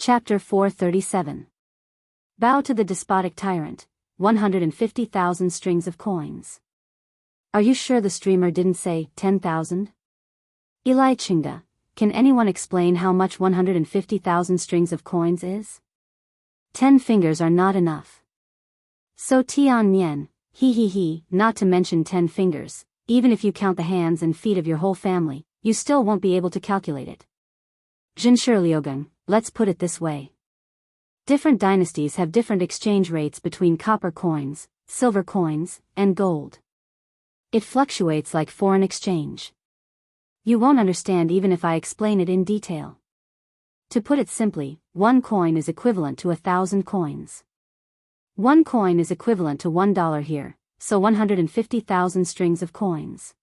Chapter 437. Bow to the despotic tyrant, 150,000 strings of coins. Are you sure the streamer didn't say 10,000? Eli Chingda, can anyone explain how much 150,000 strings of coins is? 10 fingers are not enough. So Tian Mian, he, not to mention 10 fingers, even if you count the hands and feet of your whole family, you still won't be able to calculate it. Zhenshiliugang, let's put it this way. Different dynasties have different exchange rates between copper coins, silver coins, and gold. It fluctuates like foreign exchange. You won't understand even if I explain it in detail. To put it simply, 1 coin is equivalent to 1,000 coins. 1 coin is equivalent to $1 here, so 150,000 strings of coins.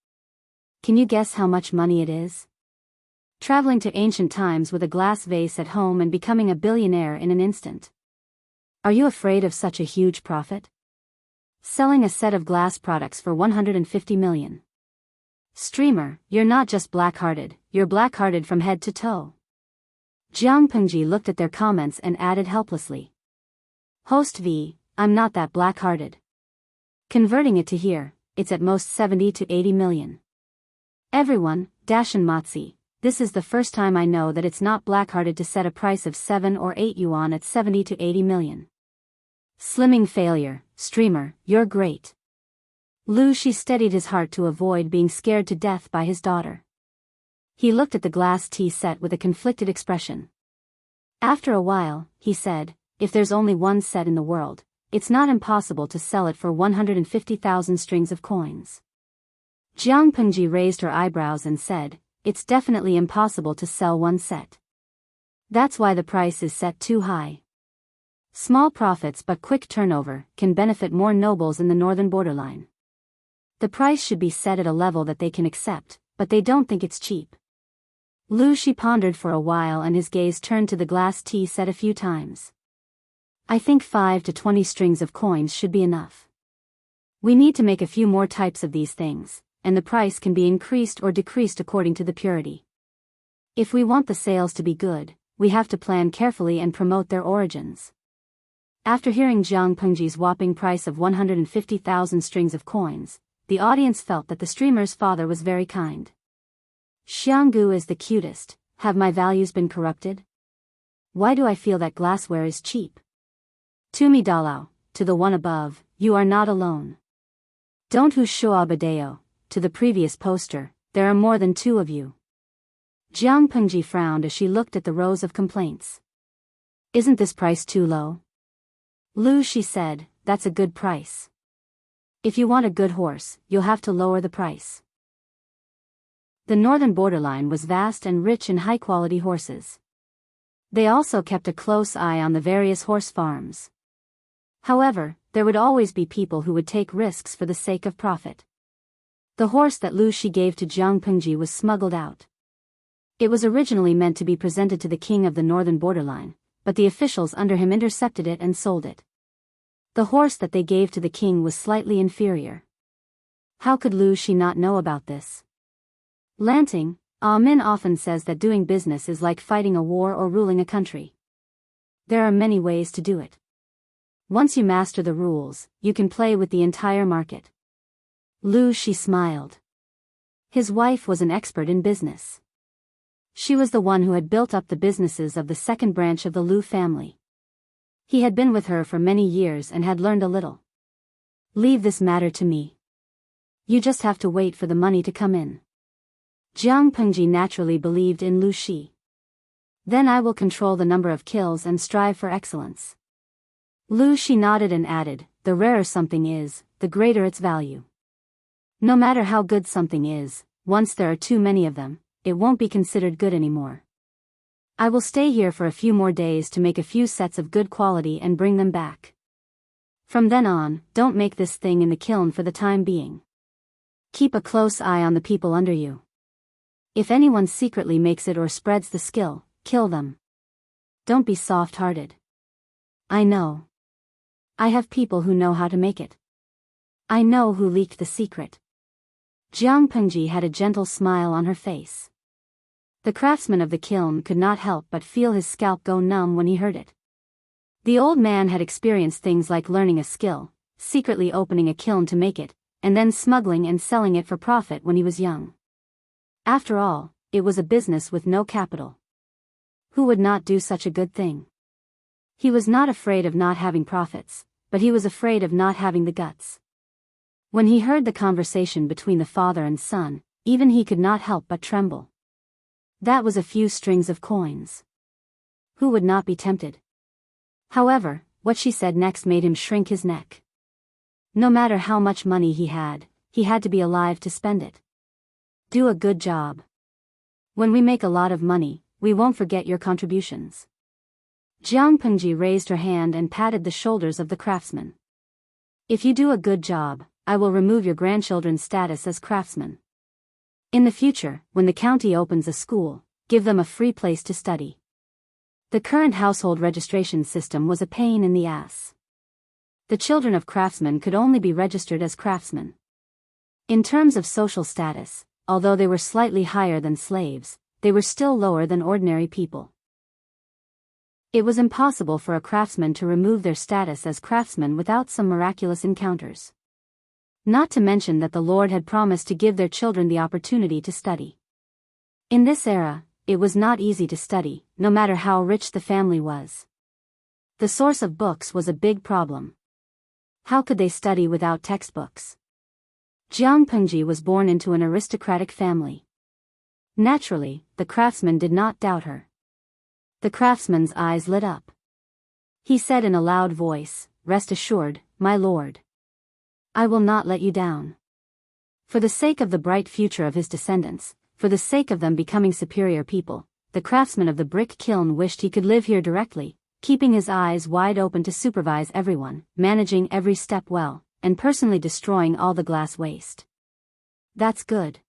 Can you guess how much money it is? Traveling to ancient times with a glass vase at home and becoming a billionaire in an instant. Are you afraid of such a huge profit? Selling a set of glass products for 150 million. Streamer, you're not just black-hearted, you're black-hearted from head to toe. Jiang Pengji looked at their comments and added helplessly. Host V, I'm not that black-hearted. Converting it to here, it's at most 70 to 80 million. Everyone, Dashan Matsi, this is the first time I know that it's not black-hearted to set a price of 7 or 8 yuan at 70 to 80 million. Slimming failure, streamer, you're great. Lu Shi steadied his heart to avoid being scared to death by his daughter. He looked at the glass tea set with a conflicted expression. After a while, he said, if there's only one set in the world, it's not impossible to sell it for 150,000 strings of coins. Jiang Pengji raised her eyebrows and said, it's definitely impossible to sell one set. That's why the price is set too high. Small profits but quick turnover can benefit more nobles in the northern borderline. The price should be set at a level that they can accept, but they don't think it's cheap. Lu Shi pondered for a while and his gaze turned to the glass tea set a few times. I think 5 to 20 strings of coins should be enough. We need to make a few more types of these things, and the price can be increased or decreased according to the purity. If we want the sales to be good, we have to plan carefully and promote their origins. After hearing Jiang Pengji's whopping price of 150,000 strings of coins, the audience felt that the streamer's father was very kind. Jianghu is the cutest, have my values been corrupted? Why do I feel that glassware is cheap? To me Dalao, to the one above, you are not alone. Don't Hu Shua Biyao, to the previous poster, there are more than 2 of you. Jiang Pengji frowned as she looked at the rows of complaints. Isn't this price too low? Lu Shi said, that's a good price. If you want a good horse, you'll have to lower the price. The northern borderline was vast and rich in high-quality horses. They also kept a close eye on the various horse farms. However, there would always be people who would take risks for the sake of profit. The horse that Lu Shi gave to Jiang Pengji was smuggled out. It was originally meant to be presented to the king of the northern borderline, but the officials under him intercepted it and sold it. The horse that they gave to the king was slightly inferior. How could Lu Shi not know about this? Lanting, Min often says that doing business is like fighting a war or ruling a country. There are many ways to do it. Once you master the rules, you can play with the entire market. Lu Shi smiled. His wife was an expert in business. She was the one who had built up the businesses of the second branch of the Lu family. He had been with her for many years and had learned a little. Leave this matter to me. You just have to wait for the money to come in. Jiang Pengji naturally believed in Lu Shi. Then I will control the number of kills and strive for excellence. Lu Shi nodded and added, the rarer something is, the greater its value. No matter how good something is, once there are too many of them, it won't be considered good anymore. I will stay here for a few more days to make a few sets of good quality and bring them back. From then on, don't make this thing in the kiln for the time being. Keep a close eye on the people under you. If anyone secretly makes it or spreads the skill, kill them. Don't be soft-hearted. I know. I have people who know how to make it. I know who leaked the secret. Jiang Pengji had a gentle smile on her face. The craftsman of the kiln could not help but feel his scalp go numb when he heard it. The old man had experienced things like learning a skill, secretly opening a kiln to make it, and then smuggling and selling it for profit when he was young. After all, it was a business with no capital. Who would not do such a good thing? He was not afraid of not having profits, but he was afraid of not having the guts. When he heard the conversation between the father and son, even he could not help but tremble. That was a few strings of coins. Who would not be tempted? However, what she said next made him shrink his neck. No matter how much money he had to be alive to spend it. Do a good job. When we make a lot of money, we won't forget your contributions. Jiang Pengji raised her hand and patted the shoulders of the craftsman. If you do a good job, I will remove your grandchildren's status as craftsmen. In the future, when the county opens a school, give them a free place to study. The current household registration system was a pain in the ass. The children of craftsmen could only be registered as craftsmen. In terms of social status, although they were slightly higher than slaves, they were still lower than ordinary people. It was impossible for a craftsman to remove their status as craftsmen without some miraculous encounters. Not to mention that the Lord had promised to give their children the opportunity to study. In this era, it was not easy to study, no matter how rich the family was. The source of books was a big problem. How could they study without textbooks? Jiang Pengji was born into an aristocratic family. Naturally, the craftsman did not doubt her. The craftsman's eyes lit up. He said in a loud voice, "Rest assured, my lord. I will not let you down." For the sake of the bright future of his descendants, for the sake of them becoming superior people, the craftsman of the brick kiln wished he could live here directly, keeping his eyes wide open to supervise everyone, managing every step well, and personally destroying all the glass waste. That's good.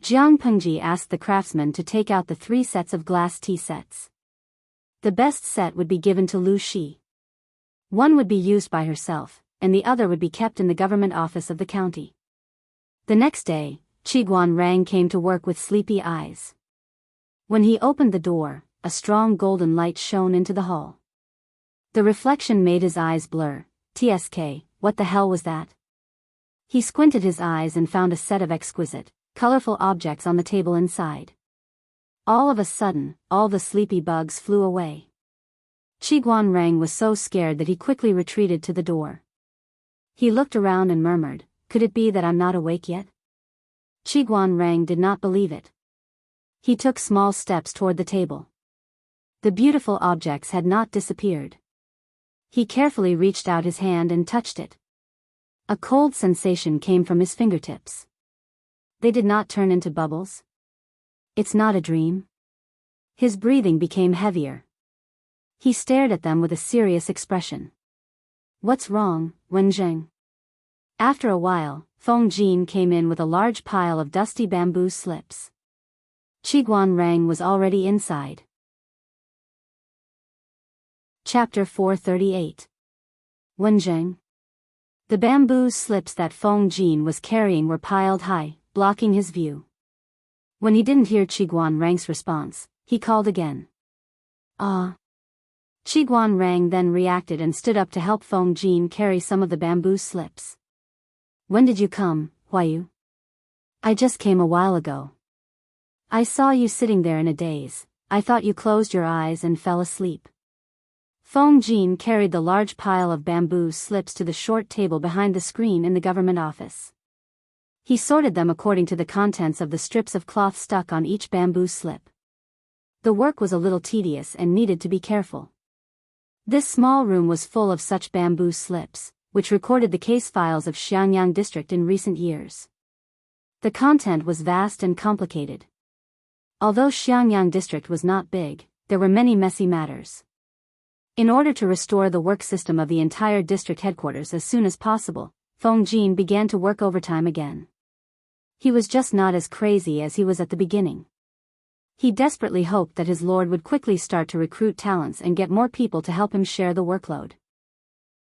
Jiang Pengji asked the craftsman to take out the 3 sets of glass tea sets. The best set would be given to Lu Shi. One would be used by herself, and the other would be kept in the government office of the county. The next day, Qiguan Rang came to work with sleepy eyes. When he opened the door, a strong golden light shone into the hall. The reflection made his eyes blur. TSK, what the hell was that? He squinted his eyes and found a set of exquisite, colorful objects on the table inside. All of a sudden, all the sleepy bugs flew away. Qiguan Rang was so scared that he quickly retreated to the door. He looked around and murmured, "Could it be that I'm not awake yet?" Qiguan Rang did not believe it. He took small steps toward the table. The beautiful objects had not disappeared. He carefully reached out his hand and touched it. A cold sensation came from his fingertips. They did not turn into bubbles. It's not a dream. His breathing became heavier. He stared at them with a serious expression. "What's wrong, Wenzheng?" After a while, Feng Jin came in with a large pile of dusty bamboo slips. Qiguan Rang was already inside. Chapter 438. Wenzheng. The bamboo slips that Feng Jin was carrying were piled high, blocking his view. When he didn't hear Qiguan Rang's response, he called again. "Ah." Qiguan Rang then reacted and stood up to help Feng Jin carry some of the bamboo slips. "When did you come, Huayu?" "I just came a while ago. I saw you sitting there in a daze. I thought you closed your eyes and fell asleep." Feng Jin carried the large pile of bamboo slips to the short table behind the screen in the government office. He sorted them according to the contents of the strips of cloth stuck on each bamboo slip. The work was a little tedious and needed to be careful. This small room was full of such bamboo slips, which recorded the case files of Xiangyang district in recent years. The content was vast and complicated. Although Xiangyang district was not big, there were many messy matters. In order to restore the work system of the entire district headquarters as soon as possible, Feng Jin began to work overtime again. He was just not as crazy as he was at the beginning. He desperately hoped that his lord would quickly start to recruit talents and get more people to help him share the workload.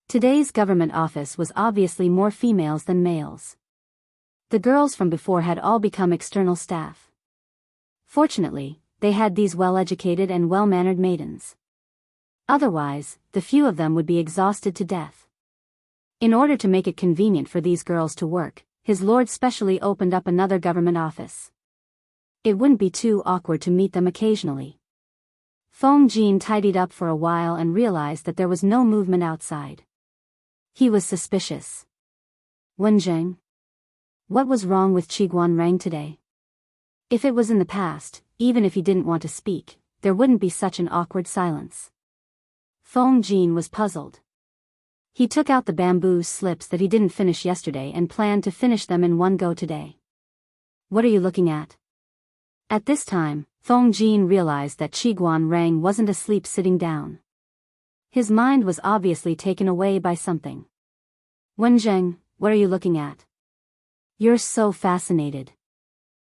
Today's government office was obviously more females than males. The girls from before had all become external staff. Fortunately, they had these well-educated and well-mannered maidens. Otherwise, the few of them would be exhausted to death. In order to make it convenient for these girls to work, his lord specially opened up another government office. It wouldn't be too awkward to meet them occasionally. Feng Jin tidied up for a while and realized that there was no movement outside. He was suspicious. Wenjing? What was wrong with Qiguan Rang today? If it was in the past, even if he didn't want to speak, there wouldn't be such an awkward silence. Feng Jin was puzzled. He took out the bamboo slips that he didn't finish yesterday and planned to finish them in one go today. What are you looking at? At this time, Feng Jin realized that Qiguan Rang wasn't asleep sitting down. His mind was obviously taken away by something. Wenjing, what are you looking at? You're so fascinated.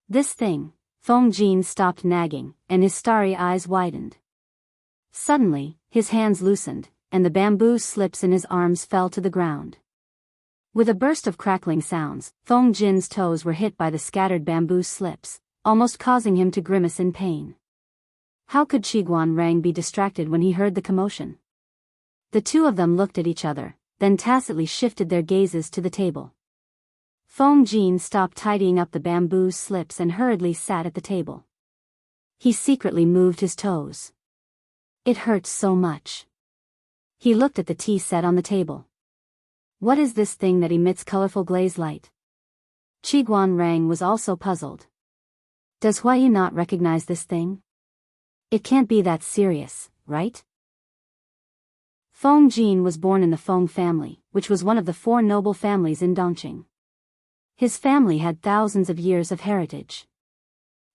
This thing. Feng Jin stopped nagging, and his starry eyes widened. Suddenly, his hands loosened, and the bamboo slips in his arms fell to the ground. With a burst of crackling sounds, Feng Jin's toes were hit by the scattered bamboo slips, almost causing him to grimace in pain. How could Qiguan Rang be distracted when he heard the commotion? The two of them looked at each other, then tacitly shifted their gazes to the table. Feng Jin stopped tidying up the bamboo slips and hurriedly sat at the table. He secretly moved his toes. It hurt so much. He looked at the tea set on the table. What is this thing that emits colorful glaze light? Qiguan Rang was also puzzled. Does Huayi not recognize this thing? It can't be that serious, right? Feng Jin was born in the Feng family, which was one of the 4 noble families in Dongqing. His family had thousands of years of heritage.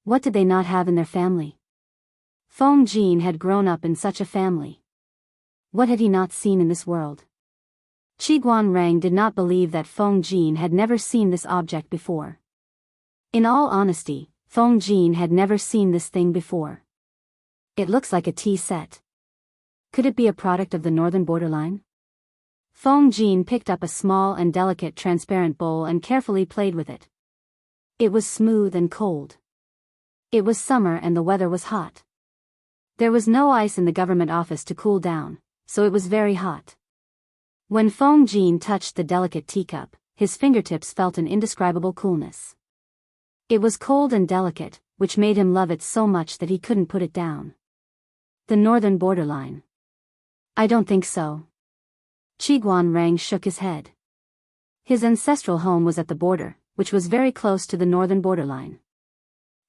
What did they not have in their family? Feng Jin had grown up in such a family. What had he not seen in this world? Qiguan Rang did not believe that Feng Jin had never seen this object before. In all honesty, Feng Jin had never seen this thing before. It looks like a tea set. Could it be a product of the northern borderline? Feng Jin picked up a small and delicate transparent bowl and carefully played with it. It was smooth and cold. It was summer and the weather was hot. There was no ice in the government office to cool down, so it was very hot. When Feng Jin touched the delicate teacup, his fingertips felt an indescribable coolness. It was cold and delicate, which made him love it so much that he couldn't put it down. The northern borderline. I don't think so. Qiguan Rang shook his head. His ancestral home was at the border, which was very close to the northern borderline.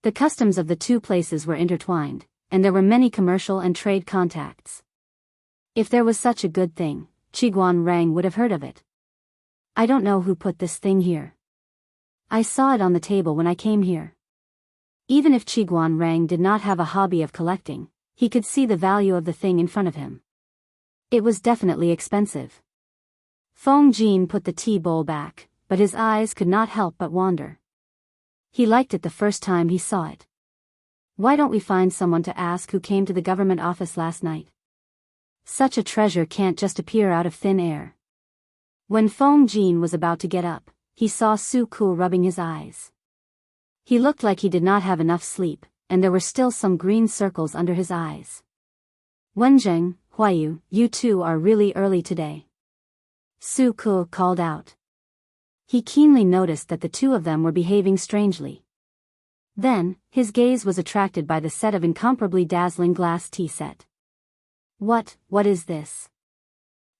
The customs of the two places were intertwined, and there were many commercial and trade contacts. If there was such a good thing, Qiguan Rang would have heard of it. I don't know who put this thing here. I saw it on the table when I came here. Even if Qiguan Rang did not have a hobby of collecting, he could see the value of the thing in front of him. It was definitely expensive. Feng Jin put the tea bowl back, but his eyes could not help but wander. He liked it the first time he saw it. Why don't we find someone to ask who came to the government office last night? Such a treasure can't just appear out of thin air. When Feng Jin was about to get up, he saw Su Ku rubbing his eyes. He looked like he did not have enough sleep, and there were still some green circles under his eyes. Wenjing, Huayu, you two are really early today. Su Ku called out. He keenly noticed that the two of them were behaving strangely. Then, his gaze was attracted by the set of incomparably dazzling glass tea set. What is this?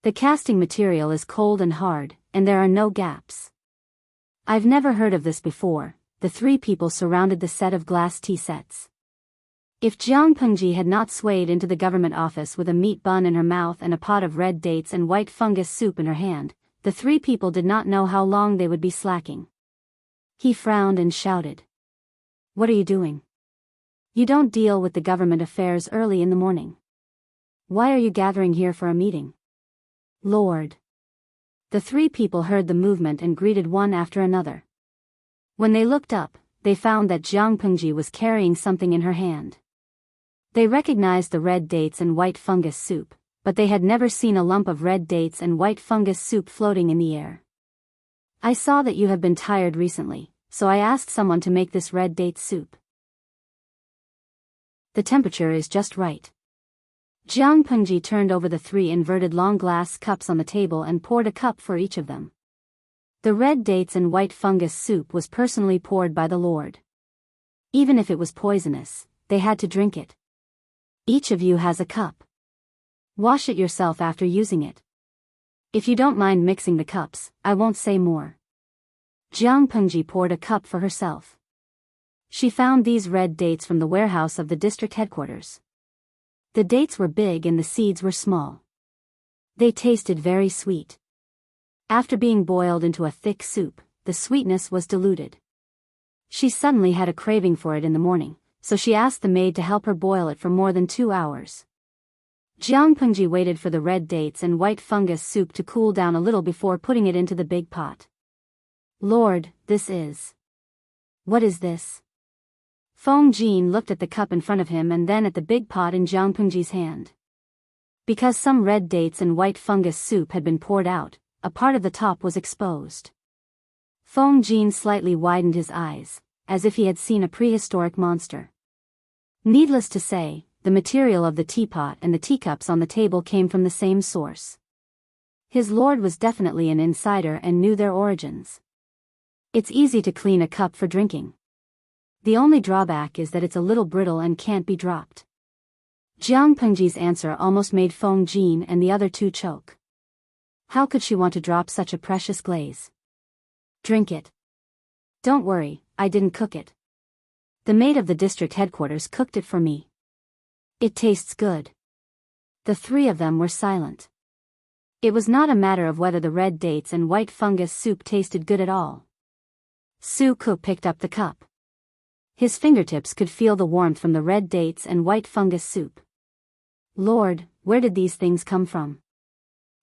The casting material is cold and hard, and there are no gaps. I've never heard of this before. The 3 people surrounded the set of glass tea sets. If Jiang Pengji had not swayed into the government office with a meat bun in her mouth and a pot of red dates and white fungus soup in her hand, the 3 people did not know how long they would be slacking. He frowned and shouted. What are you doing? You don't deal with the government affairs early in the morning. Why are you gathering here for a meeting? Lord. The 3 people heard the movement and greeted one after another. When they looked up, they found that Jiang Pengji was carrying something in her hand. They recognized the red dates and white fungus soup, but they had never seen a lump of red dates and white fungus soup floating in the air. I saw that you have been tired recently, so I asked someone to make this red date soup. The temperature is just right. Jiang Pengji turned over the 3 inverted long glass cups on the table and poured a cup for each of them. The red dates and white fungus soup was personally poured by the Lord. Even if it was poisonous, they had to drink it. Each of you has a cup. Wash it yourself after using it. If you don't mind mixing the cups, I won't say more. Jiang Pengji poured a cup for herself. She found these red dates from the warehouse of the district headquarters. The dates were big and the seeds were small. They tasted very sweet. After being boiled into a thick soup, the sweetness was diluted. She suddenly had a craving for it in the morning, so she asked the maid to help her boil it for more than 2 hours. Jiang Pengji waited for the red dates and white fungus soup to cool down a little before putting it into the big pot. Lord, this is... What is this? Feng Jin looked at the cup in front of him and then at the big pot in Jiang Pengji's hand. Because some red dates and white fungus soup had been poured out, a part of the top was exposed. Feng Jin slightly widened his eyes, as if he had seen a prehistoric monster. Needless to say, the material of the teapot and the teacups on the table came from the same source. His lord was definitely an insider and knew their origins. It's easy to clean a cup for drinking. The only drawback is that it's a little brittle and can't be dropped. Jiang Pengji's answer almost made Feng Jin and the other 2 choke. How could she want to drop such a precious glaze? Drink it. Don't worry, I didn't cook it. The maid of the district headquarters cooked it for me. It tastes good. The 3 of them were silent. It was not a matter of whether the red dates and white fungus soup tasted good at all. Su Ku picked up the cup. His fingertips could feel the warmth from the red dates and white fungus soup. Lord, where did these things come from?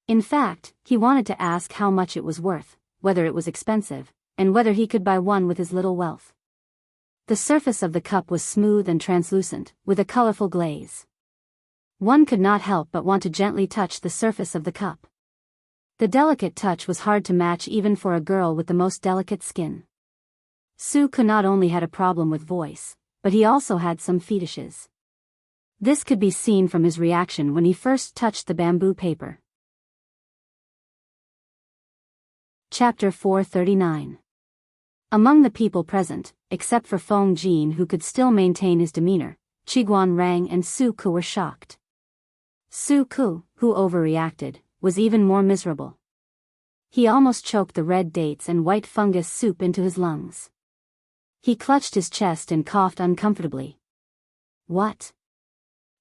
In fact, he wanted to ask how much it was worth, whether it was expensive, and whether he could buy one with his little wealth. The surface of the cup was smooth and translucent, with a colorful glaze. One could not help but want to gently touch the surface of the cup. The delicate touch was hard to match even for a girl with the most delicate skin. Su Ku not only had a problem with voice, but he also had some fetishes. This could be seen from his reaction when he first touched the bamboo paper. Chapter 439. Among the people present, except for Feng Jin who could still maintain his demeanor, Qiguan Rang and Su Ku were shocked. Su Ku, who overreacted, was even more miserable. He almost choked the red dates and white fungus soup into his lungs. He clutched his chest and coughed uncomfortably. What?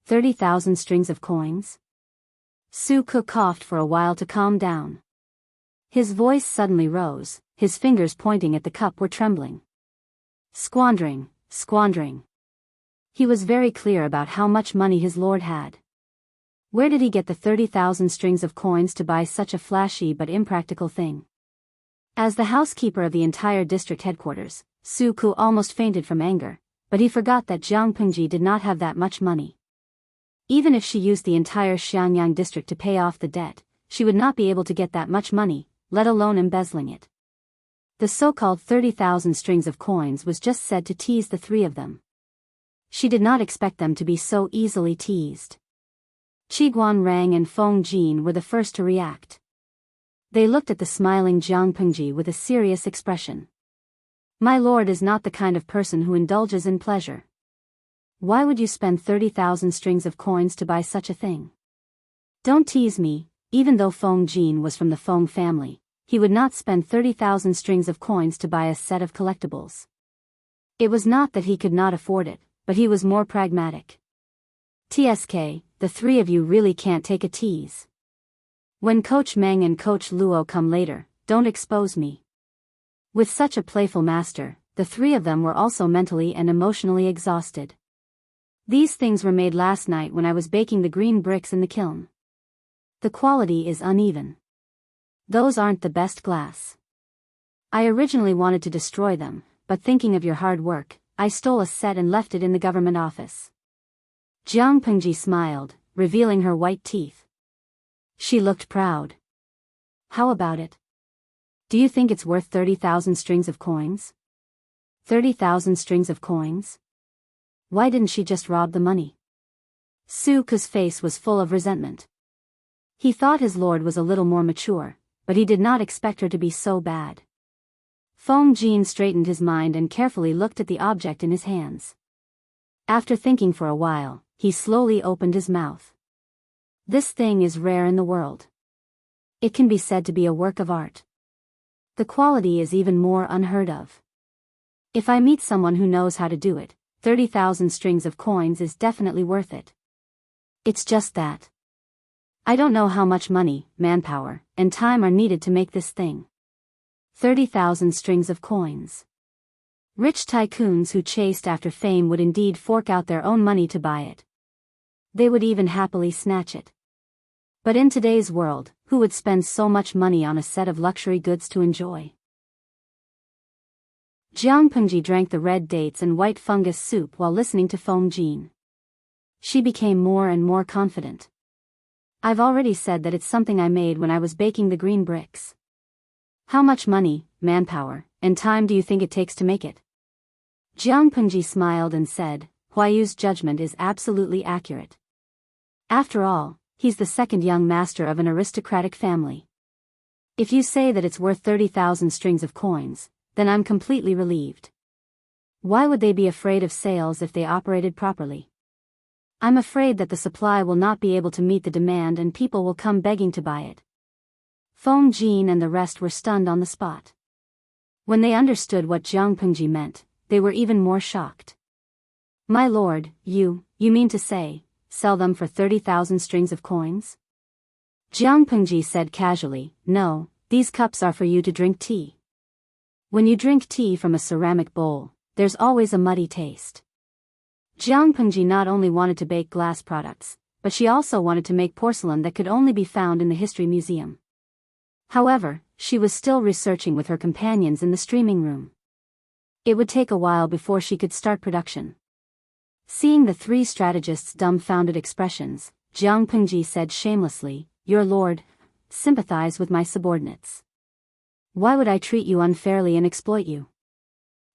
30,000 strings of coins? Su Ku coughed for a while to calm down. His voice suddenly rose, his fingers pointing at the cup were trembling. Squandering, squandering. He was very clear about how much money his lord had. Where did he get the 30,000 strings of coins to buy such a flashy but impractical thing? As the housekeeper of the entire district headquarters, Su Ku almost fainted from anger, but he forgot that Jiang Pengji did not have that much money. Even if she used the entire Xiangyang district to pay off the debt, she would not be able to get that much money, let alone embezzling it. The so-called 30,000 strings of coins was just said to tease the 3 of them. She did not expect them to be so easily teased. Qiguan Rang and Feng Jin were the first to react. They looked at the smiling Jiang Pengji with a serious expression. My lord is not the kind of person who indulges in pleasure. Why would you spend 30,000 strings of coins to buy such a thing? Don't tease me. Even though Feng Jin was from the Feng family, he would not spend 30,000 strings of coins to buy a set of collectibles. It was not that he could not afford it, but he was more pragmatic. TSK, the 3 of you really can't take a tease. When Coach Meng and Coach Luo come later, don't expose me. With such a playful master, the 3 of them were also mentally and emotionally exhausted. These things were made last night when I was baking the green bricks in the kiln. The quality is uneven. Those aren't the best glass. I originally wanted to destroy them, but thinking of your hard work, I stole a set and left it in the government office. Jiang Pengji smiled, revealing her white teeth. She looked proud. How about it? Do you think it's worth 30,000 strings of coins? 30,000 strings of coins? Why didn't she just rob the money? Su Ke's face was full of resentment. He thought his lord was a little more mature, but he did not expect her to be so bad. Feng Jin straightened his mind and carefully looked at the object in his hands. After thinking for a while, he slowly opened his mouth. This thing is rare in the world. It can be said to be a work of art. The quality is even more unheard of. If I meet someone who knows how to do it, 30,000 strings of coins is definitely worth it. It's just that I don't know how much money, manpower, and time are needed to make this thing. 30,000 strings of coins. Rich tycoons who chased after fame would indeed fork out their own money to buy it. They would even happily snatch it. But in today's world, who would spend so much money on a set of luxury goods to enjoy? Jiang Pengji drank the red dates and white fungus soup while listening to Feng Jin. She became more and more confident. I've already said that it's something I made when I was baking the green bricks. How much money, manpower, and time do you think it takes to make it? Jiang Pengji smiled and said, Huayu's judgment is absolutely accurate. After all, he's the second young master of an aristocratic family. If you say that it's worth 30,000 strings of coins, then I'm completely relieved. Why would they be afraid of sales if they operated properly? I'm afraid that the supply will not be able to meet the demand and people will come begging to buy it. Feng Jin and the rest were stunned on the spot. When they understood what Jiang Pengji meant, they were even more shocked. My lord, you mean to say, sell them for 30,000 strings of coins? Jiang Pengji said casually, no, these cups are for you to drink tea. When you drink tea from a ceramic bowl, there's always a muddy taste. Jiang Pengji not only wanted to bake glass products, but she also wanted to make porcelain that could only be found in the History Museum. However, she was still researching with her companions in the streaming room. It would take a while before she could start production. Seeing the three strategists' dumbfounded expressions, Jiang Pengji said shamelessly, Your lord, sympathize with my subordinates. Why would I treat you unfairly and exploit you?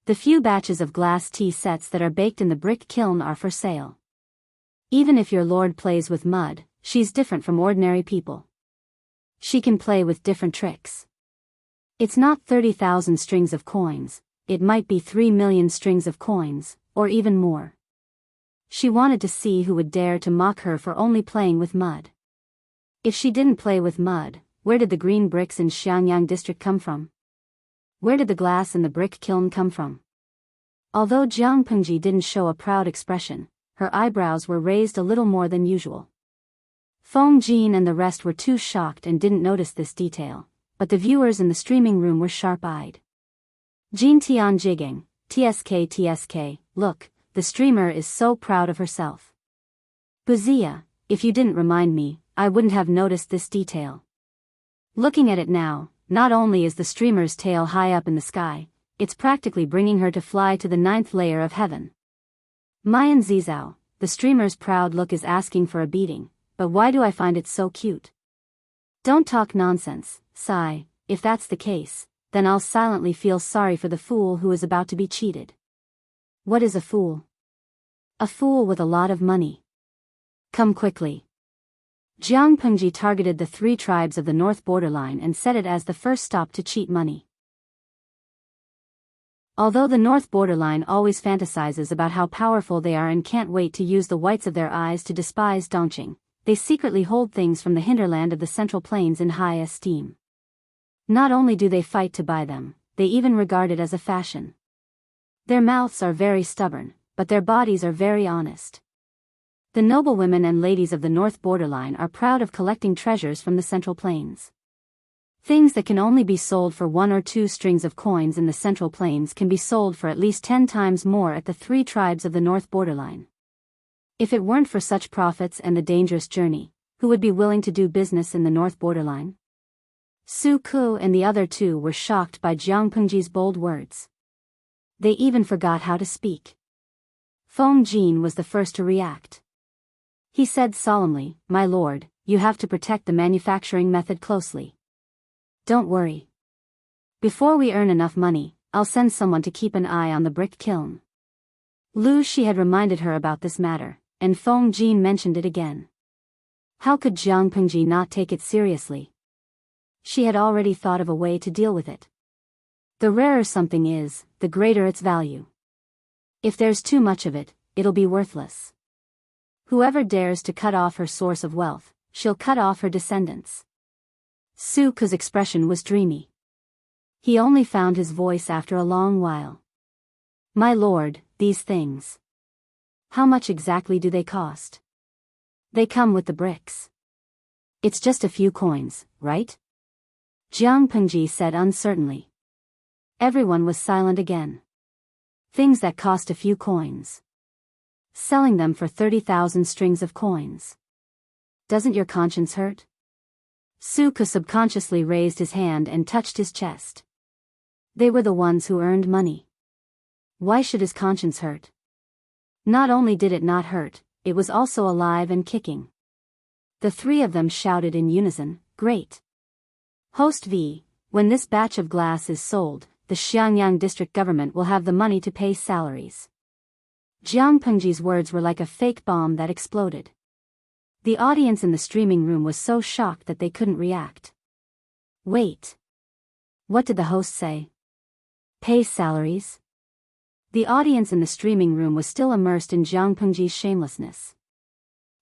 The few batches of glass tea sets that are baked in the brick kiln are for sale. Even if your lord plays with mud, she's different from ordinary people. She can play with different tricks. It's not 30,000 strings of coins, it might be 3 million strings of coins, or even more. She wanted to see who would dare to mock her for only playing with mud. If she didn't play with mud, where did the green bricks in Xiangyang district come from? Where did the glass in the brick kiln come from? Although Jiang Pengji didn't show a proud expression, her eyebrows were raised a little more than usual. Feng Jin and the rest were too shocked and didn't notice this detail, but the viewers in the streaming room were sharp-eyed. Jin Tian jigging, TSK, look, the streamer is so proud of herself. Buzia, if you didn't remind me, I wouldn't have noticed this detail. Looking at it now, not only is the streamer's tail high up in the sky, it's practically bringing her to fly to the 9th layer of heaven. Mayan Zizao, the streamer's proud look is asking for a beating, but why do I find it so cute? Don't talk nonsense, Sai, if that's the case, then I'll silently feel sorry for the fool who is about to be cheated. What is a fool? A fool with a lot of money. Come quickly. Jiang Pengji targeted the 3 tribes of the north borderline and set it as the first stop to cheat money. Although the north borderline always fantasizes about how powerful they are and can't wait to use the whites of their eyes to despise Dongqing, they secretly hold things from the hinterland of the Central Plains in high esteem. Not only do they fight to buy them, they even regard it as a fashion. Their mouths are very stubborn, but their bodies are very honest. The noblewomen and ladies of the north borderline are proud of collecting treasures from the Central Plains. Things that can only be sold for 1 or 2 strings of coins in the Central Plains can be sold for at least 10 times more at the 3 tribes of the north borderline. If it weren't for such profits and the dangerous journey, who would be willing to do business in the north borderline? Su Ku and the other 2 were shocked by Jiang Pengji's bold words. They even forgot how to speak. Feng Jin was the first to react. He said solemnly, My lord, you have to protect the manufacturing method closely. Don't worry. Before we earn enough money, I'll send someone to keep an eye on the brick kiln. Lu Shi had reminded her about this matter, and Feng Jin mentioned it again. How could Jiang Pengji not take it seriously? She had already thought of a way to deal with it. The rarer something is, the greater its value. If there's too much of it, it'll be worthless. Whoever dares to cut off her source of wealth, she'll cut off her descendants. Su Ke's expression was dreamy. He only found his voice after a long while. My lord, these things. How much exactly do they cost? They come with the bricks. It's just a few coins, right? Jiang Pengji said uncertainly. Everyone was silent again. Things that cost a few coins. Selling them for 30,000 strings of coins. Doesn't your conscience hurt? Su Ke subconsciously raised his hand and touched his chest. They were the ones who earned money. Why should his conscience hurt? Not only did it not hurt, it was also alive and kicking. The three of them shouted in unison, Great! Host V, when this batch of glass is sold, the Xiangyang district government will have the money to pay salaries. Jiang Pengji's words were like a fake bomb that exploded. The audience in the streaming room was so shocked that they couldn't react. Wait. What did the host say? Pay salaries? The audience in the streaming room was still immersed in Jiang Pengji's shamelessness.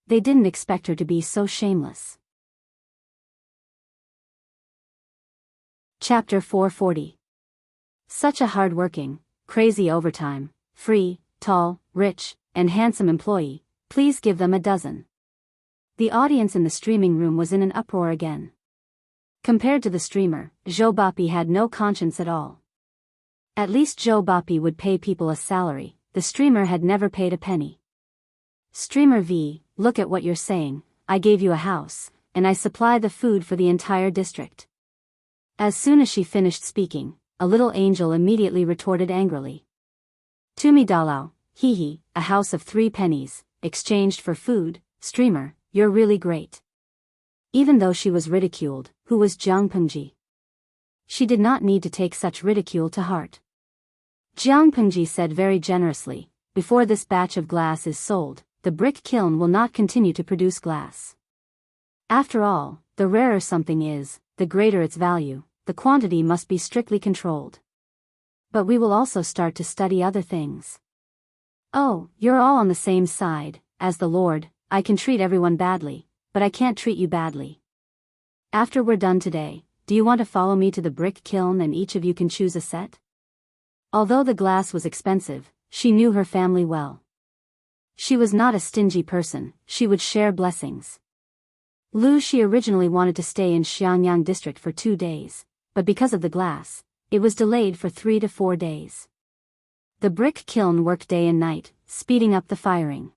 They didn't expect her to be so shameless. Chapter 440. Such a hard-working, crazy overtime, free, tall, rich, and handsome employee, please give them a dozen. The audience in the streaming room was in an uproar again. Compared to the streamer, Zhou Bapi had no conscience at all. At least Zhou Bapi would pay people a salary, the streamer had never paid a penny. Streamer V, look at what you're saying, I gave you a house, and I supply the food for the entire district. As soon as she finished speaking, a little angel immediately retorted angrily. Tumi Dalao, hee, a house of 3 pennies, exchanged for food, streamer, you're really great. Even though she was ridiculed, who was Jiang Pengji? She did not need to take such ridicule to heart. Jiang Pengji said very generously, before this batch of glass is sold, the brick kiln will not continue to produce glass. After all, the rarer something is, the greater its value, the quantity must be strictly controlled. But we will also start to study other things. Oh, you're all on the same side, as the Lord, I can treat everyone badly, but I can't treat you badly. After we're done today, do you want to follow me to the brick kiln and each of you can choose a set? Although the glass was expensive, she knew her family well. She was not a stingy person, she would share blessings. Lu Shi originally wanted to stay in Xiangyang district for 2 days, but because of the glass, it was delayed for 3 to 4 days. The brick kiln worked day and night, speeding up the firing.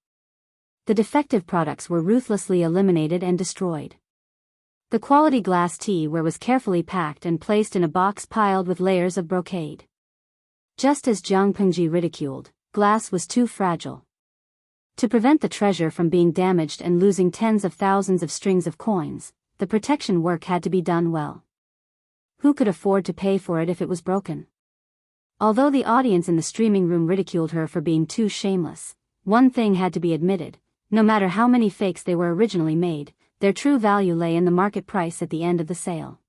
The defective products were ruthlessly eliminated and destroyed. The quality glass teaware was carefully packed and placed in a box piled with layers of brocade. Just as Jiang Pengji ridiculed, glass was too fragile. To prevent the treasure from being damaged and losing tens of thousands of strings of coins, the protection work had to be done well. Who could afford to pay for it if it was broken? Although the audience in the streaming room ridiculed her for being too shameless, one thing had to be admitted, no matter how many fakes they were originally made, their true value lay in the market price at the end of the sale.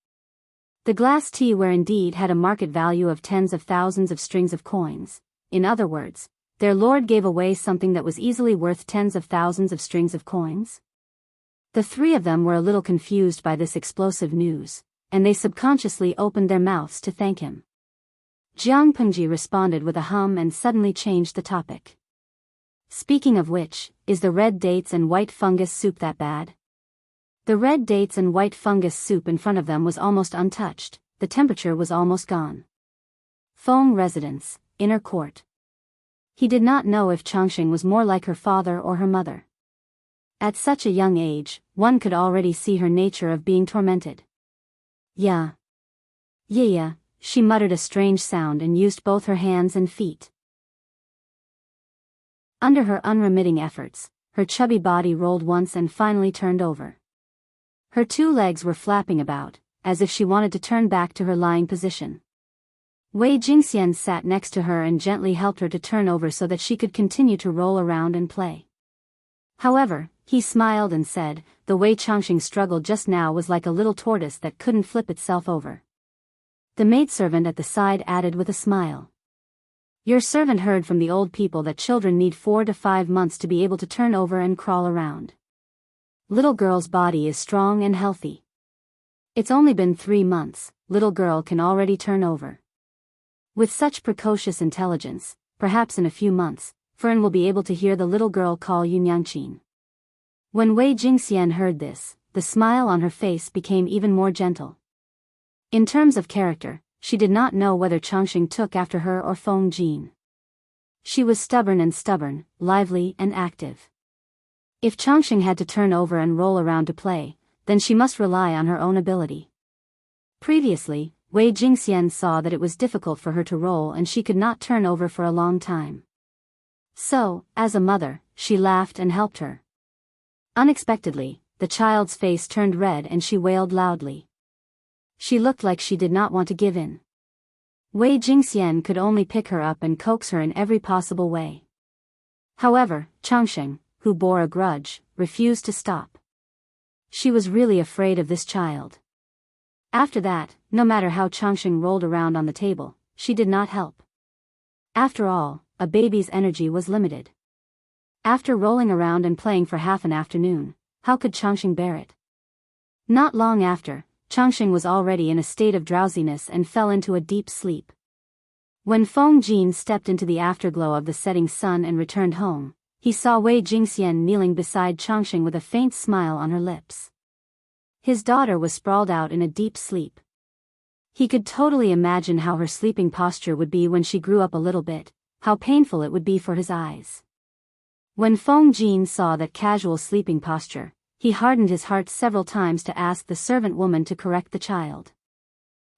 The glass teaware indeed had a market value of tens of thousands of strings of coins. In other words, their lord gave away something that was easily worth tens of thousands of strings of coins. The three of them were a little confused by this explosive news, and they subconsciously opened their mouths to thank him. Jiang Pengji responded with a hum and suddenly changed the topic. Speaking of which, is the red dates and white fungus soup that bad? The red dates and white fungus soup in front of them was almost untouched, the temperature was almost gone. Feng residence, inner court. He did not know if Changxing was more like her father or her mother. At such a young age, one could already see her nature of being tormented. Yeah, she muttered a strange sound and used both her hands and feet. Under her unremitting efforts, her chubby body rolled once and finally turned over. Her 2 legs were flapping about, as if she wanted to turn back to her lying position. Wei Jingxian sat next to her and gently helped her to turn over so that she could continue to roll around and play. However, he smiled and said, "The way Changxing struggled just now was like a little tortoise that couldn't flip itself over." The maidservant at the side added with a smile, "Your servant heard from the old people that children need 4 to 5 months to be able to turn over and crawl around. Little girl's body is strong and healthy. It's only been 3 months, little girl can already turn over. With such precocious intelligence, perhaps in a few months, Fern will be able to hear the little girl call Yunyangqin." When Wei Jingxian heard this, the smile on her face became even more gentle. In terms of character, she did not know whether Changxing took after her or Feng Jin. She was stubborn, lively and active. If Changxing had to turn over and roll around to play, then she must rely on her own ability. Previously, Wei Jingxian saw that it was difficult for her to roll and she could not turn over for a long time. So, as a mother, she laughed and helped her. Unexpectedly, the child's face turned red and she wailed loudly. She looked like she did not want to give in. Wei Jingxian could only pick her up and coax her in every possible way. However, Changxing, who bore a grudge, refused to stop. She was really afraid of this child. After that, no matter how Changxing rolled around on the table, she did not help. After all, a baby's energy was limited. After rolling around and playing for half an afternoon, how could Changxing bear it? Not long after, Changxing was already in a state of drowsiness and fell into a deep sleep. When Feng Jin stepped into the afterglow of the setting sun and returned home, he saw Wei Jingxian kneeling beside Changxing with a faint smile on her lips. His daughter was sprawled out in a deep sleep. He could totally imagine how her sleeping posture would be when she grew up a little bit, how painful it would be for his eyes. When Feng Jin saw that casual sleeping posture, he hardened his heart several times to ask the servant woman to correct the child.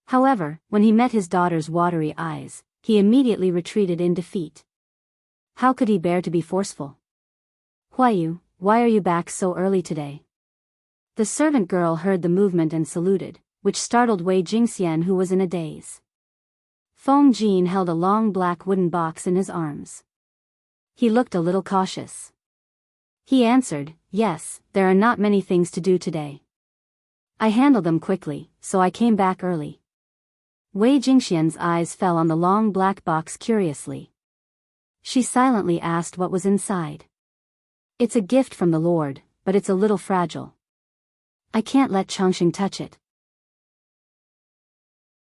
However, when he met his daughter's watery eyes, he immediately retreated in defeat. How could he bear to be forceful? "Huayu, why are you back so early today?" The servant girl heard the movement and saluted, which startled Wei Jingxian, who was in a daze. Feng Jin held a long black wooden box in his arms. He looked a little cautious. He answered, "Yes, there are not many things to do today. I handled them quickly, so I came back early." Wei Jingxian's eyes fell on the long black box curiously. She silently asked what was inside. "It's a gift from the Lord, but it's a little fragile. I can't let Changxing touch it."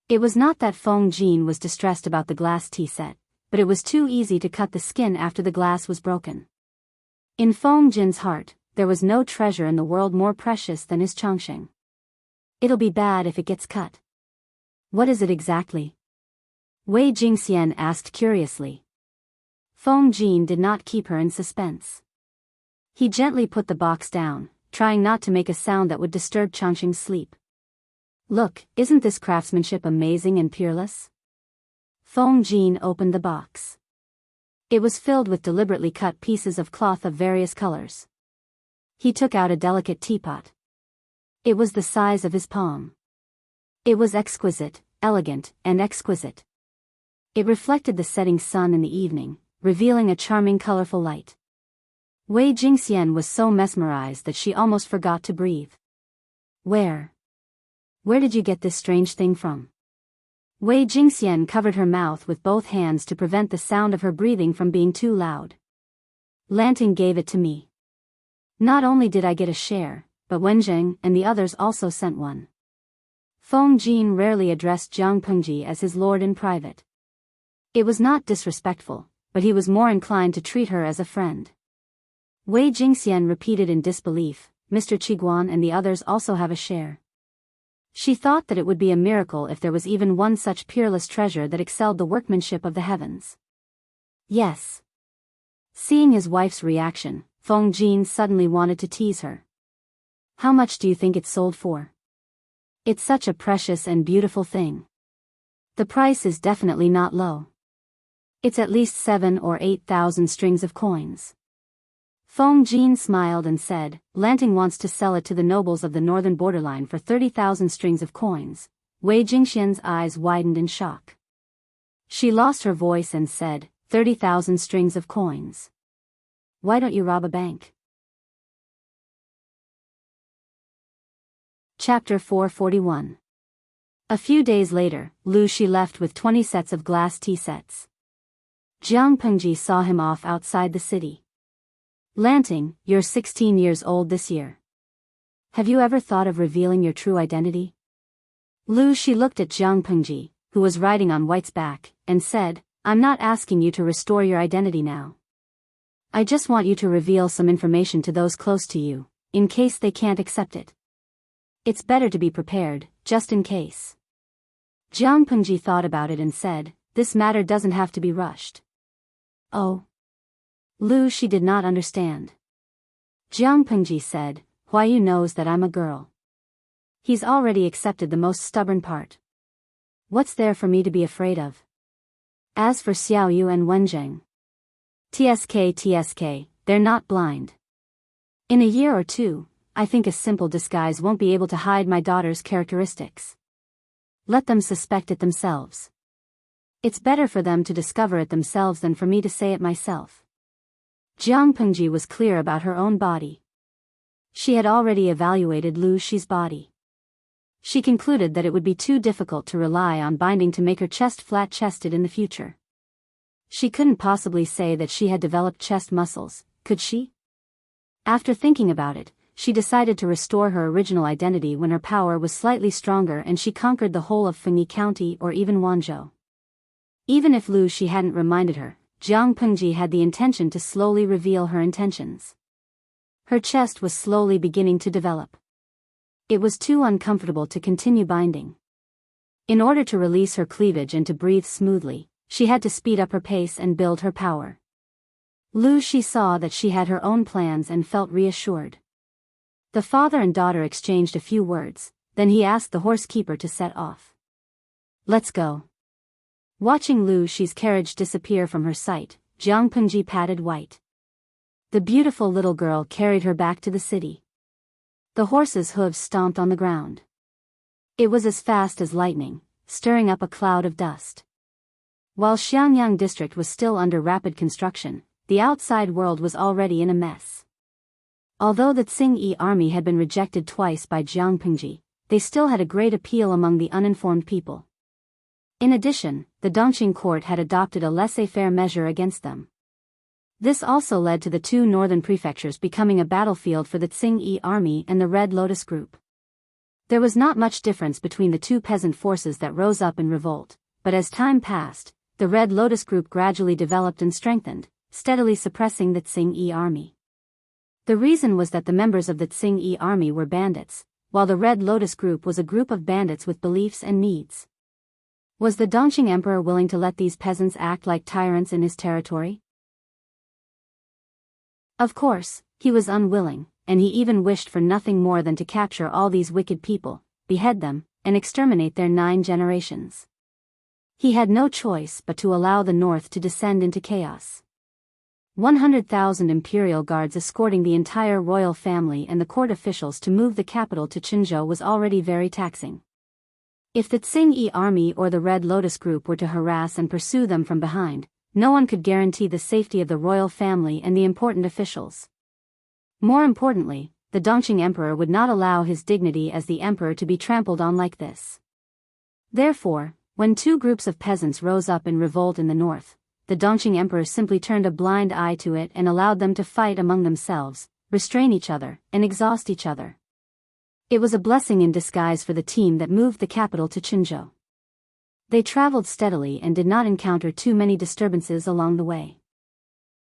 It was not that Feng Jin was distressed about the glass tea set, but it was too easy to cut the skin after the glass was broken. In Feng Jin's heart, there was no treasure in the world more precious than his Changxing. "It'll be bad if it gets cut." "What is it exactly?" Wei Jingxian asked curiously. Feng Jin did not keep her in suspense. He gently put the box down, trying not to make a sound that would disturb Changxing's sleep. "Look, isn't this craftsmanship amazing and peerless?" Feng Jin opened the box. It was filled with deliberately cut pieces of cloth of various colors. He took out a delicate teapot. It was the size of his palm. It was exquisite, elegant, and exquisite. It reflected the setting sun in the evening, revealing a charming colorful light. Wei Jingxian was so mesmerized that she almost forgot to breathe. Where did you get this strange thing from?" Wei Jingxian covered her mouth with both hands to prevent the sound of her breathing from being too loud. "Lanting gave it to me. Not only did I get a share, but Wenzheng and the others also sent one." Feng Jin rarely addressed Jiang Pengji as his lord in private. It was not disrespectful, but he was more inclined to treat her as a friend. Wei Jingxian repeated in disbelief, "Mr. Qiguan and the others also have a share." She thought that it would be a miracle if there was even one such peerless treasure that excelled the workmanship of the heavens. "Yes." Seeing his wife's reaction, Feng Jin suddenly wanted to tease her. "How much do you think it sold for? It's such a precious and beautiful thing. The price is definitely not low. It's at least 7 or 8,000 strings of coins." Feng Jin smiled and said, "Lanting wants to sell it to the nobles of the northern borderline for 30,000 strings of coins." Wei Jingxian's eyes widened in shock. She lost her voice and said, 30,000 strings of coins. Why don't you rob a bank? Chapter 441. A few days later, Lu Shi left with 20 sets of glass tea sets. Jiang Pengji saw him off outside the city. Lanting, you're 16 years old this year. Have you ever thought of revealing your true identity? Lu Shi looked at Jiang Pengji, who was riding on White's back, and said, I'm not asking you to restore your identity now. I just want you to reveal some information to those close to you, in case they can't accept it. It's better to be prepared, just in case. Jiang Pengji thought about it and said, this matter doesn't have to be rushed. Oh. Lu Shi did not understand. Jiang Pengji said, Huayu knows that I'm a girl. He's already accepted the most stubborn part. What's there for me to be afraid of? As for Xiaoyu and Wenjing, TSK, they're not blind. In a year or two, I think a simple disguise won't be able to hide my daughter's characteristics. Let them suspect it themselves. It's better for them to discover it themselves than for me to say it myself. Jiang Pengji was clear about her own body. She had already evaluated Lu Shi's body. She concluded that it would be too difficult to rely on binding to make her chest flat-chested in the future. She couldn't possibly say that she had developed chest muscles, could she? After thinking about it, she decided to restore her original identity when her power was slightly stronger and she conquered the whole of Fengyi County or even Wanzhou. Even if Lu Shi hadn't reminded her, Jiang Pengji had the intention to slowly reveal her intentions. Her chest was slowly beginning to develop. It was too uncomfortable to continue binding. In order to release her cleavage and to breathe smoothly, she had to speed up her pace and build her power. Lu Shi saw that she had her own plans and felt reassured. The father and daughter exchanged a few words, then he asked the horsekeeper to set off. Let's go. Watching Lu Shi's carriage disappear from her sight, Jiang Pengji patted White. The beautiful little girl carried her back to the city. The horse's hooves stomped on the ground. It was as fast as lightning, stirring up a cloud of dust. While Xiangyang district was still under rapid construction, the outside world was already in a mess. Although the Tsingyi army had been rejected twice by Jiang Pengji, they still had a great appeal among the uninformed people. In addition, the Dongqing court had adopted a laissez-faire measure against them. This also led to the two northern prefectures becoming a battlefield for the Tsingyi army and the Red Lotus group. There was not much difference between the two peasant forces that rose up in revolt, but as time passed, the Red Lotus group gradually developed and strengthened, steadily suppressing the Tsingyi army. The reason was that the members of the Tsingyi army were bandits, while the Red Lotus group was a group of bandits with beliefs and needs. Was the Dongqing emperor willing to let these peasants act like tyrants in his territory? Of course, he was unwilling, and he even wished for nothing more than to capture all these wicked people, behead them, and exterminate their 9 generations. He had no choice but to allow the north to descend into chaos. 100,000 imperial guards escorting the entire royal family and the court officials to move the capital to Qinzhou was already very taxing. If the Tsingyi army or the Red Lotus group were to harass and pursue them from behind, no one could guarantee the safety of the royal family and the important officials. More importantly, the Dongqing emperor would not allow his dignity as the emperor to be trampled on like this. Therefore, when 2 groups of peasants rose up in revolt in the north, the Dongqing emperor simply turned a blind eye to it and allowed them to fight among themselves, restrain each other, and exhaust each other. It was a blessing in disguise for the team that moved the capital to Qinzhou. They traveled steadily and did not encounter too many disturbances along the way.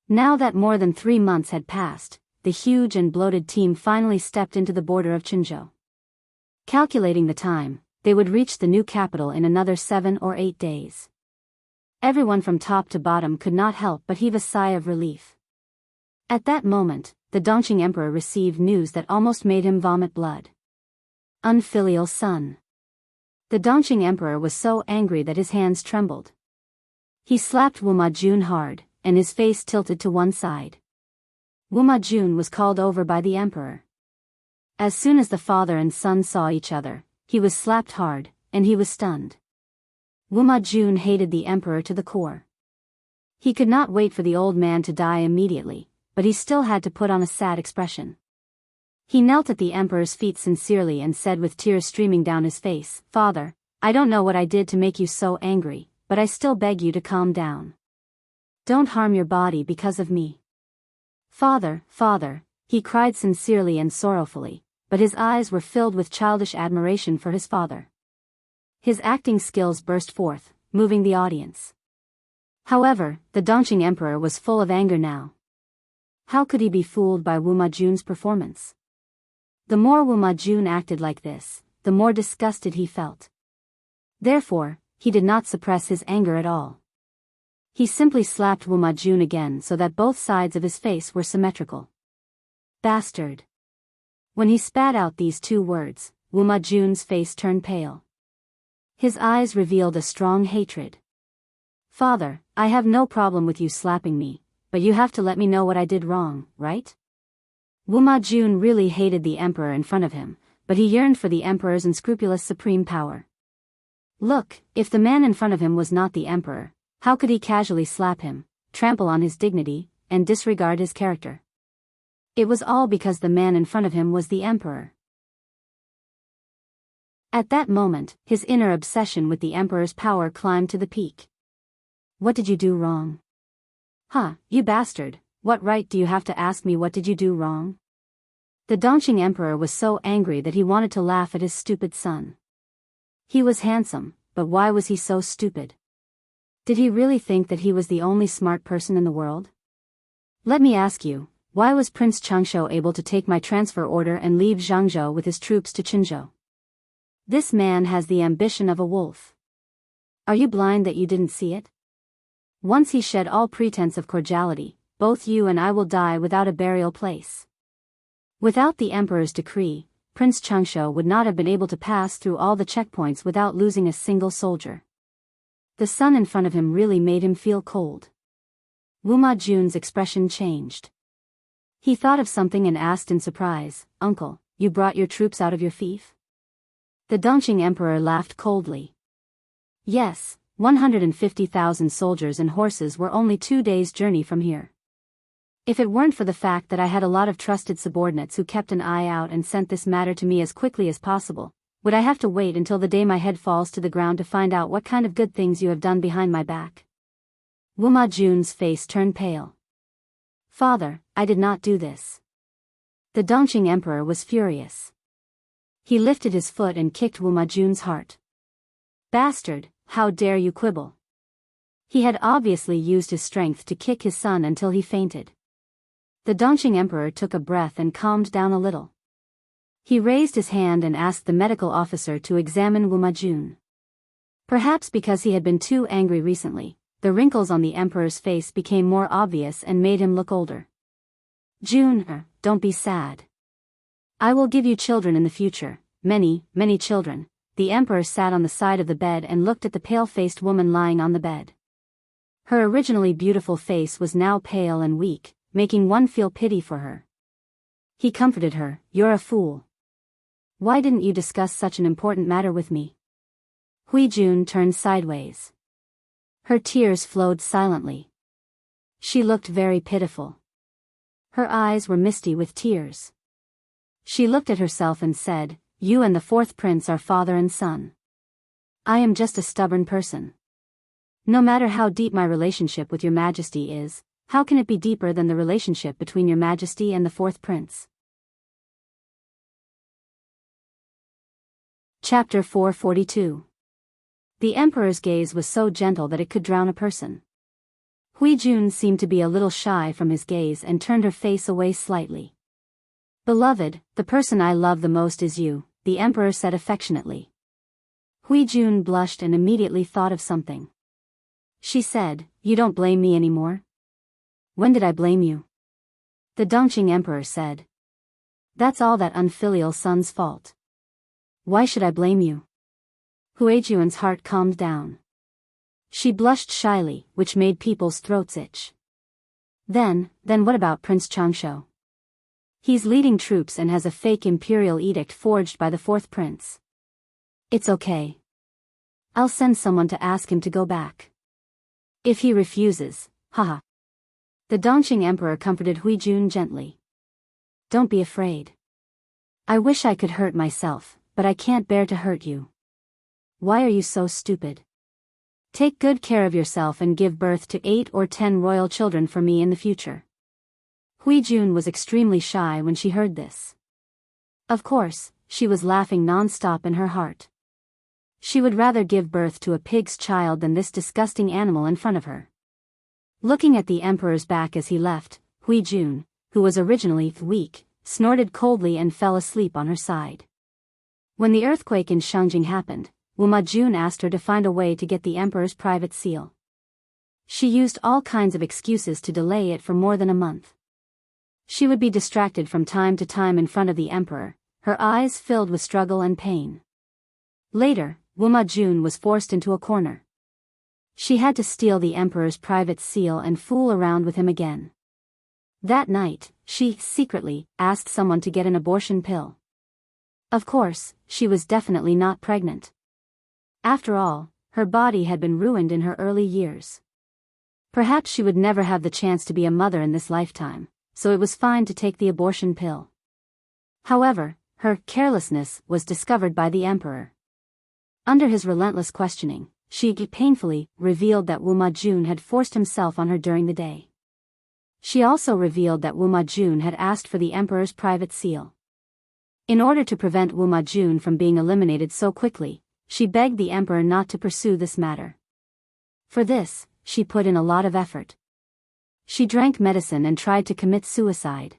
Now that more than 3 months had passed, the huge and bloated team finally stepped into the border of Qinzhou. Calculating the time, they would reach the new capital in another 7 or 8 days. Everyone from top to bottom could not help but heave a sigh of relief. At that moment, the Dongqing emperor received news that almost made him vomit blood. Unfilial son. The Dongqing emperor was so angry that his hands trembled. He slapped Wu Majun hard, and his face tilted to one side. Wu Majun was called over by the emperor. As soon as the father and son saw each other, he was slapped hard, and he was stunned. Wuma Jun hated the emperor to the core. He could not wait for the old man to die immediately, but he still had to put on a sad expression. He knelt at the emperor's feet sincerely and said with tears streaming down his face, "Father, I don't know what I did to make you so angry, but I still beg you to calm down. Don't harm your body because of me." "Father, father," he cried sincerely and sorrowfully, but his eyes were filled with childish admiration for his father. His acting skills burst forth, moving the audience. However, the Dongqing emperor was full of anger now. How could he be fooled by Wuma Jun's performance? The more Wuma Jun acted like this, the more disgusted he felt. Therefore, he did not suppress his anger at all. He simply slapped Wuma Jun again so that both sides of his face were symmetrical. "Bastard." When he spat out these two words, Wuma Jun's face turned pale. His eyes revealed a strong hatred. "Father, I have no problem with you slapping me, but you have to let me know what I did wrong, right?" Wuma Jun really hated the emperor in front of him, but he yearned for the emperor's unscrupulous supreme power. Look, if the man in front of him was not the emperor, how could he casually slap him, trample on his dignity, and disregard his character? It was all because the man in front of him was the emperor. At that moment, his inner obsession with the emperor's power climbed to the peak. "What did you do wrong?" "Huh, you bastard, what right do you have to ask me what did you do wrong?" The Dongqing emperor was so angry that he wanted to laugh at his stupid son. He was handsome, but why was he so stupid? Did he really think that he was the only smart person in the world? Let me ask you, why was Prince Changshu able to take my transfer order and leave Jianghu with his troops to Qinzhou? This man has the ambition of a wolf. Are you blind that you didn't see it? Once he shed all pretense of cordiality, both you and I will die without a burial place. Without the emperor's decree, Prince Changshu would not have been able to pass through all the checkpoints without losing a single soldier. The sun in front of him really made him feel cold. Wuma Jun's expression changed. He thought of something and asked in surprise, "Uncle, you brought your troops out of your fief?" The Dongqing emperor laughed coldly. "Yes, 150,000 soldiers and horses were only 2 days' journey from here. If it weren't for the fact that I had a lot of trusted subordinates who kept an eye out and sent this matter to me as quickly as possible, would I have to wait until the day my head falls to the ground to find out what kind of good things you have done behind my back?" Wuma Jun's face turned pale. "Father, I did not do this." The Dongqing emperor was furious. He lifted his foot and kicked Wuma Jun's heart. "Bastard, how dare you quibble?" He had obviously used his strength to kick his son until he fainted. The Dongqing emperor took a breath and calmed down a little. He raised his hand and asked the medical officer to examine Wuma Jun. Perhaps because he had been too angry recently, the wrinkles on the emperor's face became more obvious and made him look older. "Jun, don't be sad. I will give you children in the future, many, many children." The emperor sat on the side of the bed and looked at the pale-faced woman lying on the bed. Her originally beautiful face was now pale and weak, making one feel pity for her. He comforted her, "You're a fool. Why didn't you discuss such an important matter with me?" Hui Jun turned sideways. Her tears flowed silently. She looked very pitiful. Her eyes were misty with tears. She looked at herself and said, "You and the fourth prince are father and son. I am just a stubborn person. No matter how deep my relationship with your majesty is, how can it be deeper than the relationship between your majesty and the fourth prince?" Chapter 442. The emperor's gaze was so gentle that it could drown a person. Hui Jun seemed to be a little shy from his gaze and turned her face away slightly. "Beloved, the person I love the most is you," the emperor said affectionately. Hui Jun blushed and immediately thought of something. She said, "You don't blame me anymore?" "When did I blame you?" The Dongqing emperor said. "That's all that unfilial son's fault. Why should I blame you?" Hui Jun's heart calmed down. She blushed shyly, which made people's throats itch. Then what about Prince Changshu? He's leading troops and has a fake imperial edict forged by the fourth prince. It's okay. I'll send someone to ask him to go back. If he refuses, haha. The Dongqing Emperor comforted Huijun gently. Don't be afraid. I wish I could hurt myself, but I can't bear to hurt you. Why are you so stupid? Take good care of yourself and give birth to 8 or 10 royal children for me in the future. Huijun was extremely shy when she heard this. Of course, she was laughing non-stop in her heart. She would rather give birth to a pig's child than this disgusting animal in front of her. Looking at the emperor's back as he left, Huijun, who was originally weak, snorted coldly and fell asleep on her side. When the earthquake in Shangjing happened, Wumajun asked her to find a way to get the emperor's private seal. She used all kinds of excuses to delay it for more than a month. She would be distracted from time to time in front of the emperor, her eyes filled with struggle and pain. Later, Wumajun was forced into a corner. She had to steal the emperor's private seal and fool around with him again. That night, she secretly asked someone to get an abortion pill. Of course, she was definitely not pregnant. After all, her body had been ruined in her early years. Perhaps she would never have the chance to be a mother in this lifetime, so it was fine to take the abortion pill. However, her carelessness was discovered by the emperor. Under his relentless questioning, she painfully revealed that Wumajun had forced himself on her during the day. She also revealed that Wumajun had asked for the emperor's private seal. In order to prevent Wumajun from being eliminated so quickly, she begged the emperor not to pursue this matter. For this, she put in a lot of effort. She drank medicine and tried to commit suicide.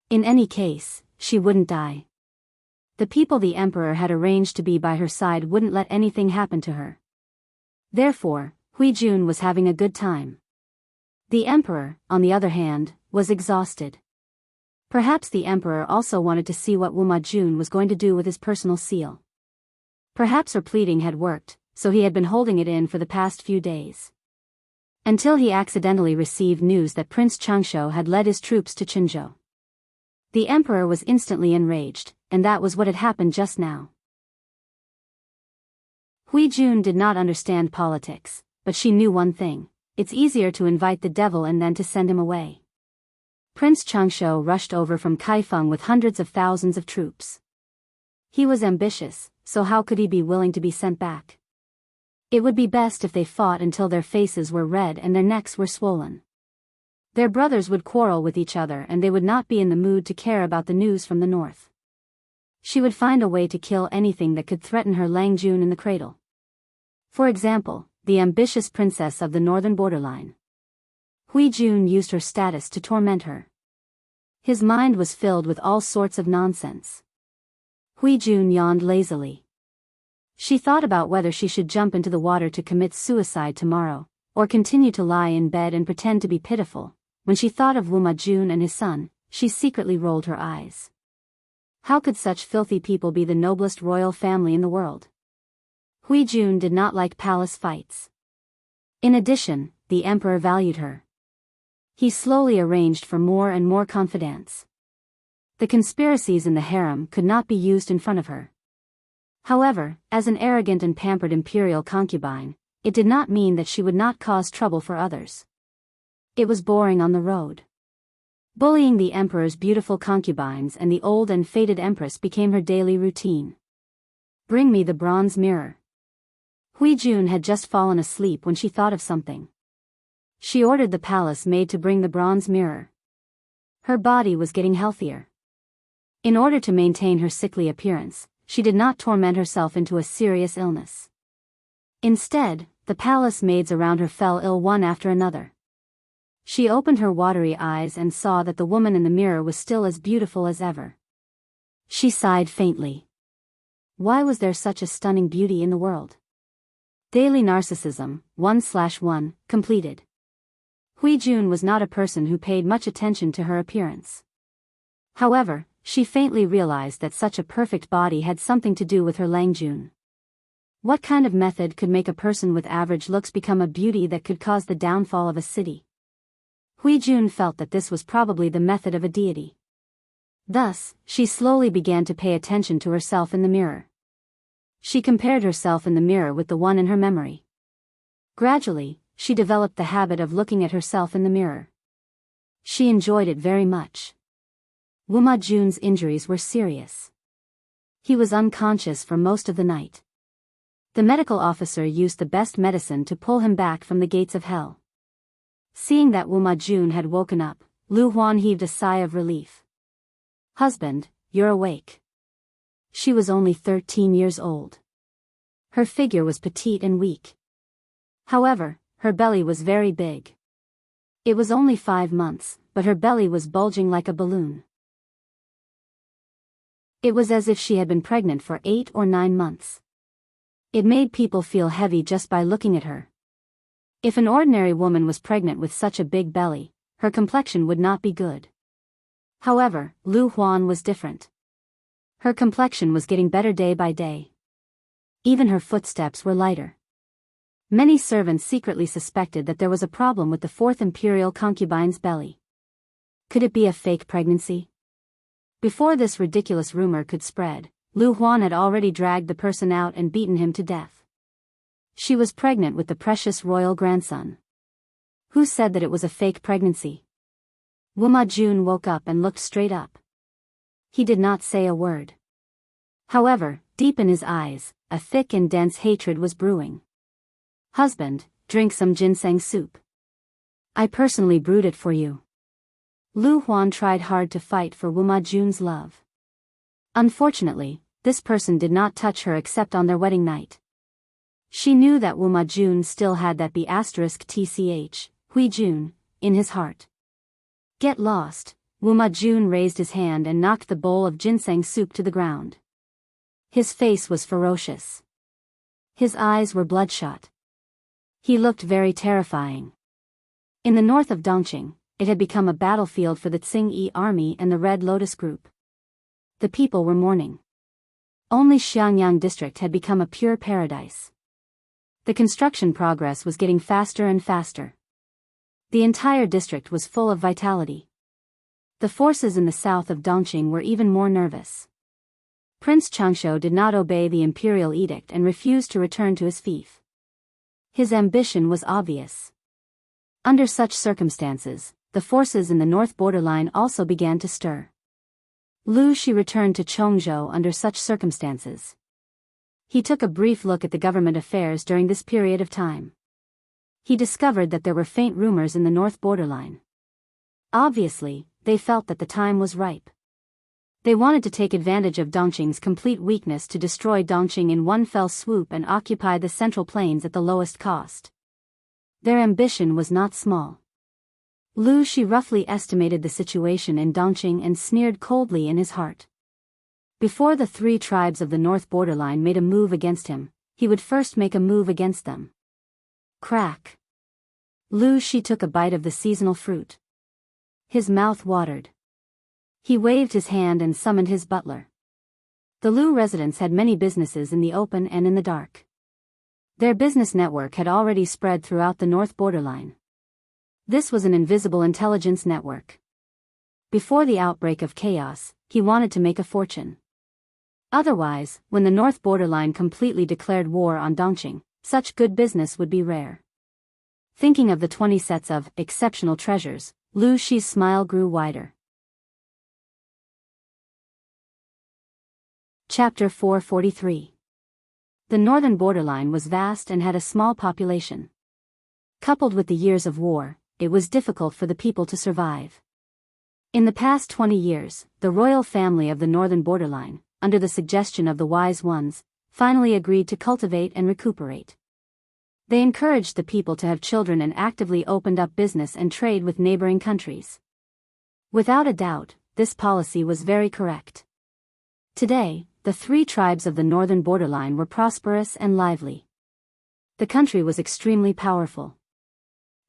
In any case, she wouldn't die. The people the emperor had arranged to be by her side wouldn't let anything happen to her. Therefore, Huijun was having a good time. The emperor, on the other hand, was exhausted. Perhaps the emperor also wanted to see what Wumajun was going to do with his personal seal. Perhaps her pleading had worked, so he had been holding it in for the past few days. Until he accidentally received news that Prince Changshu had led his troops to Qinzhou. The emperor was instantly enraged, and that was what had happened just now. Huijun did not understand politics, but she knew one thing: it's easier to invite the devil and then to send him away. Prince Changshu rushed over from Kaifeng with hundreds of thousands of troops. He was ambitious, so how could he be willing to be sent back? It would be best if they fought until their faces were red and their necks were swollen. Their brothers would quarrel with each other and they would not be in the mood to care about the news from the north. She would find a way to kill anything that could threaten her Langjun in the cradle. For example, the ambitious princess of the northern borderline. Huijun used her status to torment her. His mind was filled with all sorts of nonsense. Huijun yawned lazily. She thought about whether she should jump into the water to commit suicide tomorrow, or continue to lie in bed and pretend to be pitiful. When she thought of Wumajun and his son, she secretly rolled her eyes. How could such filthy people be the noblest royal family in the world? Huijun did not like palace fights. In addition, the emperor valued her. He slowly arranged for more and more confidants. The conspiracies in the harem could not be used in front of her. However, as an arrogant and pampered imperial concubine, it did not mean that she would not cause trouble for others. It was boring on the road. Bullying the emperor's beautiful concubines and the old and faded empress became her daily routine. Bring me the bronze mirror. Huijun had just fallen asleep when she thought of something. She ordered the palace maid to bring the bronze mirror. Her body was getting healthier. In order to maintain her sickly appearance, she did not torment herself into a serious illness. Instead, the palace maids around her fell ill one after another. She opened her watery eyes and saw that the woman in the mirror was still as beautiful as ever. She sighed faintly. Why was there such a stunning beauty in the world? Daily Narcissism, 1/1, completed. Huijun was not a person who paid much attention to her appearance. However, she faintly realized that such a perfect body had something to do with her Langjun. What kind of method could make a person with average looks become a beauty that could cause the downfall of a city? Huijun felt that this was probably the method of a deity. Thus, she slowly began to pay attention to herself in the mirror. She compared herself in the mirror with the one in her memory. Gradually, she developed the habit of looking at herself in the mirror. She enjoyed it very much. Wuma Jun's injuries were serious. He was unconscious for most of the night. The medical officer used the best medicine to pull him back from the gates of hell. Seeing that Wuma Jun had woken up, Lu Huan heaved a sigh of relief. "Husband, you're awake." She was only 13 years old. Her figure was petite and weak. However, her belly was very big. It was only 5 months, but her belly was bulging like a balloon. It was as if she had been pregnant for 8 or 9 months. It made people feel heavy just by looking at her. If an ordinary woman was pregnant with such a big belly, her complexion would not be good. However, Lu Huan was different. Her complexion was getting better day by day. Even her footsteps were lighter. Many servants secretly suspected that there was a problem with the 4th imperial concubine's belly. Could it be a fake pregnancy? Before this ridiculous rumor could spread, Lu Huan had already dragged the person out and beaten him to death. She was pregnant with the precious royal grandson. Who said that it was a fake pregnancy? Wuma Jun woke up and looked straight up. He did not say a word. However, deep in his eyes, a thick and dense hatred was brewing. "Husband, drink some ginseng soup. I personally brewed it for you." Lu Huan tried hard to fight for Wuma Jun's love. Unfortunately, this person did not touch her except on their wedding night. She knew that Wuma Jun still had that B*TCH, Hui Jun, in his heart. "Get lost." Wuma Jun raised his hand and knocked the bowl of ginseng soup to the ground. His face was ferocious. His eyes were bloodshot. He looked very terrifying. In the north of Dongqing, it had become a battlefield for the Tsing-Yi army and the Red Lotus Group. The people were mourning. Only Xiangyang district had become a pure paradise. The construction progress was getting faster and faster. The entire district was full of vitality. The forces in the south of Dongqing were even more nervous. Prince Changshu did not obey the imperial edict and refused to return to his fief. His ambition was obvious. Under such circumstances, the forces in the north borderline also began to stir. Lu Shi returned to Chongzhou under such circumstances. He took a brief look at the government affairs during this period of time. He discovered that there were faint rumors in the north borderline. Obviously, they felt that the time was ripe. They wanted to take advantage of Dongqing's complete weakness to destroy Dongqing in one fell swoop and occupy the central plains at the lowest cost. Their ambition was not small. Lu Shi roughly estimated the situation in Dongqing and sneered coldly in his heart. Before the 3 tribes of the north borderline made a move against him, he would first make a move against them. Crack. Lu Shi took a bite of the seasonal fruit. His mouth watered. He waved his hand and summoned his butler. The Lu residents had many businesses in the open and in the dark. Their business network had already spread throughout the north borderline. This was an invisible intelligence network. Before the outbreak of chaos, he wanted to make a fortune. Otherwise, when the north borderline completely declared war on Dongqing, such good business would be rare. Thinking of the 20 sets of exceptional treasures, Lu Shi's smile grew wider. Chapter 443. The northern borderline was vast and had a small population. Coupled with the years of war, it was difficult for the people to survive. In the past 20 years, the royal family of the northern borderline, under the suggestion of the wise ones, finally agreed to cultivate and recuperate. They encouraged the people to have children and actively opened up business and trade with neighboring countries. Without a doubt, this policy was very correct. Today, the 3 tribes of the northern borderline were prosperous and lively. The country was extremely powerful.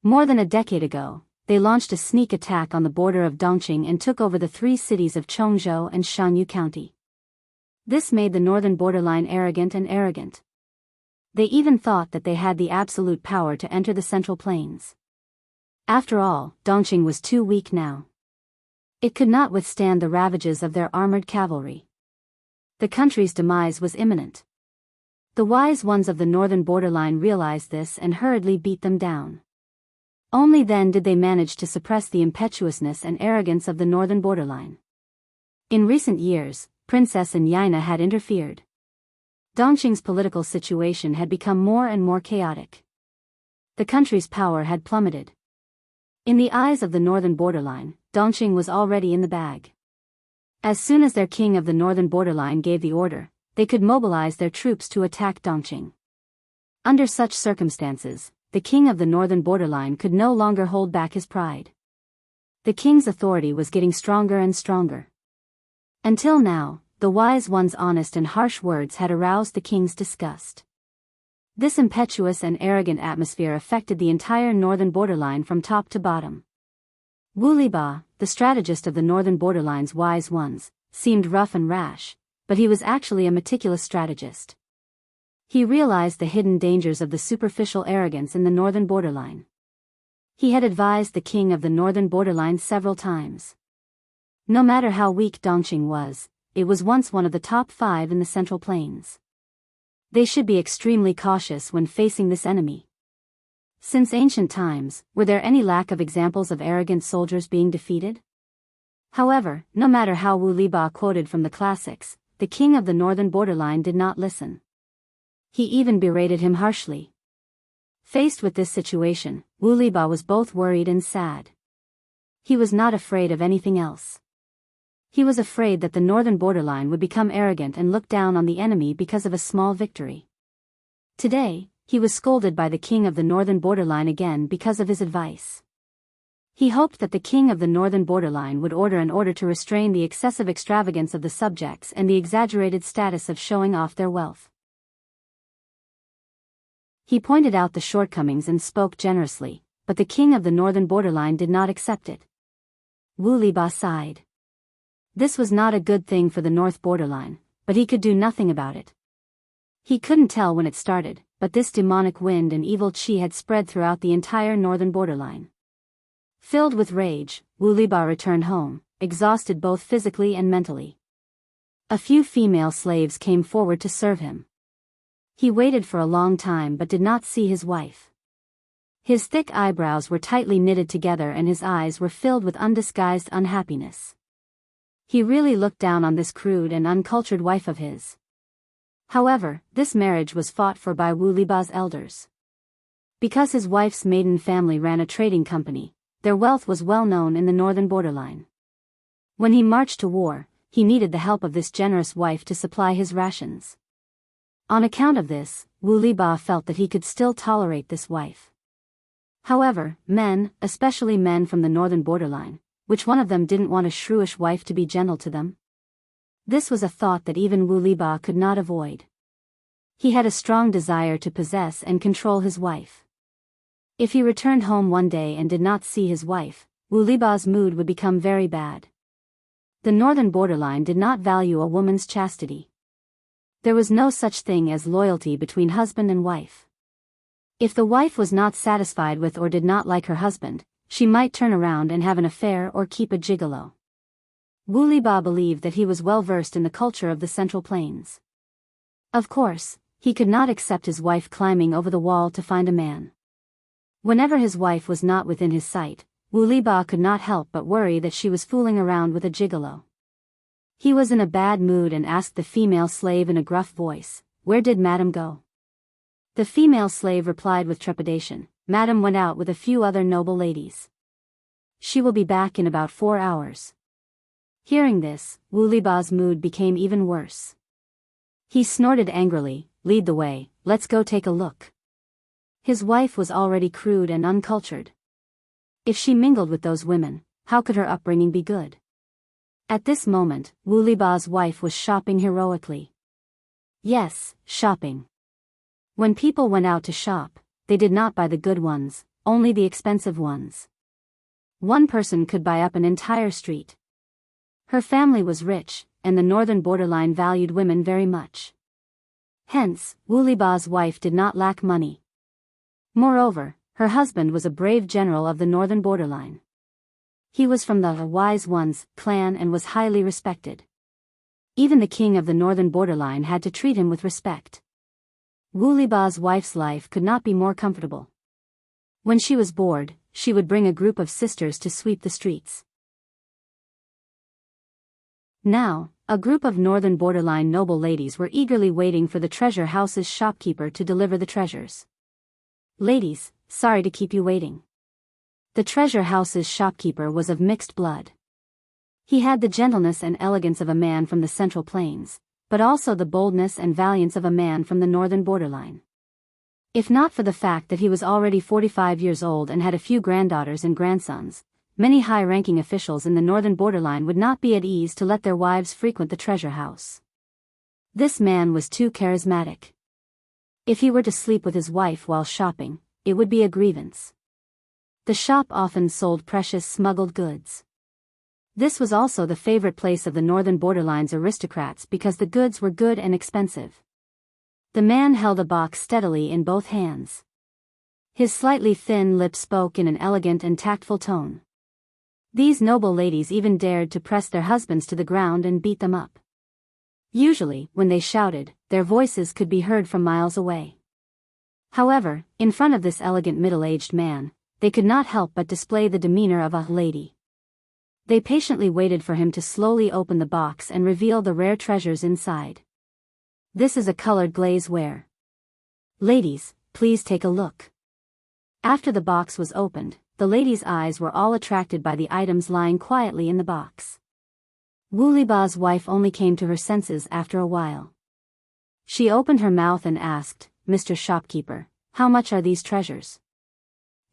More than a decade ago, they launched a sneak attack on the border of Dongqing and took over the 3 cities of Chongzhou and Shanyu County. This made the northern borderline arrogant. They even thought that they had the absolute power to enter the central plains. After all, Dongqing was too weak now. It could not withstand the ravages of their armored cavalry. The country's demise was imminent. The wise ones of the northern borderline realized this and hurriedly beat them down. Only then did they manage to suppress the impetuousness and arrogance of the northern borderline. In recent years, Princess and Yaina had interfered. Dongqing's political situation had become more and more chaotic. The country's power had plummeted. In the eyes of the northern borderline, Dongqing was already in the bag. As soon as their king of the northern borderline gave the order, they could mobilize their troops to attack Dongqing. Under such circumstances, the king of the northern borderline could no longer hold back his pride. The king's authority was getting stronger and stronger. Until now, the wise one's honest and harsh words had aroused the king's disgust. This impetuous and arrogant atmosphere affected the entire northern borderline from top to bottom. Wu Liba, the strategist of the northern borderline's wise ones, seemed rough and rash, but he was actually a meticulous strategist. He realized the hidden dangers of the superficial arrogance in the northern borderline. He had advised the king of the northern borderline several times. No matter how weak Dongqing was, it was once one of the top 5 in the Central Plains. They should be extremely cautious when facing this enemy. Since ancient times, were there any lack of examples of arrogant soldiers being defeated? However, no matter how Wu Liba quoted from the classics, the king of the northern borderline did not listen. He even berated him harshly. Faced with this situation, Wu Liba was both worried and sad. He was not afraid of anything else. He was afraid that the northern borderline would become arrogant and look down on the enemy because of a small victory. Today, he was scolded by the king of the northern borderline again because of his advice. He hoped that the king of the northern borderline would order an order to restrain the excessive extravagance of the subjects and the exaggerated status of showing off their wealth. He pointed out the shortcomings and spoke generously, but the king of the northern borderline did not accept it. Wu Liba sighed. This was not a good thing for the north borderline, but he could do nothing about it. He couldn't tell when it started, but this demonic wind and evil qi had spread throughout the entire northern borderline. Filled with rage, Wu Liba returned home, exhausted both physically and mentally. A few female slaves came forward to serve him. He waited for a long time but did not see his wife. His thick eyebrows were tightly knitted together and his eyes were filled with undisguised unhappiness. He really looked down on this crude and uncultured wife of his. However, this marriage was fought for by Wu Liba's elders. Because his wife's maiden family ran a trading company, their wealth was well known in the northern borderline. When he marched to war, he needed the help of this generous wife to supply his rations. On account of this, Wu Liba felt that he could still tolerate this wife. However, men, especially men from the northern borderline, which one of them didn't want a shrewish wife to be gentle to them? This was a thought that even Wu Liba could not avoid. He had a strong desire to possess and control his wife. If he returned home one day and did not see his wife, Wu Liba's mood would become very bad. The northern borderline did not value a woman's chastity. There was no such thing as loyalty between husband and wife. If the wife was not satisfied with or did not like her husband, she might turn around and have an affair or keep a gigolo. Wu Liba believed that he was well versed in the culture of the Central Plains. Of course, he could not accept his wife climbing over the wall to find a man. Whenever his wife was not within his sight, Wu Liba could not help but worry that she was fooling around with a gigolo. He was in a bad mood and asked the female slave in a gruff voice, "Where did Madam go?" The female slave replied with trepidation, "Madam went out with a few other noble ladies. She will be back in about 4 hours." Hearing this, Wu Liba's mood became even worse. He snorted angrily, "Lead the way, let's go take a look." His wife was already crude and uncultured. If she mingled with those women, how could her upbringing be good? At this moment, Wu Liba's wife was shopping heroically. Yes, shopping. When people went out to shop, they did not buy the good ones, only the expensive ones. One person could buy up an entire street. Her family was rich, and the northern borderline valued women very much. Hence, Wu Liba's wife did not lack money. Moreover, her husband was a brave general of the northern borderline. He was from the Wise Ones clan and was highly respected. Even the king of the northern borderline had to treat him with respect. Wu Liba's wife's life could not be more comfortable. When she was bored, she would bring a group of sisters to sweep the streets. Now, a group of northern borderline noble ladies were eagerly waiting for the treasure house's shopkeeper to deliver the treasures. Ladies, sorry to keep you waiting. The treasure house's shopkeeper was of mixed blood. He had the gentleness and elegance of a man from the Central Plains, but also the boldness and valiance of a man from the northern borderline. If not for the fact that he was already 45 years old and had a few granddaughters and grandsons, many high-ranking officials in the northern borderline would not be at ease to let their wives frequent the treasure house. This man was too charismatic. If he were to sleep with his wife while shopping, it would be a grievance. The shop often sold precious smuggled goods. This was also the favorite place of the northern borderline's aristocrats because the goods were good and expensive. The man held a box steadily in both hands. His slightly thin lips spoke in an elegant and tactful tone. These noble ladies even dared to press their husbands to the ground and beat them up. Usually, when they shouted, their voices could be heard from miles away. However, in front of this elegant middle-aged man, they could not help but display the demeanor of a lady. They patiently waited for him to slowly open the box and reveal the rare treasures inside. This is a colored glazeware. Ladies, please take a look. After the box was opened, the ladies' eyes were all attracted by the items lying quietly in the box. Wu Liba's wife only came to her senses after a while. She opened her mouth and asked, "Mr. Shopkeeper, how much are these treasures?"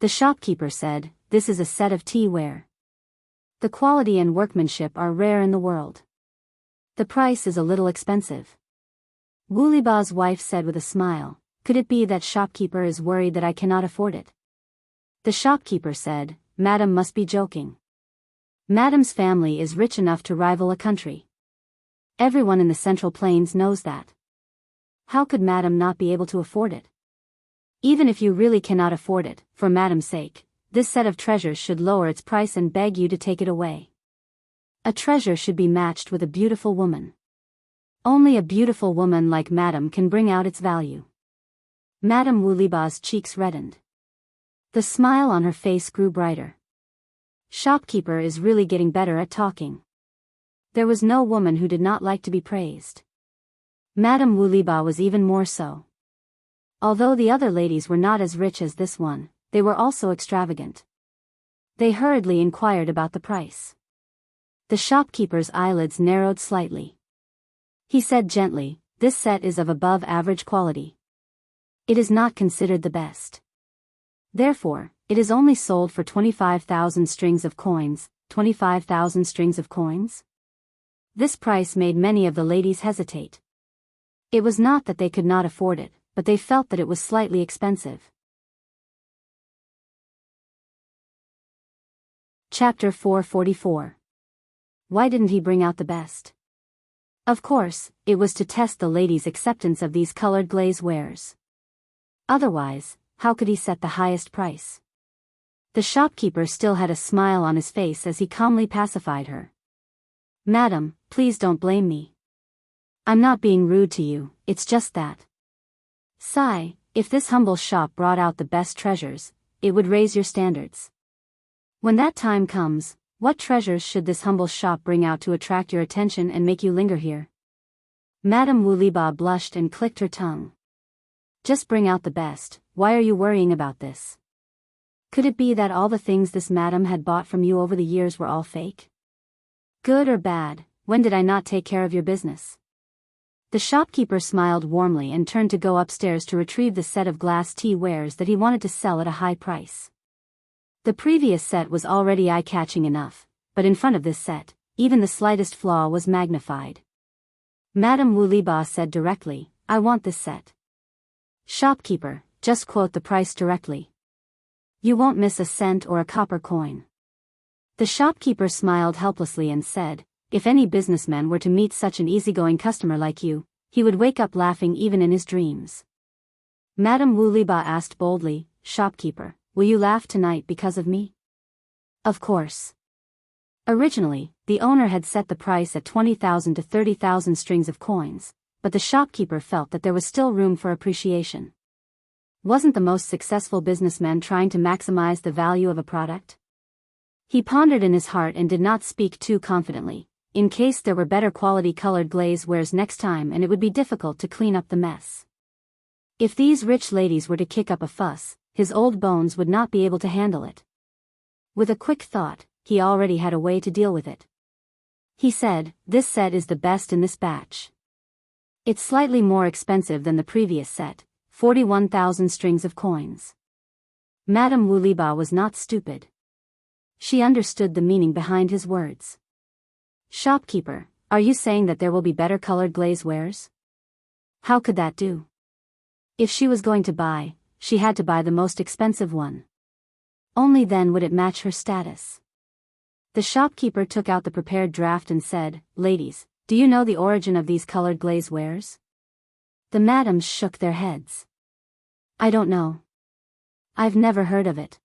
The shopkeeper said, "This is a set of tea-ware. The quality and workmanship are rare in the world. The price is a little expensive." Wu Liba's wife said with a smile, "Could it be that shopkeeper is worried that I cannot afford it?" The shopkeeper said, "Madam must be joking. Madam's family is rich enough to rival a country. Everyone in the Central Plains knows that. How could Madam not be able to afford it? Even if you really cannot afford it, for Madam's sake, this set of treasures should lower its price and beg you to take it away. A treasure should be matched with a beautiful woman. Only a beautiful woman like Madam can bring out its value." Madam Wu Liba's cheeks reddened. The smile on her face grew brighter. Shopkeeper is really getting better at talking. There was no woman who did not like to be praised. Madam Wu Liba was even more so. Although the other ladies were not as rich as this one, they were also extravagant. They hurriedly inquired about the price. The shopkeeper's eyelids narrowed slightly. He said gently, "This set is of above average quality. It is not considered the best. Therefore, it is only sold for 25,000 strings of coins." 25,000 strings of coins? This price made many of the ladies hesitate. It was not that they could not afford it, but they felt that it was slightly expensive. Chapter 444. Why didn't he bring out the best? Of course, it was to test the ladies' acceptance of these colored glaze wares. Otherwise, how could he set the highest price? The shopkeeper still had a smile on his face as he calmly pacified her. "Madam, please don't blame me. I'm not being rude to you, it's just that. Sigh, if this humble shop brought out the best treasures, it would raise your standards. When that time comes, what treasures should this humble shop bring out to attract your attention and make you linger here?" Madam Wu Liba blushed and clicked her tongue. "Just bring out the best, why are you worrying about this? Could it be that all the things this madam had bought from you over the years were all fake? Good or bad, when did I not take care of your business?" The shopkeeper smiled warmly and turned to go upstairs to retrieve the set of glass tea wares that he wanted to sell at a high price. The previous set was already eye-catching enough, but in front of this set, even the slightest flaw was magnified. Madam Wu Liba said directly, "I want this set." "Shopkeeper, just quote the price directly. You won't miss a cent or a copper coin." The shopkeeper smiled helplessly and said, "If any businessman were to meet such an easygoing customer like you, he would wake up laughing even in his dreams." Madam Wu Liba asked boldly, "Shopkeeper, will you laugh tonight because of me?" Of course. Originally, the owner had set the price at 20,000 to 30,000 strings of coins, but the shopkeeper felt that there was still room for appreciation. Wasn't the most successful businessman trying to maximize the value of a product? He pondered in his heart and did not speak too confidently, in case there were better quality colored glaze wares next time and it would be difficult to clean up the mess. If these rich ladies were to kick up a fuss, his old bones would not be able to handle it. With a quick thought, he already had a way to deal with it. He said, "This set is the best in this batch. It's slightly more expensive than the previous set, 41,000 strings of coins." Madame Wuliba was not stupid. She understood the meaning behind his words. "Shopkeeper, are you saying that there will be better colored glaze wares?" How could that do? If she was going to buy, she had to buy the most expensive one. Only then would it match her status. The shopkeeper took out the prepared draft and said, "Ladies, do you know the origin of these colored glaze wares?" The madams shook their heads. "I don't know. I've never heard of it."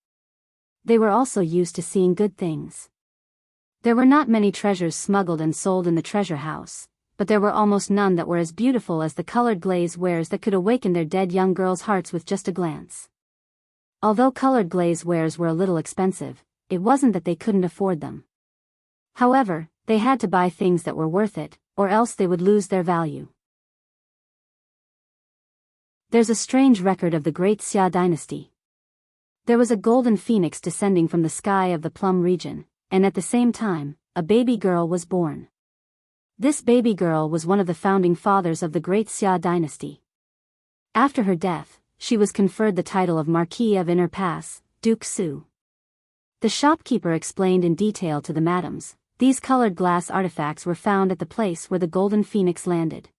They were also used to seeing good things. There were not many treasures smuggled and sold in the treasure house, but there were almost none that were as beautiful as the colored glaze wares that could awaken their dead young girls' hearts with just a glance. Although colored glaze wares were a little expensive, it wasn't that they couldn't afford them. However, they had to buy things that were worth it, or else they would lose their value. There's a strange record of the great Xia dynasty. There was a golden phoenix descending from the sky of the Plum region, and at the same time, a baby girl was born. This baby girl was one of the founding fathers of the great Xia dynasty. After her death, she was conferred the title of Marquis of Inner Pass, Duke Su. The shopkeeper explained in detail to the madams, these colored glass artifacts were found at the place where the golden phoenix landed.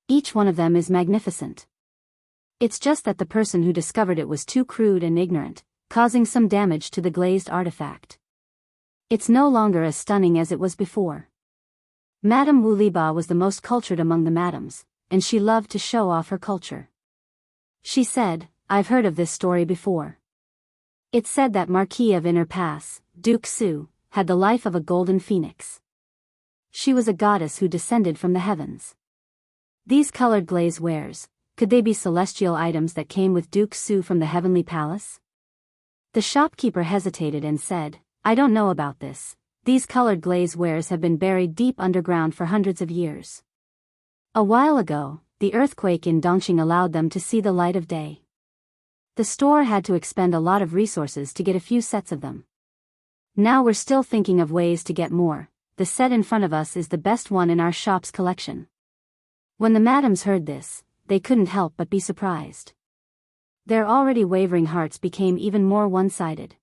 Each one of them is magnificent. It's just that the person who discovered it was too crude and ignorant, causing some damage to the glazed artifact. It's no longer as stunning as it was before. Madame Wuliba was the most cultured among the madams, and she loved to show off her culture. She said, "I've heard of this story before. It said that Marquis of Inner Pass, Duke Su, had the life of a golden phoenix. She was a goddess who descended from the heavens. These colored glaze wares, could they be celestial items that came with Duke Su from the heavenly palace?" The shopkeeper hesitated and said, "I don't know about this. These colored glaze wares have been buried deep underground for hundreds of years. A while ago, the earthquake in Dongqing allowed them to see the light of day. The store had to expend a lot of resources to get a few sets of them. Now we're still thinking of ways to get more. The set in front of us is the best one in our shop's collection." When the madams heard this, they couldn't help but be surprised. Their already wavering hearts became even more one-sided.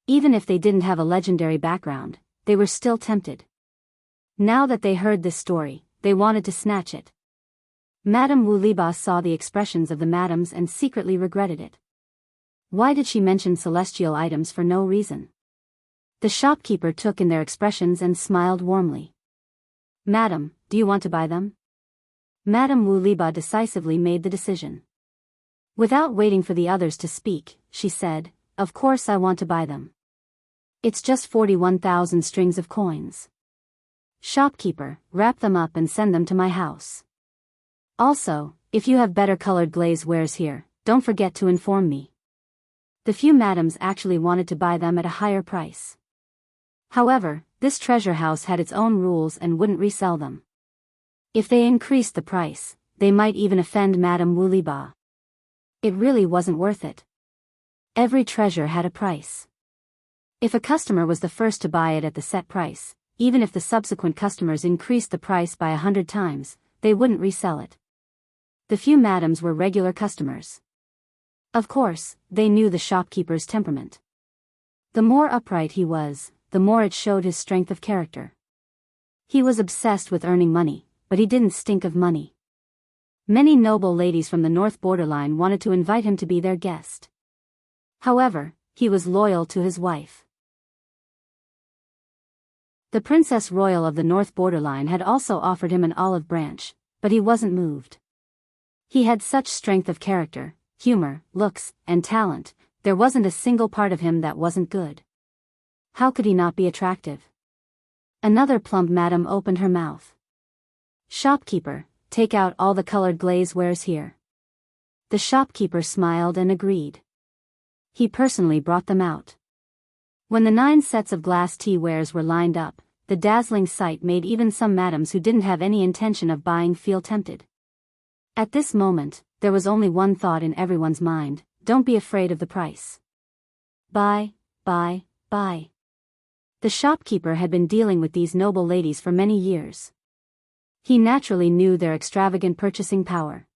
Even if they didn't have a legendary background, they were still tempted. Now that they heard this story, they wanted to snatch it. Madame Wuliba saw the expressions of the madams and secretly regretted it. Why did she mention celestial items for no reason? The shopkeeper took in their expressions and smiled warmly. "Madam, do you want to buy them?" Madame Wuliba decisively made the decision. Without waiting for the others to speak, she said, "Of course I want to buy them. It's just 41,000 strings of coins. Shopkeeper, wrap them up and send them to my house. Also, if you have better colored glaze wares here, don't forget to inform me." The few madams actually wanted to buy them at a higher price. However, this treasure house had its own rules and wouldn't resell them. If they increased the price, they might even offend Madame Wuliba. It really wasn't worth it. Every treasure had a price. If a customer was the first to buy it at the set price, even if the subsequent customers increased the price by 100 times, they wouldn't resell it. The few madams were regular customers. Of course, they knew the shopkeeper's temperament. The more upright he was, the more it showed his strength of character. He was obsessed with earning money, but he didn't stink of money. Many noble ladies from the north borderline wanted to invite him to be their guest. However, he was loyal to his wife. The Princess Royal of the north borderline had also offered him an olive branch, but he wasn't moved. He had such strength of character, humor, looks, and talent, there wasn't a single part of him that wasn't good. How could he not be attractive? Another plump madam opened her mouth. "Shopkeeper, take out all the colored glaze wares here." The shopkeeper smiled and agreed. He personally brought them out. When the 9 sets of glass tea wares were lined up, the dazzling sight made even some madams who didn't have any intention of buying feel tempted. At this moment, there was only one thought in everyone's mind: don't be afraid of the price. Buy, buy, buy. The shopkeeper had been dealing with these noble ladies for many years. He naturally knew their extravagant purchasing power.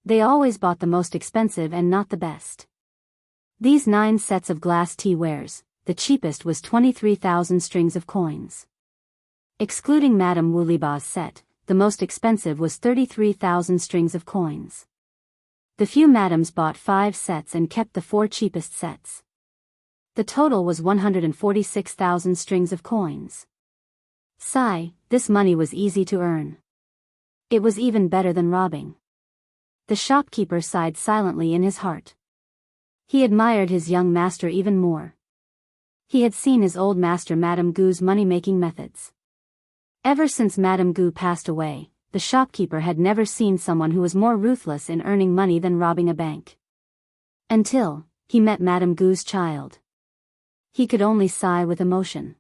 They always bought the most expensive and not the best. These 9 sets of glass tea wares, the cheapest was 23,000 strings of coins. Excluding Madame Wuliba's set, the most expensive was 33,000 strings of coins. The few madams bought 5 sets and kept the 4 cheapest sets. The total was 146,000 strings of coins. Sigh, this money was easy to earn. It was even better than robbing. The shopkeeper sighed silently in his heart. He admired his young master even more. He had seen his old master Madame Gu's money-making methods. Ever since Madame Gu passed away, the shopkeeper had never seen someone who was more ruthless in earning money than robbing a bank. Until he met Madame Gu's child. He could only sigh with emotion.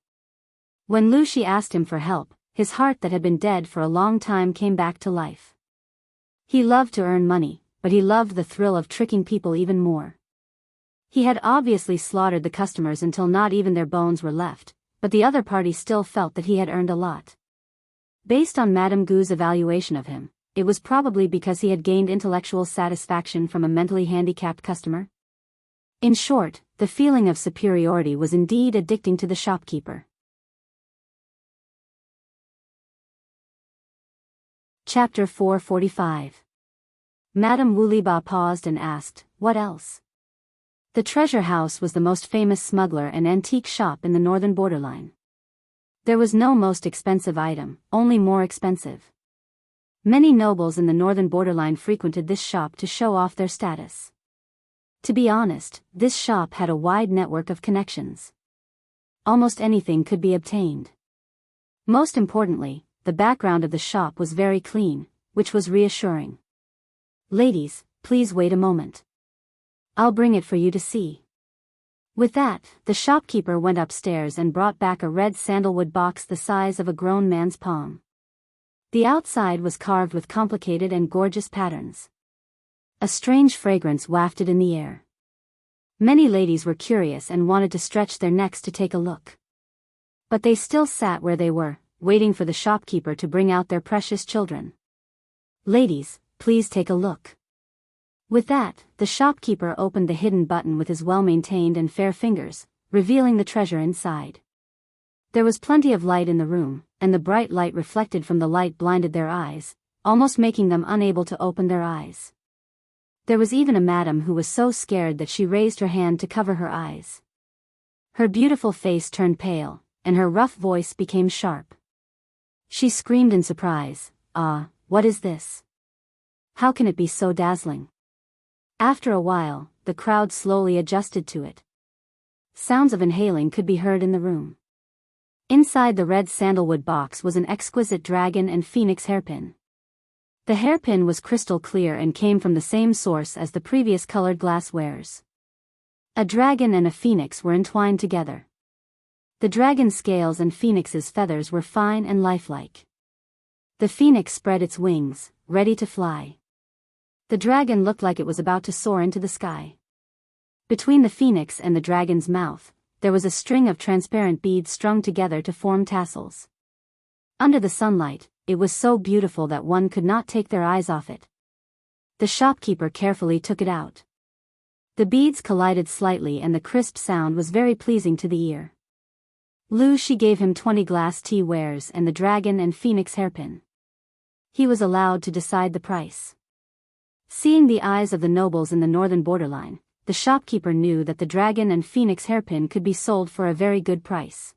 When Lu Shi asked him for help, his heart that had been dead for a long time came back to life. He loved to earn money, but he loved the thrill of tricking people even more. He had obviously slaughtered the customers until not even their bones were left, but the other party still felt that he had earned a lot. Based on Madame Gu's evaluation of him, it was probably because he had gained intellectual satisfaction from a mentally handicapped customer. In short, the feeling of superiority was indeed addicting to the shopkeeper. Chapter 445. Madame Wuliba paused and asked, "What else?" The treasure house was the most famous smuggler and antique shop in the northern borderline. There was no most expensive item, only more expensive. Many nobles in the northern borderline frequented this shop to show off their status. To be honest, this shop had a wide network of connections. Almost anything could be obtained. Most importantly, the background of the shop was very clean, which was reassuring. "Ladies, please wait a moment. I'll bring it for you to see." With that, the shopkeeper went upstairs and brought back a red sandalwood box the size of a grown man's palm. The outside was carved with complicated and gorgeous patterns. A strange fragrance wafted in the air. Many ladies were curious and wanted to stretch their necks to take a look. But they still sat where they were, waiting for the shopkeeper to bring out their precious children. "Ladies, please take a look." With that, the shopkeeper opened the hidden button with his well-maintained and fair fingers, revealing the treasure inside. There was plenty of light in the room, and the bright light reflected from the light blinded their eyes, almost making them unable to open their eyes. There was even a madam who was so scared that she raised her hand to cover her eyes. Her beautiful face turned pale, and her rough voice became sharp. She screamed in surprise, "Ah, what is this? How can it be so dazzling?" After a while, the crowd slowly adjusted to it. Sounds of inhaling could be heard in the room. Inside the red sandalwood box was an exquisite dragon and phoenix hairpin. The hairpin was crystal clear and came from the same source as the previous colored glass wares. A dragon and a phoenix were entwined together. The dragon's scales and phoenix's feathers were fine and lifelike. The phoenix spread its wings, ready to fly. The dragon looked like it was about to soar into the sky. Between the phoenix and the dragon's mouth, there was a string of transparent beads strung together to form tassels. Under the sunlight, it was so beautiful that one could not take their eyes off it. The shopkeeper carefully took it out. The beads collided slightly and the crisp sound was very pleasing to the ear. Lu Shi gave him 20 glass tea wares and the dragon and phoenix hairpin. He was allowed to decide the price. Seeing the eyes of the nobles in the northern borderline, the shopkeeper knew that the dragon and phoenix hairpin could be sold for a very good price.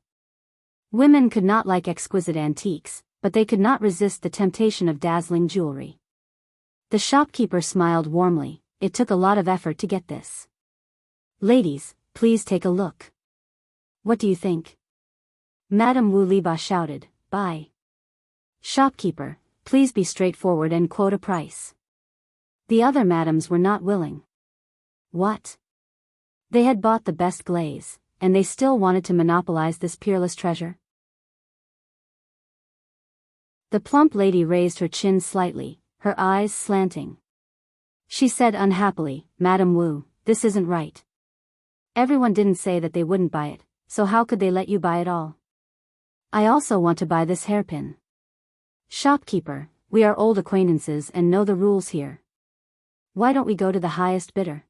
Women could not like exquisite antiques, but they could not resist the temptation of dazzling jewelry. The shopkeeper smiled warmly. It took a lot of effort to get this. "Ladies, please take a look. What do you think?" Madame Wu Liba shouted, "Buy." Shopkeeper, please be straightforward and quote a price." The other madams were not willing. What? They had bought the best glaze, and they still wanted to monopolize this peerless treasure? The plump lady raised her chin slightly, her eyes slanting. She said unhappily, "Madam Wu, this isn't right. Everyone didn't say that they wouldn't buy it, so how could they let you buy it all? I also want to buy this hairpin." "Shopkeeper, we are old acquaintances and know the rules here. Why don't we go to the highest bidder?"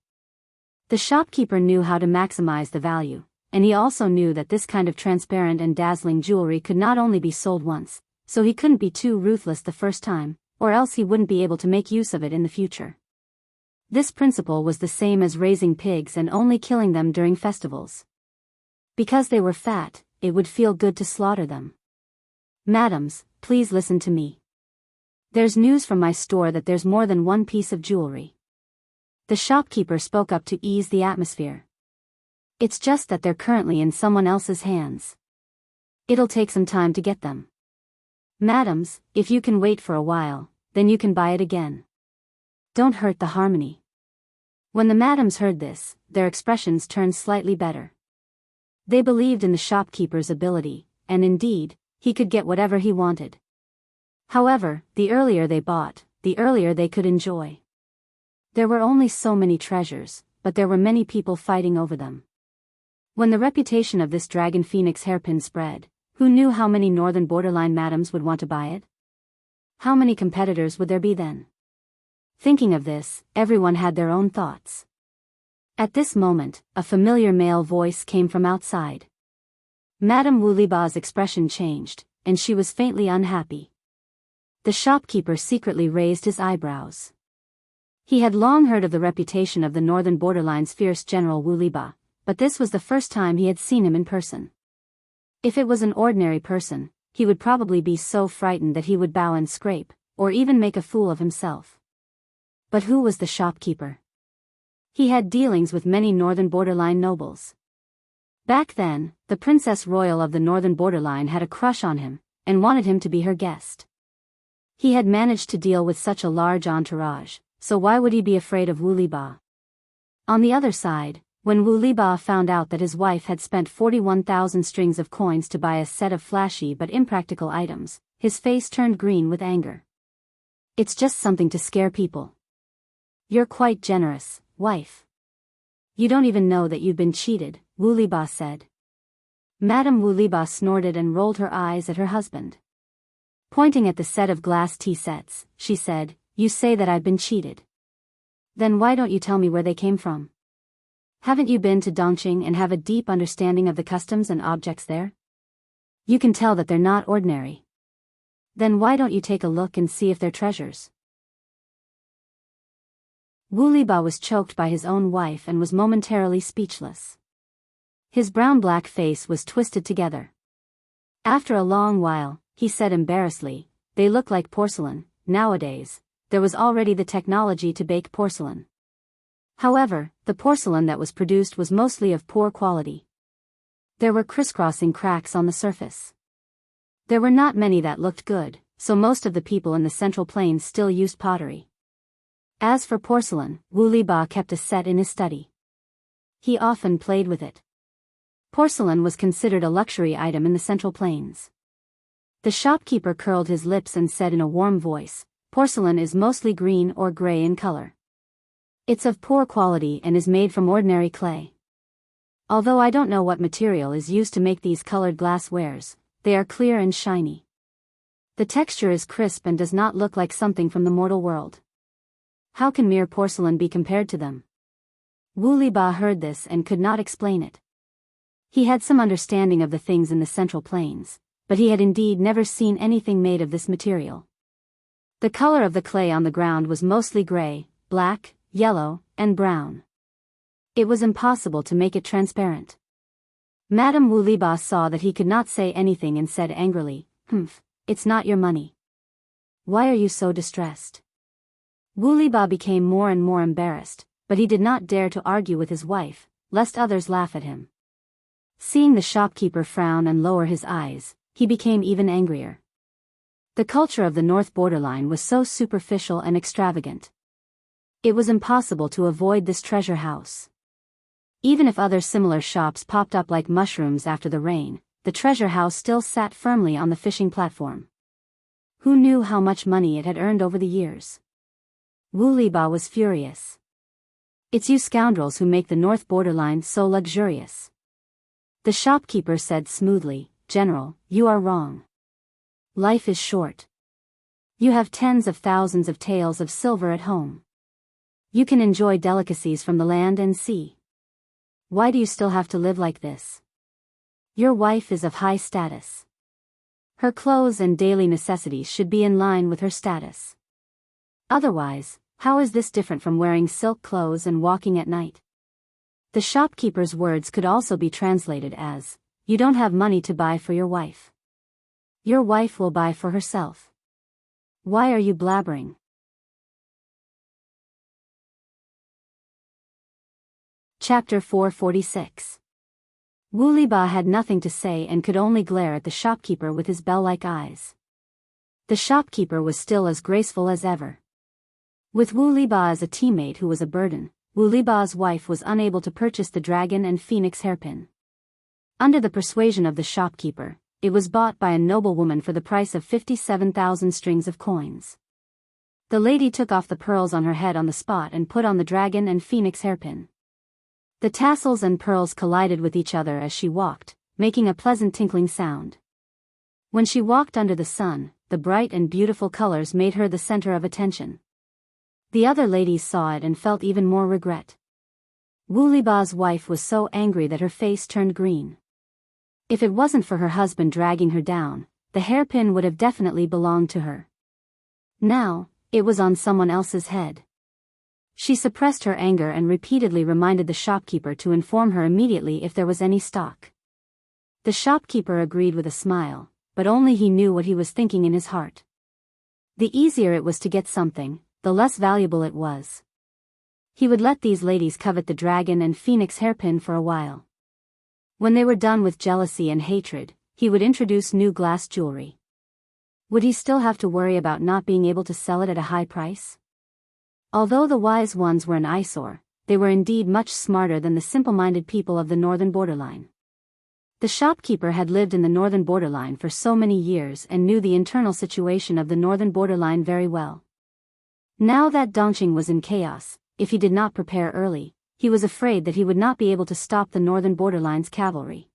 The shopkeeper knew how to maximize the value, and he also knew that this kind of transparent and dazzling jewelry could not only be sold once, so he couldn't be too ruthless the first time, or else he wouldn't be able to make use of it in the future. This principle was the same as raising pigs and only killing them during festivals. Because they were fat, it would feel good to slaughter them. "Madams, please listen to me. There's news from my store that there's more than one piece of jewelry." The shopkeeper spoke up to ease the atmosphere. "It's just that they're currently in someone else's hands. It'll take some time to get them. Madams, if you can wait for a while, then you can buy it again. Don't hurt the harmony." When the madams heard this, their expressions turned slightly better. They believed in the shopkeeper's ability, and indeed, he could get whatever he wanted. However, the earlier they bought, the earlier they could enjoy. There were only so many treasures, but there were many people fighting over them. When the reputation of this dragon phoenix hairpin spread, who knew how many northern borderline madams would want to buy it? How many competitors would there be then? Thinking of this, everyone had their own thoughts. At this moment, a familiar male voice came from outside. Madame Wu Liba's expression changed, and she was faintly unhappy. The shopkeeper secretly raised his eyebrows. He had long heard of the reputation of the northern borderline's fierce general Wu Liba, but this was the first time he had seen him in person. If it was an ordinary person, he would probably be so frightened that he would bow and scrape, or even make a fool of himself. But who was the shopkeeper? He had dealings with many northern borderline nobles. Back then, the Princess Royal of the northern borderline had a crush on him, and wanted him to be her guest. He had managed to deal with such a large entourage, so why would he be afraid of Wu Liba? On the other side, when Wu Liba found out that his wife had spent 41,000 strings of coins to buy a set of flashy but impractical items, his face turned green with anger. "It's just something to scare people. You're quite generous, wife. You don't even know that you've been cheated," Wu Liba said. Madame Wu Liba snorted and rolled her eyes at her husband. Pointing at the set of glass tea sets, she said, "You say that I've been cheated. Then why don't you tell me where they came from? Haven't you been to Dongqing and have a deep understanding of the customs and objects there? You can tell that they're not ordinary. Then why don't you take a look and see if they're treasures?" Wu Liba was choked by his own wife and was momentarily speechless. His brown-black face was twisted together. After a long while, he said embarrassedly, "They look like porcelain. Nowadays, there was already the technology to bake porcelain. However, the porcelain that was produced was mostly of poor quality. There were crisscrossing cracks on the surface. There were not many that looked good, so most of the people in the Central Plains still used pottery. As for porcelain, Wu Liba kept a set in his study. He often played with it. Porcelain was considered a luxury item in the Central Plains." The shopkeeper curled his lips and said in a warm voice, "Porcelain is mostly green or gray in color. It's of poor quality and is made from ordinary clay. Although I don't know what material is used to make these colored glasswares, they are clear and shiny. The texture is crisp and does not look like something from the mortal world. How can mere porcelain be compared to them?" Wu Liba heard this and could not explain it. He had some understanding of the things in the Central Plains, but he had indeed never seen anything made of this material. The color of the clay on the ground was mostly gray, black, yellow, and brown. It was impossible to make it transparent. Madame Wu Liba saw that he could not say anything and said angrily, "Humph, it's not your money. Why are you so distressed?" Wu Liba became more and more embarrassed, but he did not dare to argue with his wife, lest others laugh at him. Seeing the shopkeeper frown and lower his eyes, he became even angrier. The culture of the North Borderline was so superficial and extravagant. It was impossible to avoid this treasure house. Even if other similar shops popped up like mushrooms after the rain, the treasure house still sat firmly on the fishing platform. Who knew how much money it had earned over the years? Wu Liba was furious. It's you scoundrels who make the North Borderline so luxurious. The shopkeeper said smoothly, General, you are wrong. Life is short. You have tens of thousands of taels of silver at home. You can enjoy delicacies from the land and sea. Why do you still have to live like this? Your wife is of high status. Her clothes and daily necessities should be in line with her status. Otherwise, how is this different from wearing silk clothes and walking at night? The shopkeeper's words could also be translated as, you don't have money to buy for your wife. Your wife will buy for herself. Why are you blabbering? Chapter 446. Wu Liba had nothing to say and could only glare at the shopkeeper with his bell-like eyes. The shopkeeper was still as graceful as ever. With Wu Liba as a teammate who was a burden, Wu Liba's wife was unable to purchase the dragon and phoenix hairpin. Under the persuasion of the shopkeeper, it was bought by a noblewoman for the price of 57,000 strings of coins. The lady took off the pearls on her head on the spot and put on the dragon and phoenix hairpin. The tassels and pearls collided with each other as she walked, making a pleasant tinkling sound. When she walked under the sun, the bright and beautiful colors made her the center of attention. The other ladies saw it and felt even more regret. Wu Liba's wife was so angry that her face turned green. If it wasn't for her husband dragging her down, the hairpin would have definitely belonged to her. Now, it was on someone else's head. She suppressed her anger and repeatedly reminded the shopkeeper to inform her immediately if there was any stock. The shopkeeper agreed with a smile, but only he knew what he was thinking in his heart. The easier it was to get something, the less valuable it was. He would let these ladies covet the dragon and phoenix hairpin for a while. When they were done with jealousy and hatred, he would introduce new glass jewelry. Would he still have to worry about not being able to sell it at a high price? Although the wise ones were an eyesore, they were indeed much smarter than the simple-minded people of the northern borderline. The shopkeeper had lived in the northern borderline for so many years and knew the internal situation of the northern borderline very well. Now that Dongqing was in chaos, if he did not prepare early, he was afraid that he would not be able to stop the northern borderline's cavalry.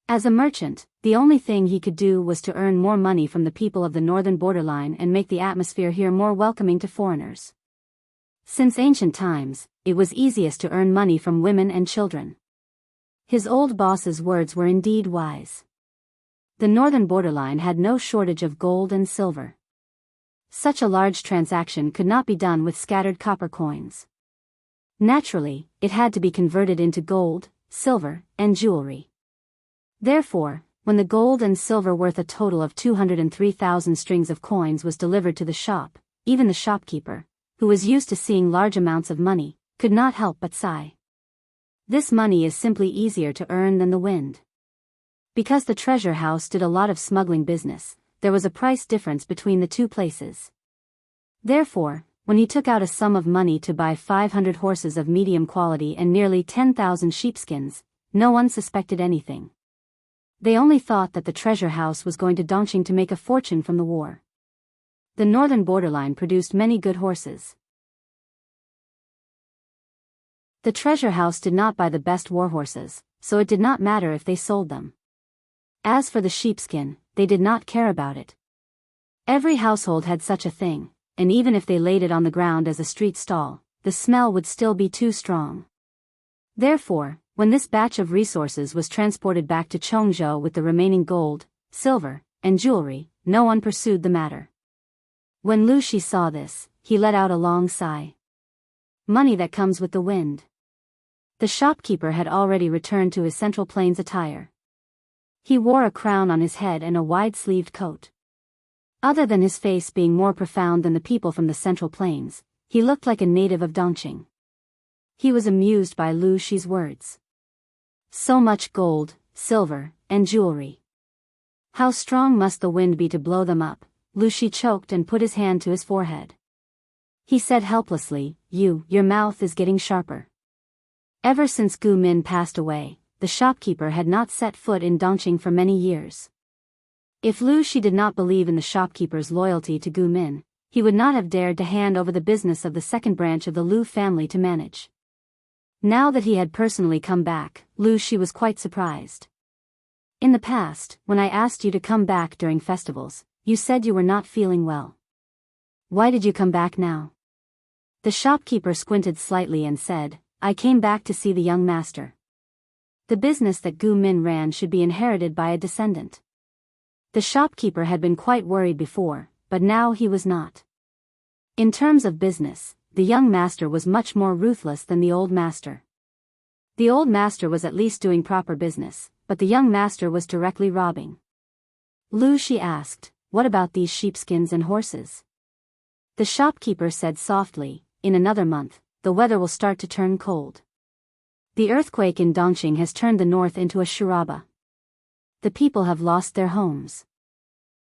As a merchant, the only thing he could do was to earn more money from the people of the northern borderline and make the atmosphere here more welcoming to foreigners. Since ancient times, it was easiest to earn money from women and children. His old boss's words were indeed wise. The northern borderline had no shortage of gold and silver. Such a large transaction could not be done with scattered copper coins. Naturally, it had to be converted into gold, silver, and jewelry. Therefore, when the gold and silver worth a total of 203,000 strings of coins was delivered to the shop, even the shopkeeper, who was used to seeing large amounts of money, could not help but sigh. This money is simply easier to earn than the wind. Because the treasure house did a lot of smuggling business, there was a price difference between the two places. Therefore, when he took out a sum of money to buy 500 horses of medium quality and nearly 10,000 sheepskins, no one suspected anything. They only thought that the treasure house was going to Dongqing to make a fortune from the war. The northern borderline produced many good horses. The treasure house did not buy the best war horses, so it did not matter if they sold them. As for the sheepskin, they did not care about it. Every household had such a thing, and even if they laid it on the ground as a street stall, the smell would still be too strong. Therefore, when this batch of resources was transported back to Chongzhou with the remaining gold, silver, and jewelry, no one pursued the matter. When Lu Shi saw this, he let out a long sigh. Money that comes with the wind. The shopkeeper had already returned to his Central Plains attire. He wore a crown on his head and a wide-sleeved coat. Other than his face being more profound than the people from the Central Plains, he looked like a native of Dongqing. He was amused by Lu Shi's words. So much gold, silver, and jewelry. How strong must the wind be to blow them up? Lu Shi choked and put his hand to his forehead. He said helplessly, your mouth is getting sharper. Ever since Gu Min passed away, the shopkeeper had not set foot in Dongqing for many years. If Lu Shi did not believe in the shopkeeper's loyalty to Gu Min, he would not have dared to hand over the business of the second branch of the Lu family to manage. Now that he had personally come back, Lu Shi was quite surprised. In the past, when I asked you to come back during festivals, you said you were not feeling well. Why did you come back now? The shopkeeper squinted slightly and said, I came back to see the young master. The business that Gu Min ran should be inherited by a descendant. The shopkeeper had been quite worried before, but now he was not. In terms of business, the young master was much more ruthless than the old master. The old master was at least doing proper business, but the young master was directly robbing. Lu Shi asked, what about these sheepskins and horses? The shopkeeper said softly, in another month, the weather will start to turn cold. The earthquake in Dongqing has turned the north into a shuraba. The people have lost their homes.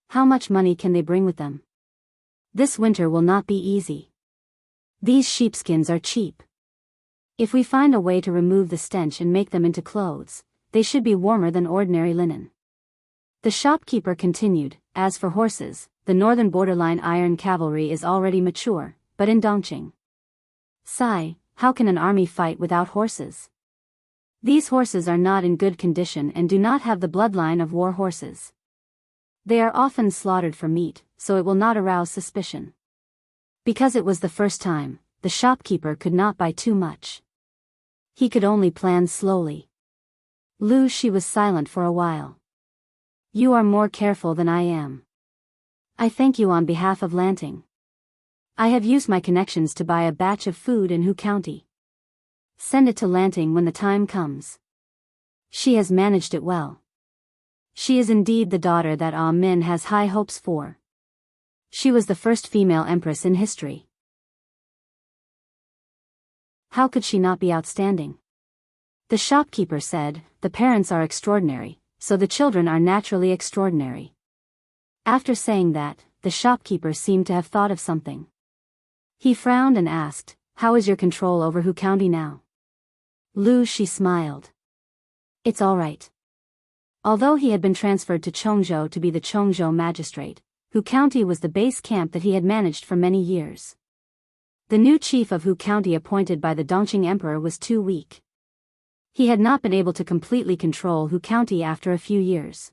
How much money can they bring with them? This winter will not be easy. These sheepskins are cheap. If we find a way to remove the stench and make them into clothes, they should be warmer than ordinary linen. The shopkeeper continued, as for horses, the northern borderline iron cavalry is already mature, but in Dongqing. Sigh, how can an army fight without horses? These horses are not in good condition and do not have the bloodline of war horses. They are often slaughtered for meat, so it will not arouse suspicion. Because it was the first time, the shopkeeper could not buy too much. He could only plan slowly. Lu Shi was silent for a while. You are more careful than I am. I thank you on behalf of Lanting. I have used my connections to buy a batch of food in Hu County. Send it to Lanting when the time comes. She has managed it well. She is indeed the daughter that Ah Min has high hopes for. She was the first female empress in history. How could she not be outstanding? The shopkeeper said, the parents are extraordinary, so the children are naturally extraordinary. After saying that, the shopkeeper seemed to have thought of something. He frowned and asked, how is your control over Hu County now? Lu Shi smiled. It's all right. Although he had been transferred to Chongzhou to be the Chongzhou magistrate, Hu County was the base camp that he had managed for many years. The new chief of Hu County appointed by the Dongqing emperor was too weak. He had not been able to completely control Hu County after a few years.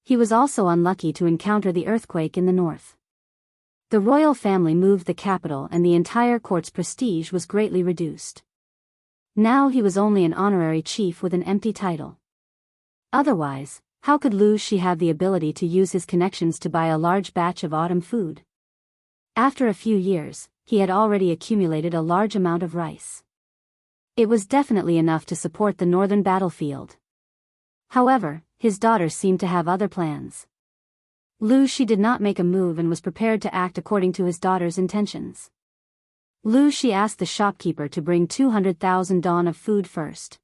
He was also unlucky to encounter the earthquake in the north. The royal family moved the capital and the entire court's prestige was greatly reduced. Now he was only an honorary chief with an empty title. Otherwise, how could Lu Shi have the ability to use his connections to buy a large batch of autumn food? After a few years, he had already accumulated a large amount of rice. It was definitely enough to support the northern battlefield. However, his daughter seemed to have other plans. Lu Shi did not make a move and was prepared to act according to his daughter's intentions. Lu Shi asked the shopkeeper to bring 200,000 dawn of food first.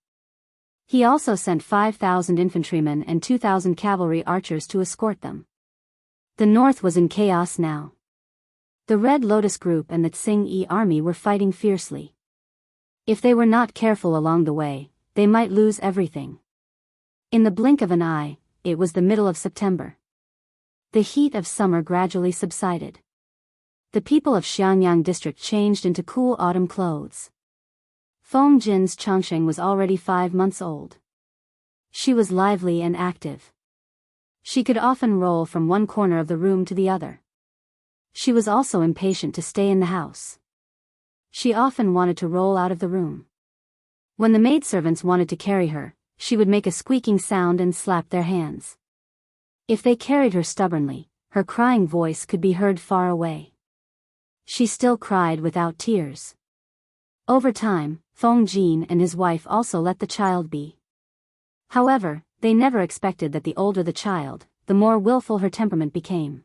He also sent 5,000 infantrymen and 2,000 cavalry archers to escort them. The north was in chaos now. The Red Lotus Group and the Tsing-Yi army were fighting fiercely. If they were not careful along the way, they might lose everything. In the blink of an eye, it was the middle of September. The heat of summer gradually subsided. The people of Xiangyang district changed into cool autumn clothes. Feng Jin's Changsheng was already 5 months old. She was lively and active. She could often roll from one corner of the room to the other. She was also impatient to stay in the house. She often wanted to roll out of the room. When the maidservants wanted to carry her, she would make a squeaking sound and slap their hands. If they carried her stubbornly, her crying voice could be heard far away. She still cried without tears. Over time, Feng Jin and his wife also let the child be. However, they never expected that the older the child, the more willful her temperament became.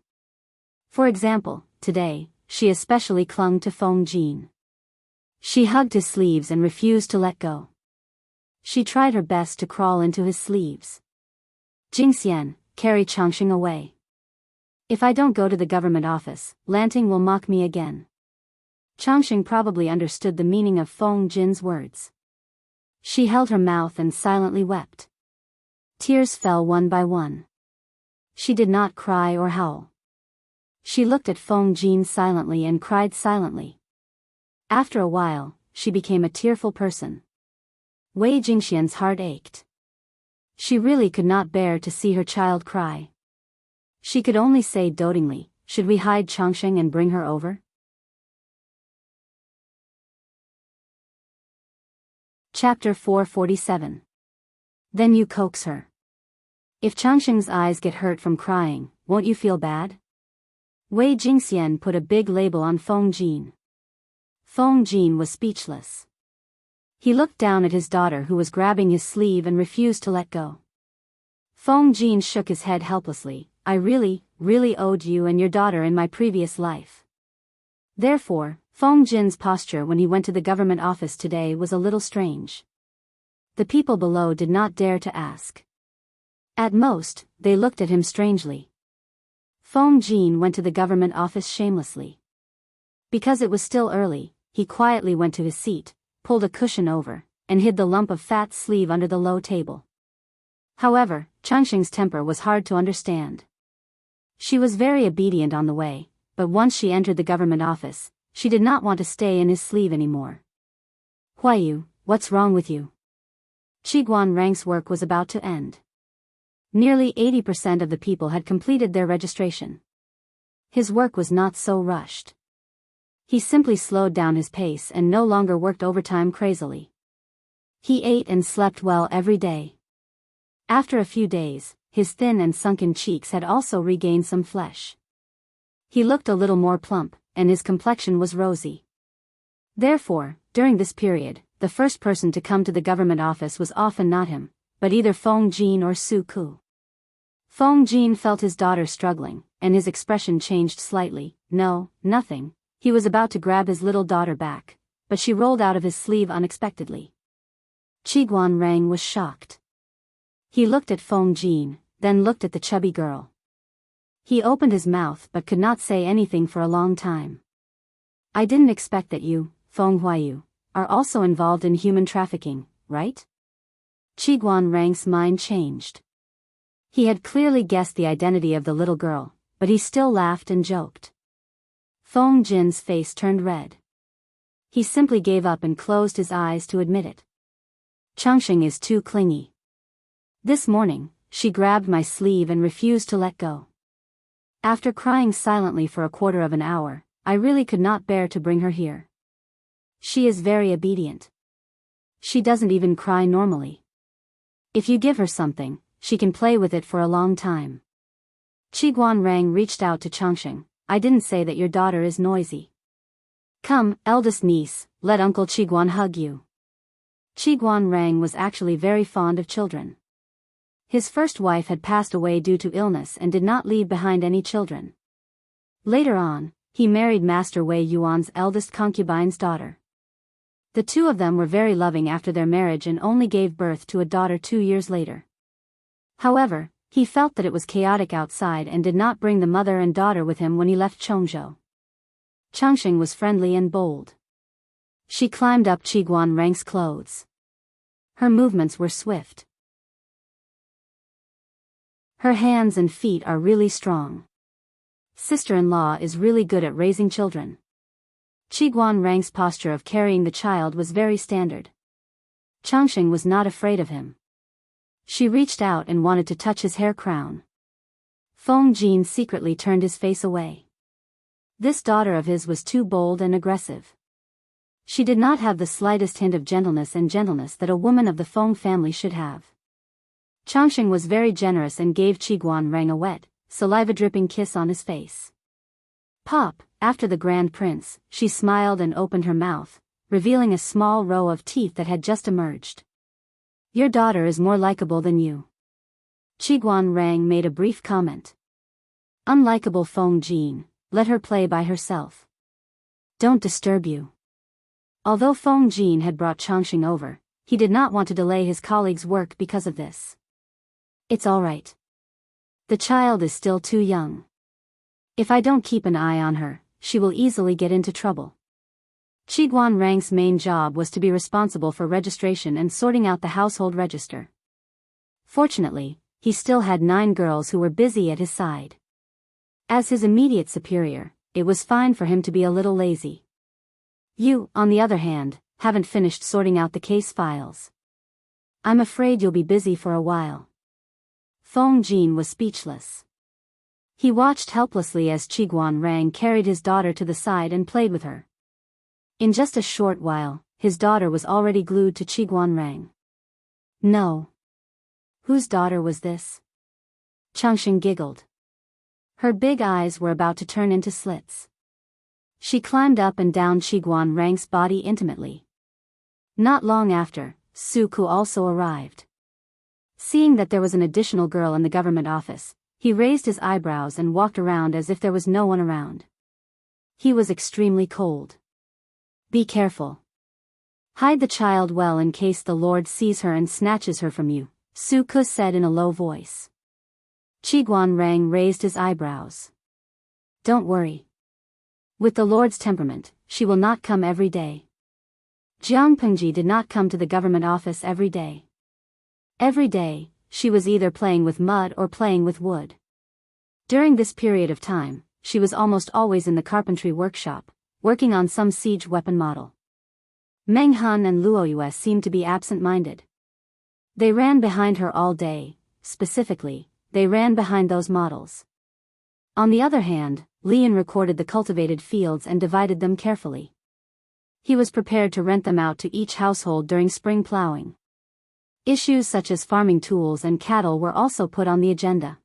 For example, today, she especially clung to Feng Jin. She hugged his sleeves and refused to let go. She tried her best to crawl into his sleeves. Jingxian, carry Changsheng away. If I don't go to the government office, Lanting will mock me again. Changxing probably understood the meaning of Feng Jin's words. She held her mouth and silently wept. Tears fell one by one. She did not cry or howl. She looked at Feng Jin silently and cried silently. After a while, she became a tearful person. Wei Jingxian's heart ached. She really could not bear to see her child cry. She could only say dotingly, "Should we hide Changxing and bring her over?" Chapter 447. Then you coax her. If Changxing's eyes get hurt from crying, won't you feel bad? Wei Jingxian put a big label on Feng Jin. Feng Jin was speechless. He looked down at his daughter who was grabbing his sleeve and refused to let go. Feng Jin shook his head helplessly. "I really owed you and your daughter in my previous life." Therefore, Feng Jin's posture when he went to the government office today was a little strange. The people below did not dare to ask. At most, they looked at him strangely. Feng Jin went to the government office shamelessly. Because it was still early, he quietly went to his seat, pulled a cushion over, and hid the lump of fat sleeve under the low table. However, Changxing's temper was hard to understand. She was very obedient on the way, but once she entered the government office, she did not want to stay in his sleeve anymore. "Huayu, what's wrong with you?" Qiguan Rang's work was about to end. Nearly 80% of the people had completed their registration. His work was not so rushed. He simply slowed down his pace and no longer worked overtime crazily. He ate and slept well every day. After a few days, his thin and sunken cheeks had also regained some flesh. He looked a little more plump, and his complexion was rosy. Therefore, during this period, the first person to come to the government office was often not him, but either Feng Jin or Su Ku. Feng Jin felt his daughter struggling, and his expression changed slightly. "No, nothing." He was about to grab his little daughter back, but she rolled out of his sleeve unexpectedly. Qiguan Rang was shocked. He looked at Feng Jin, then looked at the chubby girl. He opened his mouth but could not say anything for a long time. "I didn't expect that you, Feng Huayu, are also involved in human trafficking, right?" Qiguan Rang's mind changed. He had clearly guessed the identity of the little girl, but he still laughed and joked. Feng Jin's face turned red. He simply gave up and closed his eyes to admit it. "Changxing is too clingy. This morning, she grabbed my sleeve and refused to let go. After crying silently for a quarter of an hour, I really could not bear to bring her here. She is very obedient. She doesn't even cry normally. If you give her something, she can play with it for a long time." Qiguan Rang reached out to Changxing. "I didn't say that your daughter is noisy. Come, eldest niece, let Uncle Qiguan hug you." Qiguan Rang was actually very fond of children. His first wife had passed away due to illness and did not leave behind any children. Later on, he married Master Wei Yuan's eldest concubine's daughter. The two of them were very loving after their marriage and only gave birth to a daughter 2 years later. However, he felt that it was chaotic outside and did not bring the mother and daughter with him when he left Chongzhou. Changxing was friendly and bold. She climbed up Qiguan Rang's clothes. Her movements were swift. Her hands and feet are really strong. Sister-in-law is really good at raising children. Qiguan Rang's posture of carrying the child was very standard. Changxing was not afraid of him. She reached out and wanted to touch his hair crown. Feng Jin secretly turned his face away. This daughter of his was too bold and aggressive. She did not have the slightest hint of gentleness that a woman of the Feng family should have. Changxing was very generous and gave Qiguan Rang a wet, saliva-dripping kiss on his face. "Pop," after the Grand Prince, she smiled and opened her mouth, revealing a small row of teeth that had just emerged. "Your daughter is more likable than you." Qiguan Rang made a brief comment. "Unlikable Feng Jin, let her play by herself. Don't disturb you." Although Feng Jin had brought Changxing over, he did not want to delay his colleague's work because of this. "It's all right. The child is still too young. If I don't keep an eye on her, she will easily get into trouble. Qi Guanrang's main job was to be responsible for registration and sorting out the household register. Fortunately, he still had 9 girls who were busy at his side. As his immediate superior, it was fine for him to be a little lazy. You, on the other hand, haven't finished sorting out the case files. I'm afraid you'll be busy for a while. Feng Jin was speechless. He watched helplessly as Qi Guanrang carried his daughter to the side and played with her. In just a short while, his daughter was already glued to Qi Guanrang. No. Whose daughter was this? Changsheng giggled. Her big eyes were about to turn into slits. She climbed up and down Qi Guanrang's body intimately. Not long after, Su Ku also arrived. Seeing that there was an additional girl in the government office, he raised his eyebrows and walked around as if there was no one around. He was extremely cold. Be careful. Hide the child well in case the Lord sees her and snatches her from you, Su Ku said in a low voice. Qi Guanrang raised his eyebrows. Don't worry. With the Lord's temperament, she will not come every day. Jiang Pengji did not come to the government office every day. Every day, she was either playing with mud or playing with wood. During this period of time, she was almost always in the carpentry workshop, working on some siege weapon model. Meng Han and Luoyue seemed to be absent-minded. They ran behind her all day, specifically, they ran behind those models. On the other hand, Lian recorded the cultivated fields and divided them carefully. He was prepared to rent them out to each household during spring plowing. Issues such as farming tools and cattle were also put on the agenda.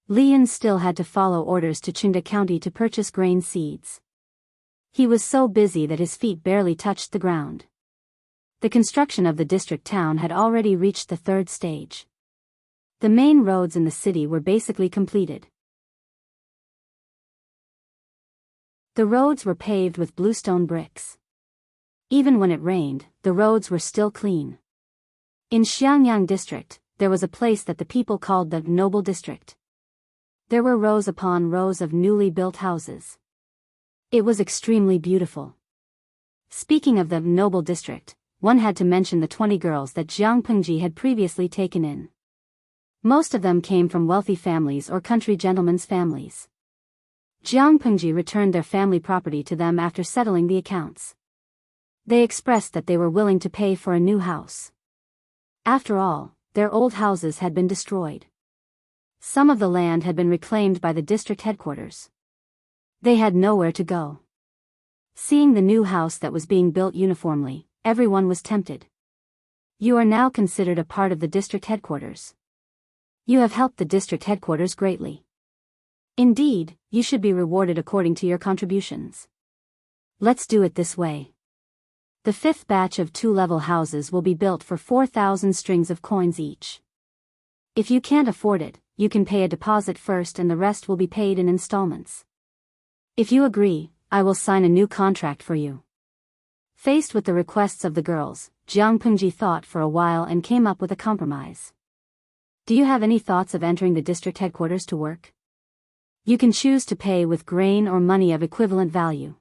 Lian still had to follow orders to Qingda County to purchase grain seeds. He was so busy that his feet barely touched the ground. The construction of the district town had already reached the 3rd stage. The main roads in the city were basically completed. The roads were paved with bluestone bricks. Even when it rained, the roads were still clean. In Xiangyang district, there was a place that the people called the Noble District. There were rows upon rows of newly built houses. It was extremely beautiful. Speaking of the Noble District, one had to mention the 20 girls that Jiang Pengji had previously taken in. Most of them came from wealthy families or country gentlemen's families. Jiang Pengji returned their family property to them after settling the accounts. They expressed that they were willing to pay for a new house. After all, their old houses had been destroyed. Some of the land had been reclaimed by the district headquarters. They had nowhere to go. Seeing the new house that was being built uniformly, everyone was tempted. You are now considered a part of the district headquarters. You have helped the district headquarters greatly. Indeed, you should be rewarded according to your contributions. Let's do it this way. The 5th batch of 2-level houses will be built for 4,000 strings of coins each. If you can't afford it, you can pay a deposit first and the rest will be paid in installments. If you agree, I will sign a new contract for you. Faced with the requests of the girls, Jiang Pengji thought for a while and came up with a compromise. Do you have any thoughts of entering the district headquarters to work? You can choose to pay with grain or money of equivalent value.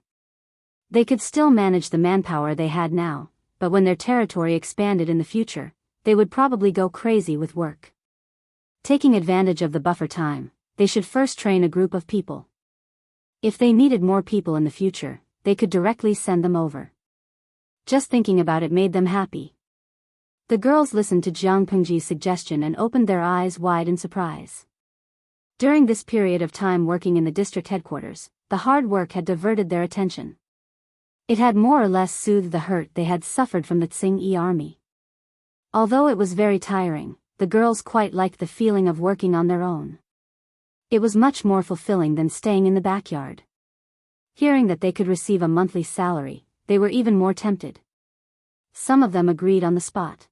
They could still manage the manpower they had now, but when their territory expanded in the future, they would probably go crazy with work. Taking advantage of the buffer time, they should first train a group of people. If they needed more people in the future, they could directly send them over. Just thinking about it made them happy. The girls listened to Jiang Pengji's suggestion and opened their eyes wide in surprise. During this period of time working in the district headquarters, the hard work had diverted their attention. It had more or less soothed the hurt they had suffered from the Tsing army. Although it was very tiring, the girls quite liked the feeling of working on their own. It was much more fulfilling than staying in the backyard. Hearing that they could receive a monthly salary, they were even more tempted. Some of them agreed on the spot.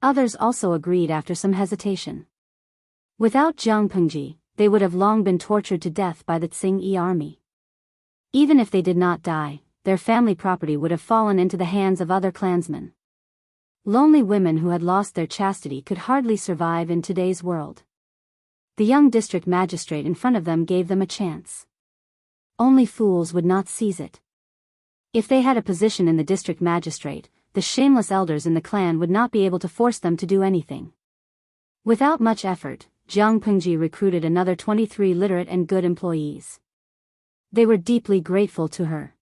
Others also agreed after some hesitation. Without Jiang Pengji, they would have long been tortured to death by the Tsing army. Even if they did not die, their family property would have fallen into the hands of other clansmen. Lonely women who had lost their chastity could hardly survive in today's world. The young district magistrate in front of them gave them a chance. Only fools would not seize it. If they had a position in the district magistrate, the shameless elders in the clan would not be able to force them to do anything. Without much effort, Jiang Pengji recruited another 23 literate and good employees. They were deeply grateful to her.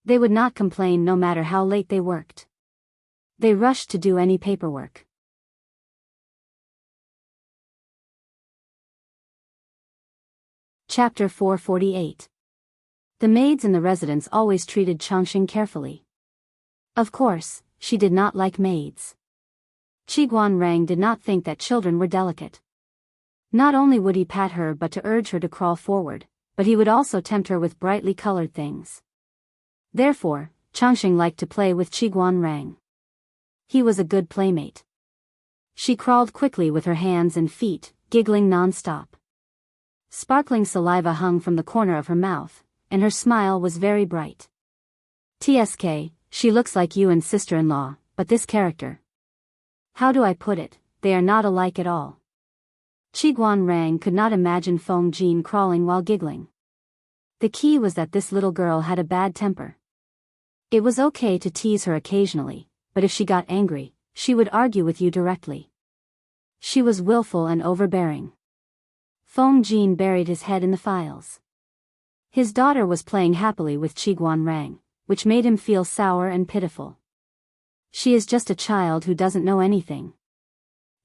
They would not complain no matter how late they worked. They rushed to do any paperwork. Chapter 448. The maids in the residence always treated Changxing carefully. Of course, she did not like maids. Qiguanrang did not think that children were delicate. Not only would he pat her but to urge her to crawl forward, but he would also tempt her with brightly colored things. Therefore, Changxing liked to play with Qiguanrang. He was a good playmate. She crawled quickly with her hands and feet, giggling non-stop. Sparkling saliva hung from the corner of her mouth, and her smile was very bright. TSK, she looks like you and sister-in-law, but this character. How do I put it, they are not alike at all. Qiguanrang could not imagine Feng Jin crawling while giggling. The key was that this little girl had a bad temper. It was okay to tease her occasionally, but if she got angry, she would argue with you directly. She was willful and overbearing. Feng Jin buried his head in the files. His daughter was playing happily with Qiguanrang, which made him feel sour and pitiful. She is just a child who doesn't know anything.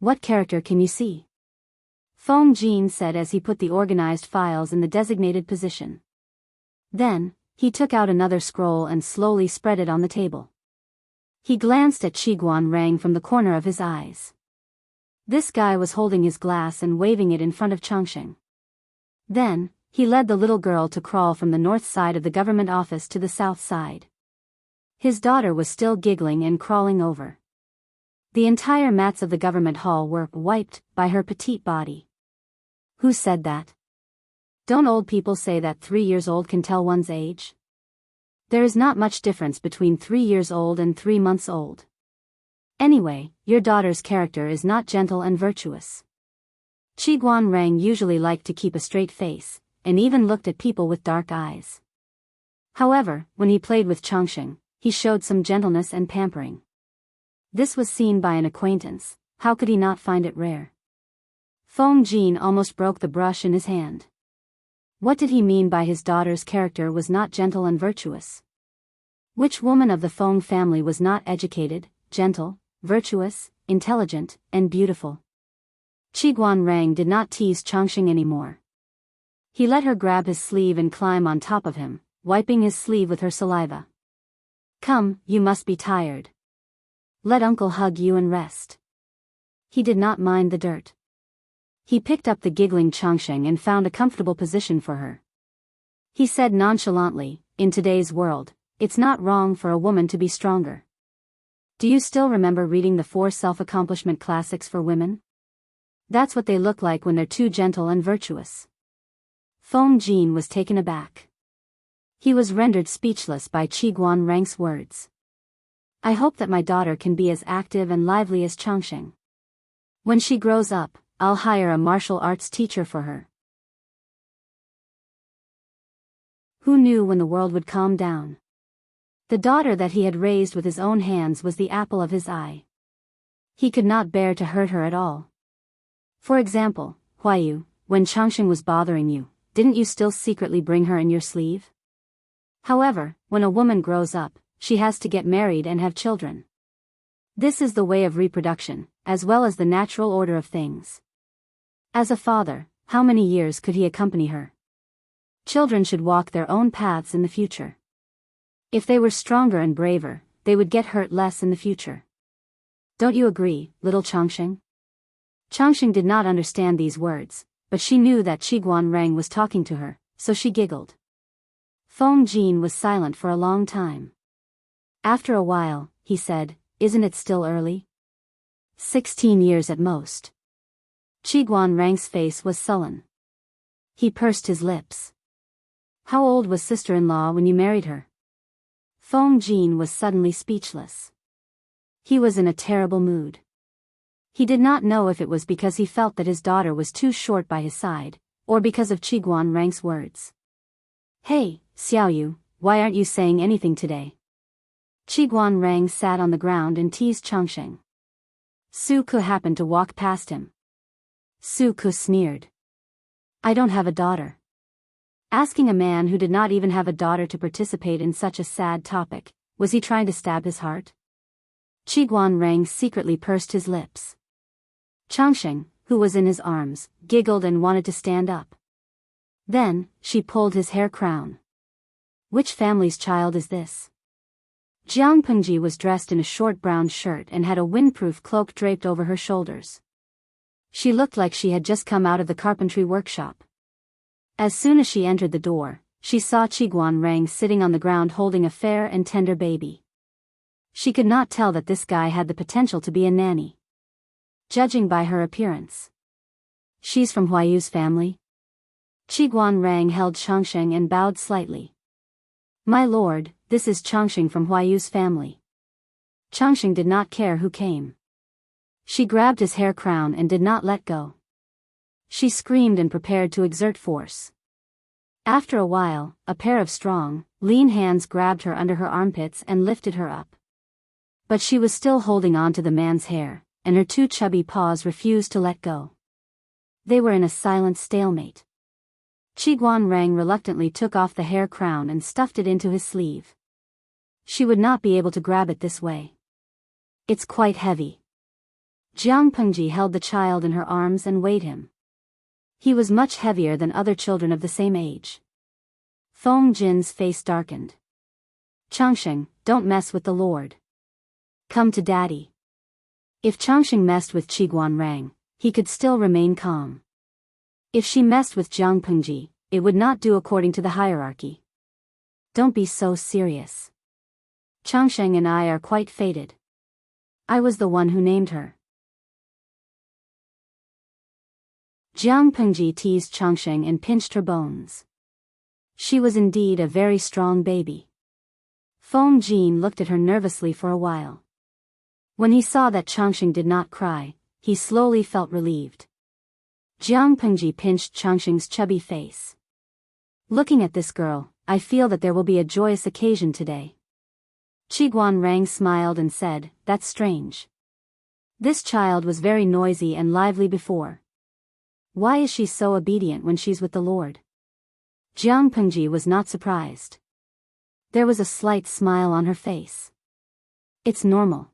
What character can you see? Feng Jin said as he put the organized files in the designated position. Then, he took out another scroll and slowly spread it on the table. He glanced at Qiguanrang from the corner of his eyes. This guy was holding his glass and waving it in front of Changxing. Then, he led the little girl to crawl from the north side of the government office to the south side. His daughter was still giggling and crawling over. The entire mats of the government hall were wiped by her petite body. Who said that? Don't old people say that 3 years old can tell one's age? There is not much difference between 3 years old and 3 months old. Anyway, your daughter's character is not gentle and virtuous. Qiguanrang usually liked to keep a straight face, and even looked at people with dark eyes. However, when he played with Changxing, he showed some gentleness and pampering. This was seen by an acquaintance. How could he not find it rare? Feng Jin almost broke the brush in his hand. What did he mean by his daughter's character was not gentle and virtuous? Which woman of the Feng family was not educated, gentle, virtuous, intelligent, and beautiful? Qiguanrang did not tease Changxing anymore. He let her grab his sleeve and climb on top of him, wiping his sleeve with her saliva. Come, you must be tired. Let uncle hug you and rest. He did not mind the dirt. He picked up the giggling Changxing and found a comfortable position for her. He said nonchalantly, in today's world, it's not wrong for a woman to be stronger. Do you still remember reading the 4 self-accomplishment classics for women? That's what they look like when they're too gentle and virtuous. Feng Jin was taken aback. He was rendered speechless by Qiguanrang's words. I hope that my daughter can be as active and lively as Changxing. When she grows up, I'll hire a martial arts teacher for her. Who knew when the world would calm down? The daughter that he had raised with his own hands was the apple of his eye. He could not bear to hurt her at all. For example, Huayu, when Changxing was bothering you, didn't you still secretly bring her in your sleeve? However, when a woman grows up, she has to get married and have children. This is the way of reproduction, as well as the natural order of things. As a father, how many years could he accompany her? Children should walk their own paths in the future. If they were stronger and braver, they would get hurt less in the future. Don't you agree, little Changxing? Changxing did not understand these words, but she knew that Qiguanrang was talking to her, so she giggled. Feng Jin was silent for a long time. After a while, he said, Isn't it still early? 16 years at most. Qiguanrang's face was sullen. He pursed his lips. How old was sister-in-law when you married her? Feng Jin was suddenly speechless. He was in a terrible mood. He did not know if it was because he felt that his daughter was too short by his side, or because of Qi Guanrang's words. "Hey, Xiaoyu, why aren't you saying anything today?" Qi Guanrang sat on the ground and teased Changsheng. Su Ke happened to walk past him. Su Ke sneered. "I don't have a daughter." Asking a man who did not even have a daughter to participate in such a sad topic, was he trying to stab his heart? Qi Guanrang secretly pursed his lips. Changsheng, who was in his arms, giggled and wanted to stand up. Then, she pulled his hair crown. "Which family's child is this?" Jiang Pengji was dressed in a short brown shirt and had a windproof cloak draped over her shoulders. She looked like she had just come out of the carpentry workshop. As soon as she entered the door, she saw Qi Guanrang sitting on the ground holding a fair and tender baby. She could not tell that this guy had the potential to be a nanny. Judging by her appearance. "She's from Huayu's family?" Qi Guanrang held Changsheng and bowed slightly. "My lord, this is Changsheng from Huayu's family." Changsheng did not care who came. She grabbed his hair crown and did not let go. She screamed and prepared to exert force. After a while, a pair of strong, lean hands grabbed her under her armpits and lifted her up. But she was still holding on to the man's hair, and her two chubby paws refused to let go. They were in a silent stalemate. Qi Guanrang reluctantly took off the hair crown and stuffed it into his sleeve. She would not be able to grab it this way. "It's quite heavy." Jiang Pengji held the child in her arms and weighed him. He was much heavier than other children of the same age. Feng Jin's face darkened. "Changsheng, don't mess with the Lord. Come to daddy." If Changsheng messed with Qi Guanrang, he could still remain calm. If she messed with Jiang Pengji, it would not do according to the hierarchy. "Don't be so serious. Changsheng and I are quite fated. I was the one who named her." Jiang Pengji teased Changsheng and pinched her bones. She was indeed a very strong baby. Feng Jin looked at her nervously for a while. When he saw that Changsheng did not cry, he slowly felt relieved. Jiang Pengji pinched Changsheng's chubby face. "Looking at this girl, I feel that there will be a joyous occasion today." Qi Guanrang smiled and said, "That's strange. This child was very noisy and lively before. Why is she so obedient when she's with the Lord?" Jiang Pengji was not surprised. There was a slight smile on her face. "It's normal.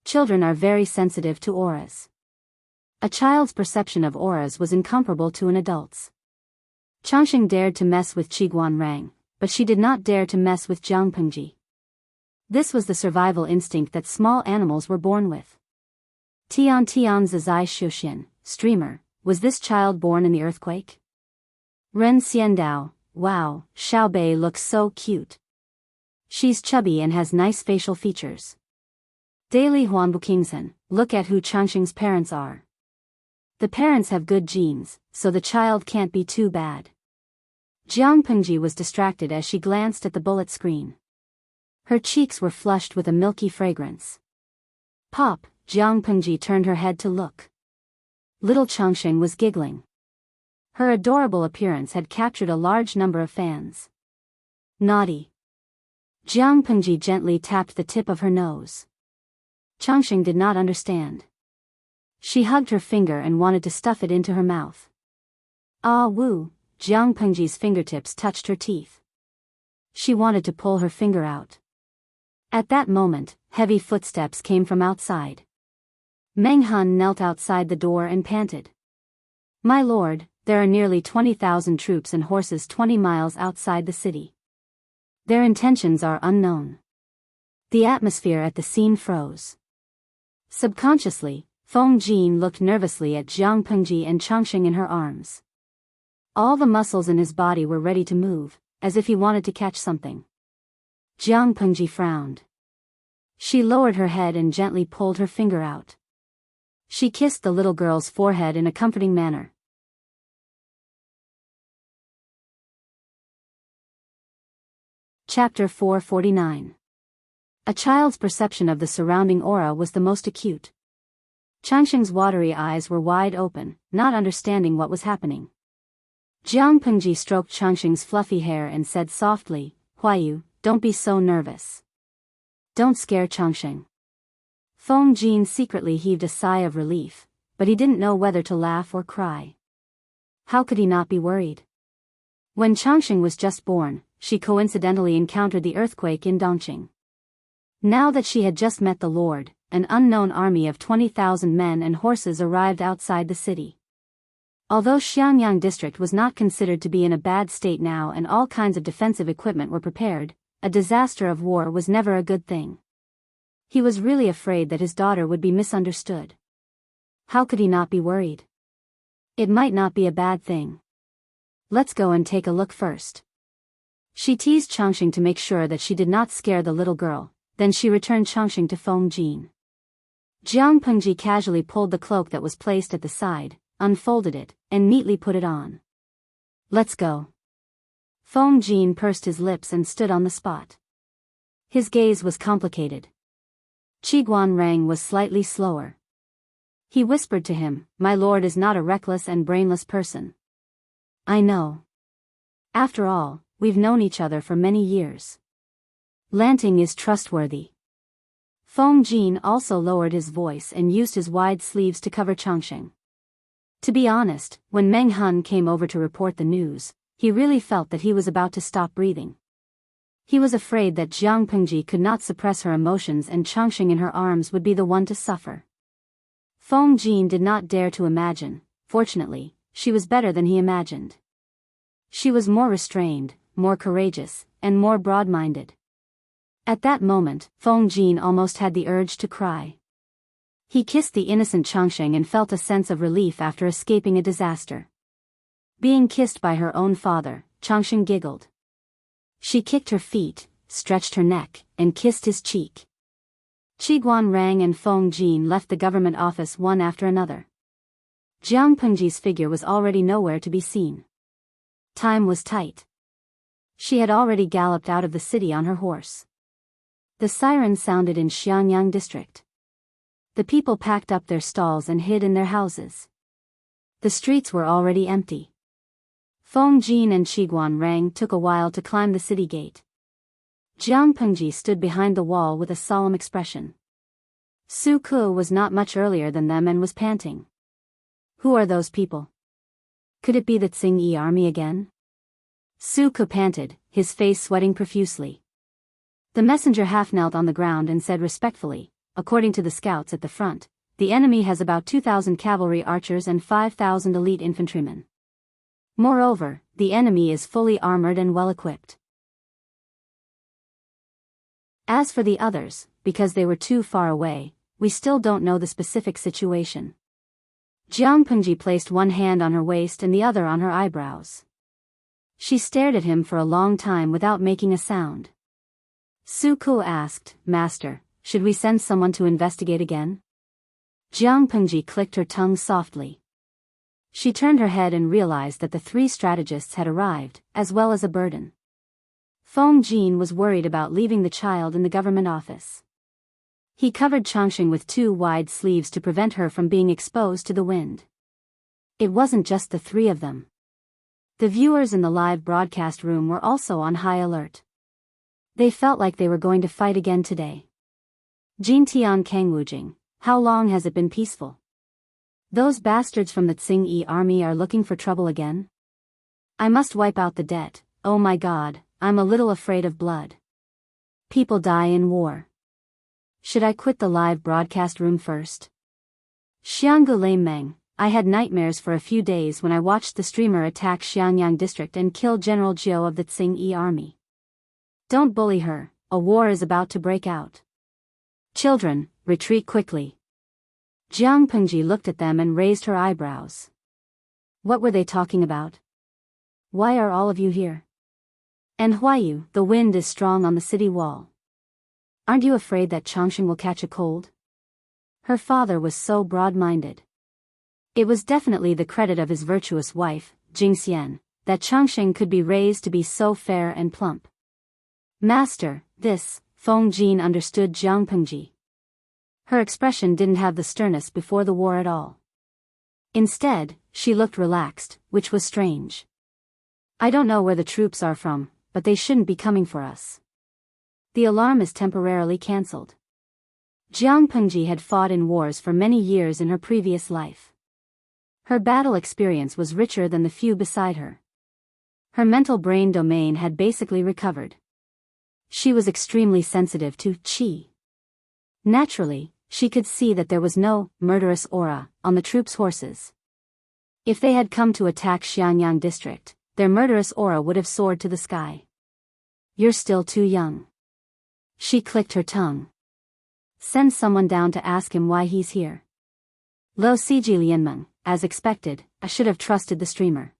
Children are very sensitive to auras." A child's perception of auras was incomparable to an adult's. Changsheng dared to mess with Qi Guanrang, but she did not dare to mess with Jiang Pengji. This was the survival instinct that small animals were born with. Tian Zai Xiuxian, streamer, was this child born in the earthquake? Ren Xiandao, wow, Xiaobei looks so cute. She's chubby and has nice facial features. Daily Huanbu Kingsen, look at who Changsheng's parents are. The parents have good genes, so the child can't be too bad. Jiang Pengji was distracted as she glanced at the bullet screen. Her cheeks were flushed with a milky fragrance. "Pop," Jiang Pengji turned her head to look. Little Changsheng was giggling. Her adorable appearance had captured a large number of fans. "Naughty." Jiang Pengji gently tapped the tip of her nose. Changsheng did not understand. She hugged her finger and wanted to stuff it into her mouth. "Ah woo," Jiang Pengji's fingertips touched her teeth. She wanted to pull her finger out. At that moment, heavy footsteps came from outside. Meng Hun knelt outside the door and panted. "My lord, there are nearly 20,000 troops and horses 20 miles outside the city. Their intentions are unknown." The atmosphere at the scene froze. Subconsciously, Feng Jin looked nervously at Jiang Pengji and Changsheng in her arms. All the muscles in his body were ready to move, as if he wanted to catch something. Jiang Pengji frowned. She lowered her head and gently pulled her finger out. She kissed the little girl's forehead in a comforting manner. Chapter 449. A child's perception of the surrounding aura was the most acute. Changsheng's watery eyes were wide open, not understanding what was happening. Jiang Pengji stroked Changsheng's fluffy hair and said softly, "Huayu, don't be so nervous. Don't scare Changsheng." Feng Jin secretly heaved a sigh of relief, but he didn't know whether to laugh or cry. How could he not be worried? When Changsheng was just born, she coincidentally encountered the earthquake in Dongqing. Now that she had just met the Lord, an unknown army of 20,000 men and horses arrived outside the city. Although Xiangyang district was not considered to be in a bad state now and all kinds of defensive equipment were prepared, a disaster of war was never a good thing. He was really afraid that his daughter would be misunderstood. How could he not be worried? It might not be a bad thing. Let's go and take a look first. She teased Changsheng to make sure that she did not scare the little girl, then she returned Changsheng to Feng Jin. Jiang Pengji casually pulled the cloak that was placed at the side, unfolded it, and neatly put it on. Let's go. Feng Jin pursed his lips and stood on the spot. His gaze was complicated. Qiguan Rang was slightly slower. He whispered to him, "My lord is not a reckless and brainless person." "I know. After all, we've known each other for many years. Lanting is trustworthy." Feng Jin also lowered his voice and used his wide sleeves to cover Changsheng. To be honest, when Meng Hun came over to report the news, he really felt that he was about to stop breathing. He was afraid that Jiang Pengji could not suppress her emotions and Changsheng in her arms would be the one to suffer. Feng Jin did not dare to imagine. Fortunately, she was better than he imagined. She was more restrained, more courageous, and more broad-minded. At that moment, Feng Jin almost had the urge to cry. He kissed the innocent Changsheng and felt a sense of relief after escaping a disaster. Being kissed by her own father, Changsheng giggled. She kicked her feet, stretched her neck, and kissed his cheek. Qiguan Rang and Feng Jin left the government office one after another. Jiang Pengji's figure was already nowhere to be seen. Time was tight. She had already galloped out of the city on her horse. The siren sounded in Xiangyang district. The people packed up their stalls and hid in their houses. The streets were already empty. Feng Jin and Qiguan Rang took a while to climb the city gate. Jiang Pengji stood behind the wall with a solemn expression. Su Ke was not much earlier than them and was panting. Who are those people? Could it be the Tsing-Yi army again? Su Ke panted, his face sweating profusely. The messenger half knelt on the ground and said respectfully, "According to the scouts at the front, the enemy has about 2,000 cavalry archers and 5,000 elite infantrymen. Moreover, the enemy is fully armored and well-equipped. As for the others, because they were too far away, we still don't know the specific situation." Jiang Pengji placed one hand on her waist and the other on her eyebrows. She stared at him for a long time without making a sound. Su Ke asked, "Master, should we send someone to investigate again?" Jiang Pengji clicked her tongue softly. She turned her head and realized that the three strategists had arrived, as well as a burden. Feng Jin was worried about leaving the child in the government office. He covered Changsheng with two wide sleeves to prevent her from being exposed to the wind. It wasn't just the three of them. The viewers in the live broadcast room were also on high alert. They felt like they were going to fight again today. Jintian Kangwujing, how long has it been peaceful? Those bastards from the Tsing-Yi army are looking for trouble again? I must wipe out the debt. Oh my God, I'm a little afraid of blood. People die in war. Should I quit the live broadcast room first? Xianggu Lei Meng, I had nightmares for a few days when I watched the streamer attack Xiangyang district and kill General Jiao of the Tsing-Yi army. Don't bully her, a war is about to break out. Children, retreat quickly. Jiang Pengji looked at them and raised her eyebrows. What were they talking about? Why are all of you here? And Huayu, the wind is strong on the city wall. Aren't you afraid that Changsheng will catch a cold? Her father was so broad-minded. It was definitely the credit of his virtuous wife, Jingxian, that Changsheng could be raised to be so fair and plump. Master, this, Feng Jin understood Jiang Pengji. Her expression didn't have the sternness before the war at all. Instead, she looked relaxed, which was strange. I don't know where the troops are from, but they shouldn't be coming for us. The alarm is temporarily cancelled. Jiang Pengji had fought in wars for many years in her previous life. Her battle experience was richer than the few beside her. Her mental brain domain had basically recovered. She was extremely sensitive to qi. Naturally, she could see that there was no murderous aura on the troops' horses. If they had come to attack Xianyang district, their murderous aura would have soared to the sky. You're still too young. She clicked her tongue. Send someone down to ask him why he's here. Lo Siji Lianmeng, as expected, I should have trusted the streamer.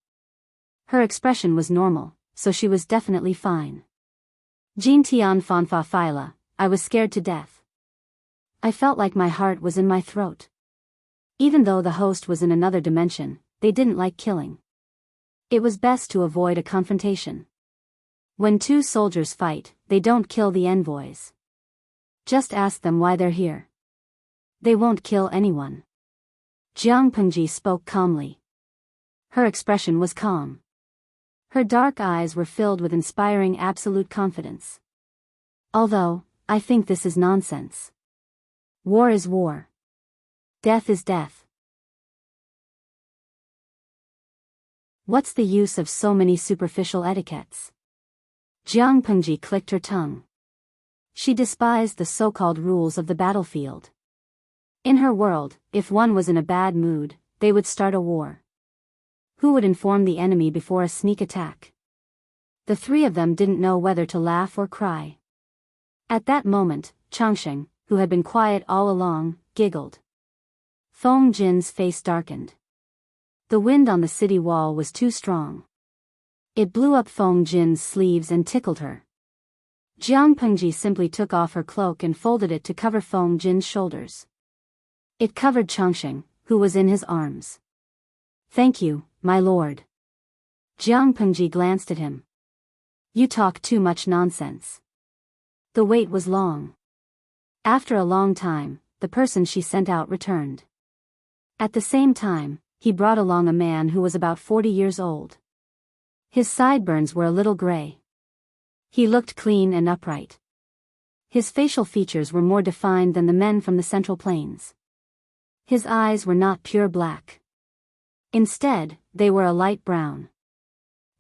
Her expression was normal, so she was definitely fine. Jin Tian Fanfa Phyla, I was scared to death. I felt like my heart was in my throat. Even though the host was in another dimension, they didn't like killing. It was best to avoid a confrontation. When two soldiers fight, they don't kill the envoys. Just ask them why they're here. They won't kill anyone. Jiang Pengji spoke calmly. Her expression was calm. Her dark eyes were filled with inspiring absolute confidence. Although, I think this is nonsense. War is war. Death is death. What's the use of so many superficial etiquettes? Jiang Pengji clicked her tongue. She despised the so-called rules of the battlefield. In her world, if one was in a bad mood, they would start a war. Who would inform the enemy before a sneak attack? The three of them didn't know whether to laugh or cry. At that moment, Changsheng, who had been quiet all along, giggled. Feng Jin's face darkened. The wind on the city wall was too strong. It blew up Feng Jin's sleeves and tickled her. Jiang Pengji simply took off her cloak and folded it to cover Feng Jin's shoulders. It covered Changsheng, who was in his arms. Thank you, my lord. Jiang Pengji glanced at him. You talk too much nonsense. The wait was long. After a long time, the person she sent out returned. At the same time, he brought along a man who was about 40 years old. His sideburns were a little gray. He looked clean and upright. His facial features were more defined than the men from the Central Plains. His eyes were not pure black. Instead, they were a light brown.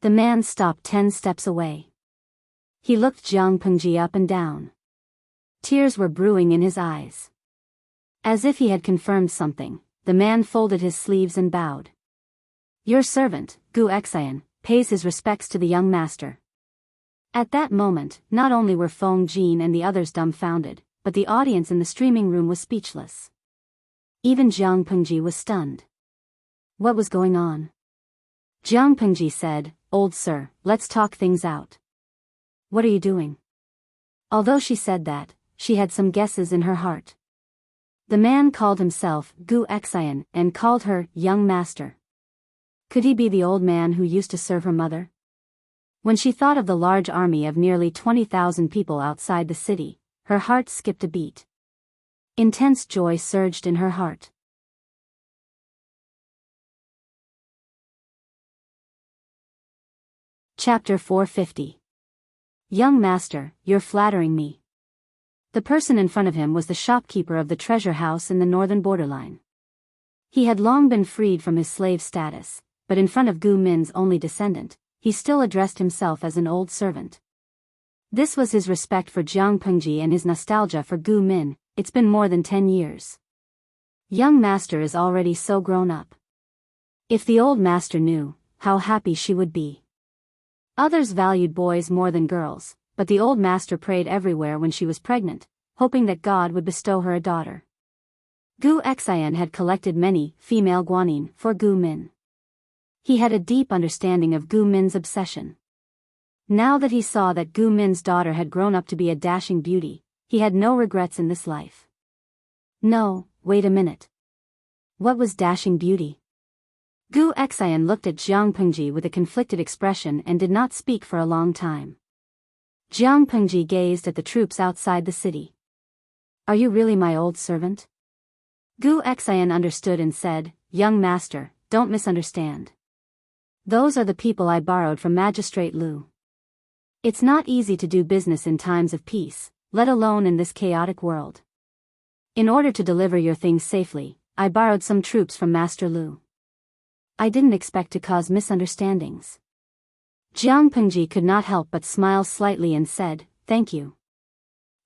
The man stopped 10 steps away. He looked Jiang Pengji up and down. Tears were brewing in his eyes. As if he had confirmed something, the man folded his sleeves and bowed. Your servant, Gu Xian, pays his respects to the young master. At that moment, not only were Feng Jin and the others dumbfounded, but the audience in the streaming room was speechless. Even Jiang Pengji was stunned. What was going on? Jiang Pengji said, Old sir, let's talk things out. What are you doing? Although she said that, she had some guesses in her heart. The man called himself Gu Xian and called her young master. Could he be the old man who used to serve her mother? When she thought of the large army of nearly 20,000 people outside the city, her heart skipped a beat. Intense joy surged in her heart. Chapter 450. Young master, you're flattering me. The person in front of him was the shopkeeper of the treasure house in the northern borderline. He had long been freed from his slave status, but in front of Gu Min's only descendant, he still addressed himself as an old servant. This was his respect for Jiang Pengji and his nostalgia for Gu Min. It's been more than 10 years. Young master is already so grown up. If the old master knew, how happy she would be. Others valued boys more than girls, but the old master prayed everywhere when she was pregnant, hoping that God would bestow her a daughter. Gu Xian had collected many female guanyin for Gu Min. He had a deep understanding of Gu Min's obsession. Now that he saw that Gu Min's daughter had grown up to be a dashing beauty, he had no regrets in this life. No, wait a minute. What was dashing beauty? Gu Xian looked at Jiang Pengji with a conflicted expression and did not speak for a long time. Jiang Pengji gazed at the troops outside the city. Are you really my old servant? Gu Xian understood and said, Young master, don't misunderstand. Those are the people I borrowed from Magistrate Lu. It's not easy to do business in times of peace, let alone in this chaotic world. In order to deliver your things safely, I borrowed some troops from Master Lu. I didn't expect to cause misunderstandings. Jiang Pengji could not help but smile slightly and said, Thank you.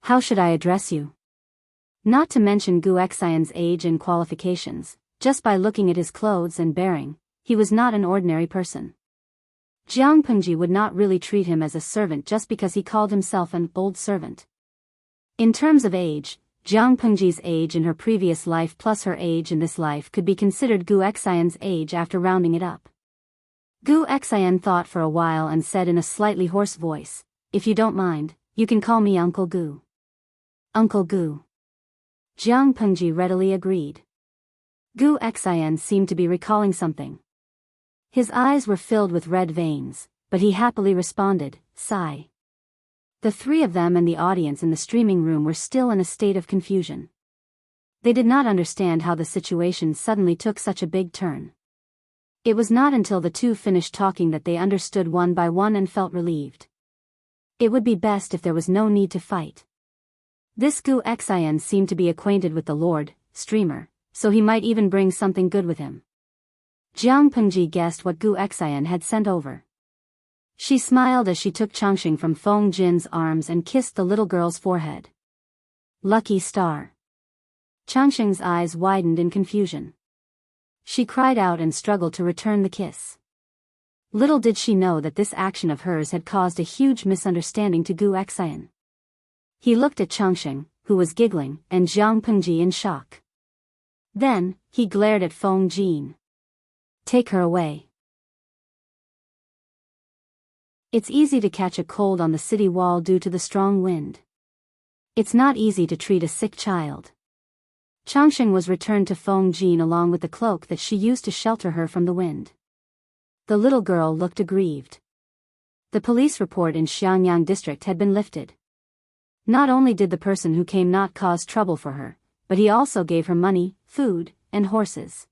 How should I address you? Not to mention Gu Xian's age and qualifications, just by looking at his clothes and bearing, he was not an ordinary person. Jiang Pengji would not really treat him as a servant just because he called himself an old servant. In terms of age, Jiang Pengji's age in her previous life plus her age in this life could be considered Gu Xian's age after rounding it up. Gu Xian thought for a while and said in a slightly hoarse voice, If you don't mind, you can call me Uncle Gu. Uncle Gu. Jiang Pengji readily agreed. Gu Xian seemed to be recalling something. His eyes were filled with red veins, but he happily responded, Sigh. The three of them and the audience in the streaming room were still in a state of confusion. They did not understand how the situation suddenly took such a big turn. It was not until the two finished talking that they understood one by one and felt relieved. It would be best if there was no need to fight. This Gu Xian seemed to be acquainted with the Lord, streamer, so he might even bring something good with him. Jiang Pengji guessed what Gu Xian had sent over. She smiled as she took Changxing from Feng Jin's arms and kissed the little girl's forehead. Lucky star. Changxing's eyes widened in confusion. She cried out and struggled to return the kiss. Little did she know that this action of hers had caused a huge misunderstanding to Gu Xian. He looked at Changxing, who was giggling, and Jiang Pengji in shock. Then, he glared at Feng Jin. Take her away. It's easy to catch a cold on the city wall due to the strong wind. It's not easy to treat a sick child. Changxing was returned to Feng Jin along with the cloak that she used to shelter her from the wind. The little girl looked aggrieved. The police report in Xiangyang district had been lifted. Not only did the person who came not cause trouble for her, but he also gave her money, food, and horses.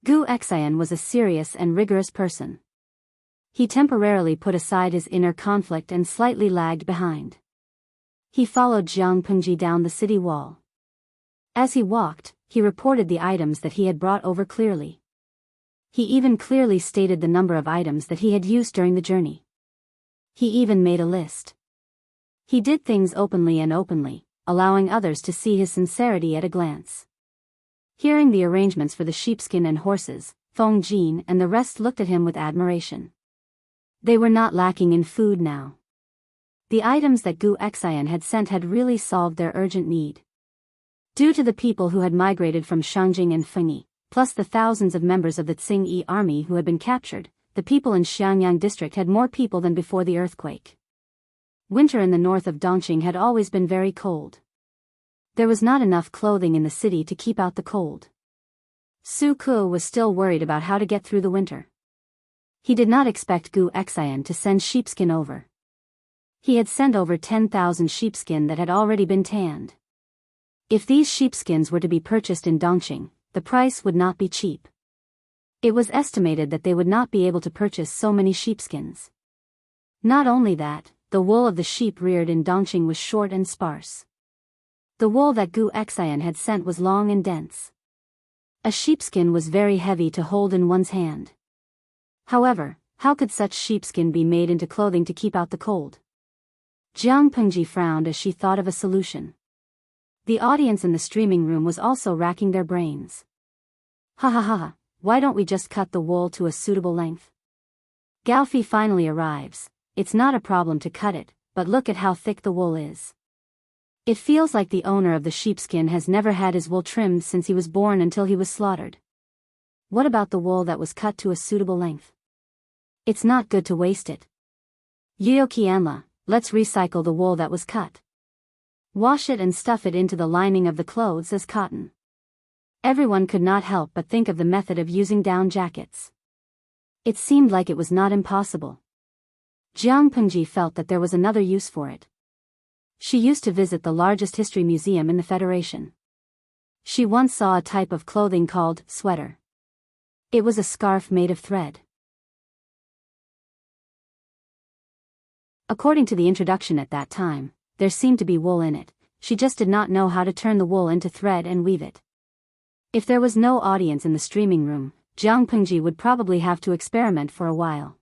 Gu Xian was a serious and rigorous person. He temporarily put aside his inner conflict and slightly lagged behind. He followed Jiang Pengji down the city wall. As he walked, he reported the items that he had brought over clearly. He even clearly stated the number of items that he had used during the journey. He even made a list. He did things openly, allowing others to see his sincerity at a glance. Hearing the arrangements for the sheepskin and horses, Feng Jin and the rest looked at him with admiration. They were not lacking in food now. The items that Gu Xian had sent had really solved their urgent need. Due to the people who had migrated from Shangjing and Fengyi, plus the thousands of members of the Tsingyi army who had been captured, the people in Xiangyang district had more people than before the earthquake. Winter in the north of Dongqing had always been very cold. There was not enough clothing in the city to keep out the cold. Su Ke was still worried about how to get through the winter. He did not expect Gu Xian to send sheepskin over. He had sent over 10,000 sheepskin that had already been tanned. If these sheepskins were to be purchased in Dongqing, the price would not be cheap. It was estimated that they would not be able to purchase so many sheepskins. Not only that, the wool of the sheep reared in Dongqing was short and sparse. The wool that Gu Xian had sent was long and dense. A sheepskin was very heavy to hold in one's hand. However, how could such sheepskin be made into clothing to keep out the cold? Jiang Pengji frowned as she thought of a solution. The audience in the streaming room was also racking their brains. Ha ha ha, why don't we just cut the wool to a suitable length? Gaofi finally arrives. It's not a problem to cut it, but look at how thick the wool is. It feels like the owner of the sheepskin has never had his wool trimmed since he was born until he was slaughtered. What about the wool that was cut to a suitable length? It's not good to waste it. Yuyokianla, let's recycle the wool that was cut. Wash it and stuff it into the lining of the clothes as cotton. Everyone could not help but think of the method of using down jackets. It seemed like it was not impossible. Jiang Pengji felt that there was another use for it. She used to visit the largest history museum in the Federation. She once saw a type of clothing called sweater. It was a scarf made of thread. According to the introduction at that time, there seemed to be wool in it. She just did not know how to turn the wool into thread and weave it. If there was no audience in the streaming room, Jiang Pengji would probably have to experiment for a while.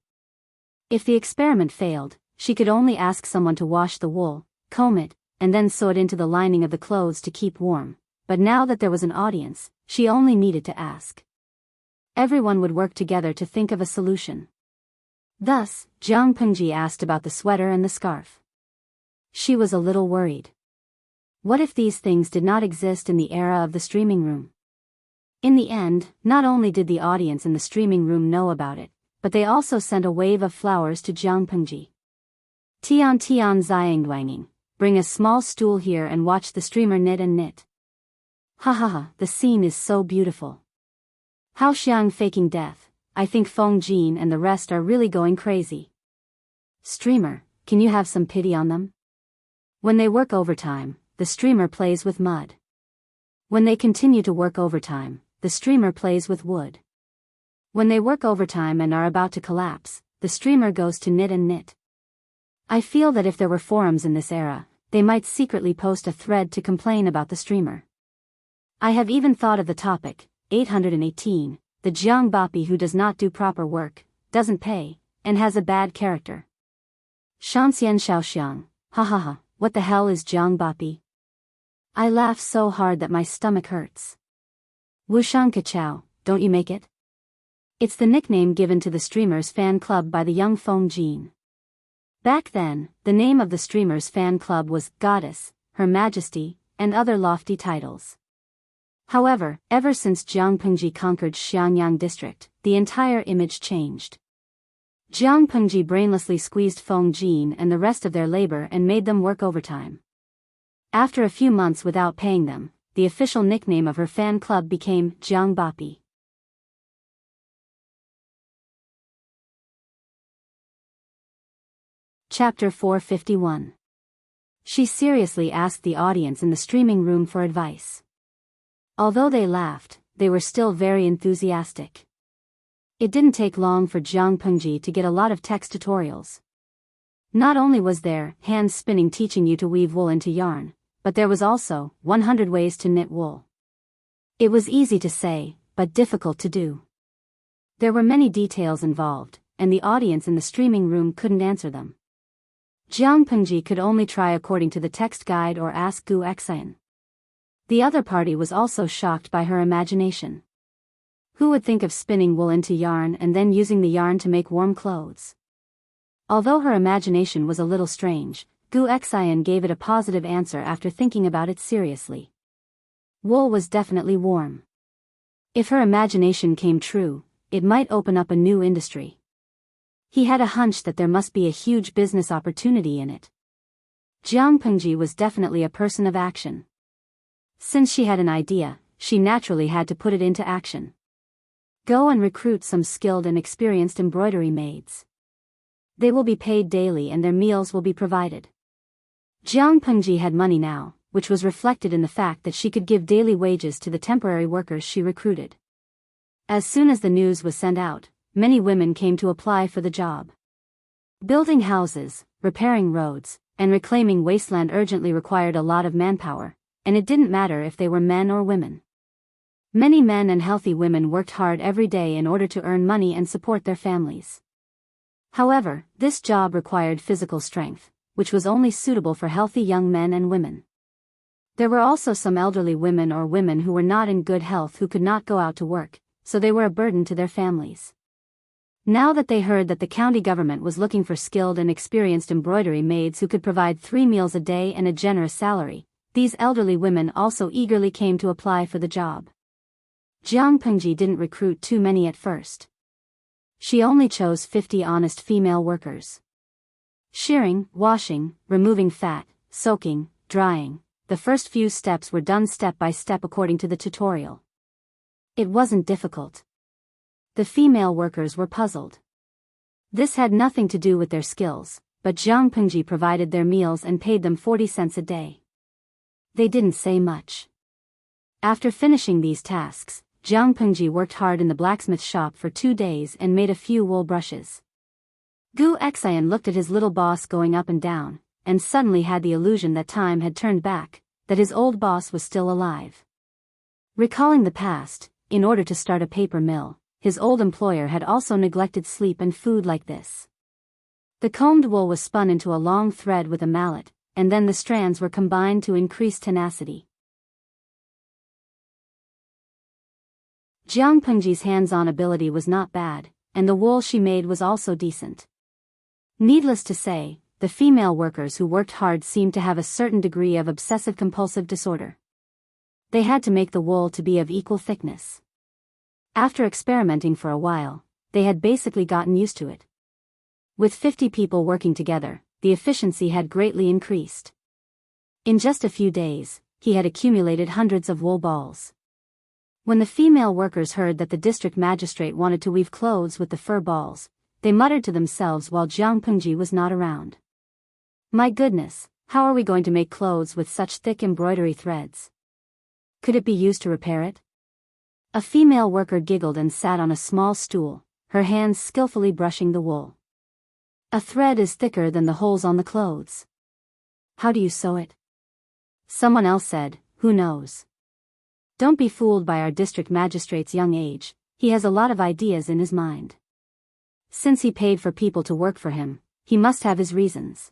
If the experiment failed, she could only ask someone to wash the wool, comb it, and then sew it into the lining of the clothes to keep warm. But now that there was an audience, she only needed to ask. Everyone would work together to think of a solution. Thus, Jiang Pengji asked about the sweater and the scarf. She was a little worried. What if these things did not exist in the era of the streaming room? In the end, not only did the audience in the streaming room know about it, but they also sent a wave of flowers to Jiang Pengji. Tian Tian Xiangduanging, bring a small stool here and watch the streamer knit and knit. Ha ha ha, the scene is so beautiful. Hao Xiang faking death, I think Feng Jin and the rest are really going crazy. Streamer, can you have some pity on them? When they work overtime, the streamer plays with mud. When they continue to work overtime, the streamer plays with wood. When they work overtime and are about to collapse, the streamer goes to knit and knit. I feel that if there were forums in this era, they might secretly post a thread to complain about the streamer. I have even thought of the topic, 818, the Jiang Bapi who does not do proper work, doesn't pay, and has a bad character. Shanxian Xiaoxiang, ha ha ha, what the hell is Jiang Bapi? I laugh so hard that my stomach hurts. Wuxian Kachao, don't you make it? It's the nickname given to the streamer's fan club by the young Feng Jin. Back then, the name of the streamer's fan club was Goddess, Her Majesty, and other lofty titles. However, ever since Jiang Pengji conquered Xiangyang district, the entire image changed. Jiang Pengji brainlessly squeezed Feng Jin and the rest of their labor and made them work overtime. After a few months without paying them, the official nickname of her fan club became Jiang Bapi. Chapter 451. She seriously asked the audience in the streaming room for advice. Although they laughed, they were still very enthusiastic. It didn't take long for Jiang Pengji to get a lot of text tutorials. Not only was there hand spinning teaching you to weave wool into yarn, but there was also 100 ways to knit wool. It was easy to say, but difficult to do. There were many details involved, and the audience in the streaming room couldn't answer them. Jiang Pengji could only try according to the text guide or ask Gu Xian. The other party was also shocked by her imagination. Who would think of spinning wool into yarn and then using the yarn to make warm clothes? Although her imagination was a little strange, Gu Xian gave it a positive answer after thinking about it seriously. Wool was definitely warm. If her imagination came true, it might open up a new industry. He had a hunch that there must be a huge business opportunity in it. Jiang Pengji was definitely a person of action. Since she had an idea, she naturally had to put it into action. Go and recruit some skilled and experienced embroidery maids. They will be paid daily and their meals will be provided. Jiang Pengji had money now, which was reflected in the fact that she could give daily wages to the temporary workers she recruited. As soon as the news was sent out, many women came to apply for the job. Building houses, repairing roads, and reclaiming wasteland urgently required a lot of manpower, and it didn't matter if they were men or women. Many men and healthy women worked hard every day in order to earn money and support their families. However, this job required physical strength, which was only suitable for healthy young men and women. There were also some elderly women or women who were not in good health who could not go out to work, so they were a burden to their families. Now that they heard that the county government was looking for skilled and experienced embroidery maids who could provide 3 meals a day and a generous salary, these elderly women also eagerly came to apply for the job. Jiang Pengji didn't recruit too many at first. She only chose 50 honest female workers. Shearing, washing, removing fat, soaking, drying, the first few steps were done step by step according to the tutorial. It wasn't difficult. The female workers were puzzled. This had nothing to do with their skills, but Jiang Pengji provided their meals and paid them 40 cents a day. They didn't say much. After finishing these tasks, Jiang Pengji worked hard in the blacksmith shop for 2 days and made a few wool brushes. Gu Xian looked at his little boss going up and down, and suddenly had the illusion that time had turned back, that his old boss was still alive. Recalling the past, in order to start a paper mill, his old employer had also neglected sleep and food like this. The combed wool was spun into a long thread with a mallet, and then the strands were combined to increase tenacity. Jiang Pengji's hands-on ability was not bad, and the wool she made was also decent. Needless to say, the female workers who worked hard seemed to have a certain degree of obsessive-compulsive disorder. They had to make the wool to be of equal thickness. After experimenting for a while, they had basically gotten used to it. With 50 people working together, the efficiency had greatly increased. In just a few days, he had accumulated hundreds of wool balls. When the female workers heard that the district magistrate wanted to weave clothes with the fur balls, they muttered to themselves while Jiang Pengji was not around. My goodness, how are we going to make clothes with such thick embroidery threads? Could it be used to repair it? A female worker giggled and sat on a small stool, her hands skillfully brushing the wool. A thread is thicker than the holes on the clothes. How do you sew it? Someone else said, who knows? Don't be fooled by our district magistrate's young age, he has a lot of ideas in his mind. Since he paid for people to work for him, he must have his reasons.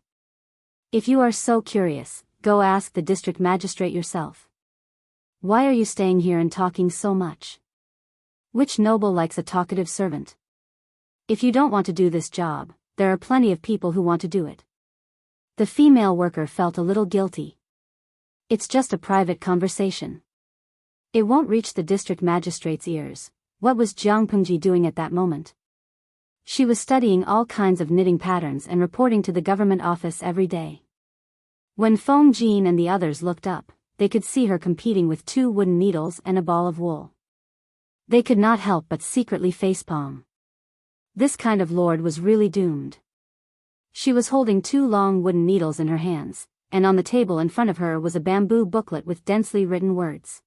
If you are so curious, go ask the district magistrate yourself. Why are you staying here and talking so much? Which noble likes a talkative servant? If you don't want to do this job, there are plenty of people who want to do it. The female worker felt a little guilty. It's just a private conversation. It won't reach the district magistrate's ears. What was Jiang Pengji doing at that moment? She was studying all kinds of knitting patterns and reporting to the government office every day. When Feng Jin and the others looked up, they could see her competing with 2 wooden needles and a ball of wool. They could not help but secretly facepalm. This kind of lord was really doomed. She was holding 2 long wooden needles in her hands, and on the table in front of her was a bamboo booklet with densely written words.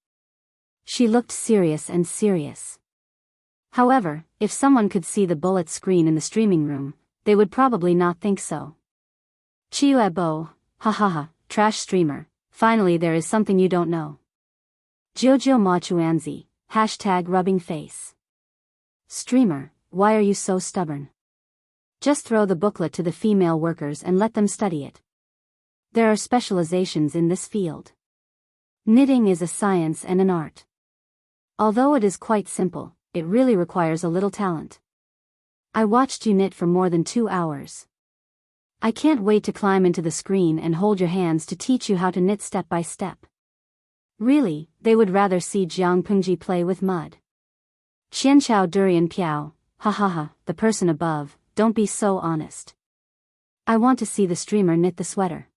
She looked serious and serious. However, if someone could see the bullet screen in the streaming room, they would probably not think so. Chiuebo, ha ha ha, trash streamer, finally there is something you don't know. Jojo Ma Chuanzi, #rubbing face. Streamer, why are you so stubborn? Just throw the booklet to the female workers and let them study it. There are specializations in this field. Knitting is a science and an art. Although it is quite simple, it really requires a little talent. I watched you knit for more than 2 hours. I can't wait to climb into the screen and hold your hands to teach you how to knit step by step. Really, they would rather see Jiang Pengji play with mud. Qianchao Durian Piao, ha ha ha, the person above, don't be so honest. I want to see the streamer knit the sweater.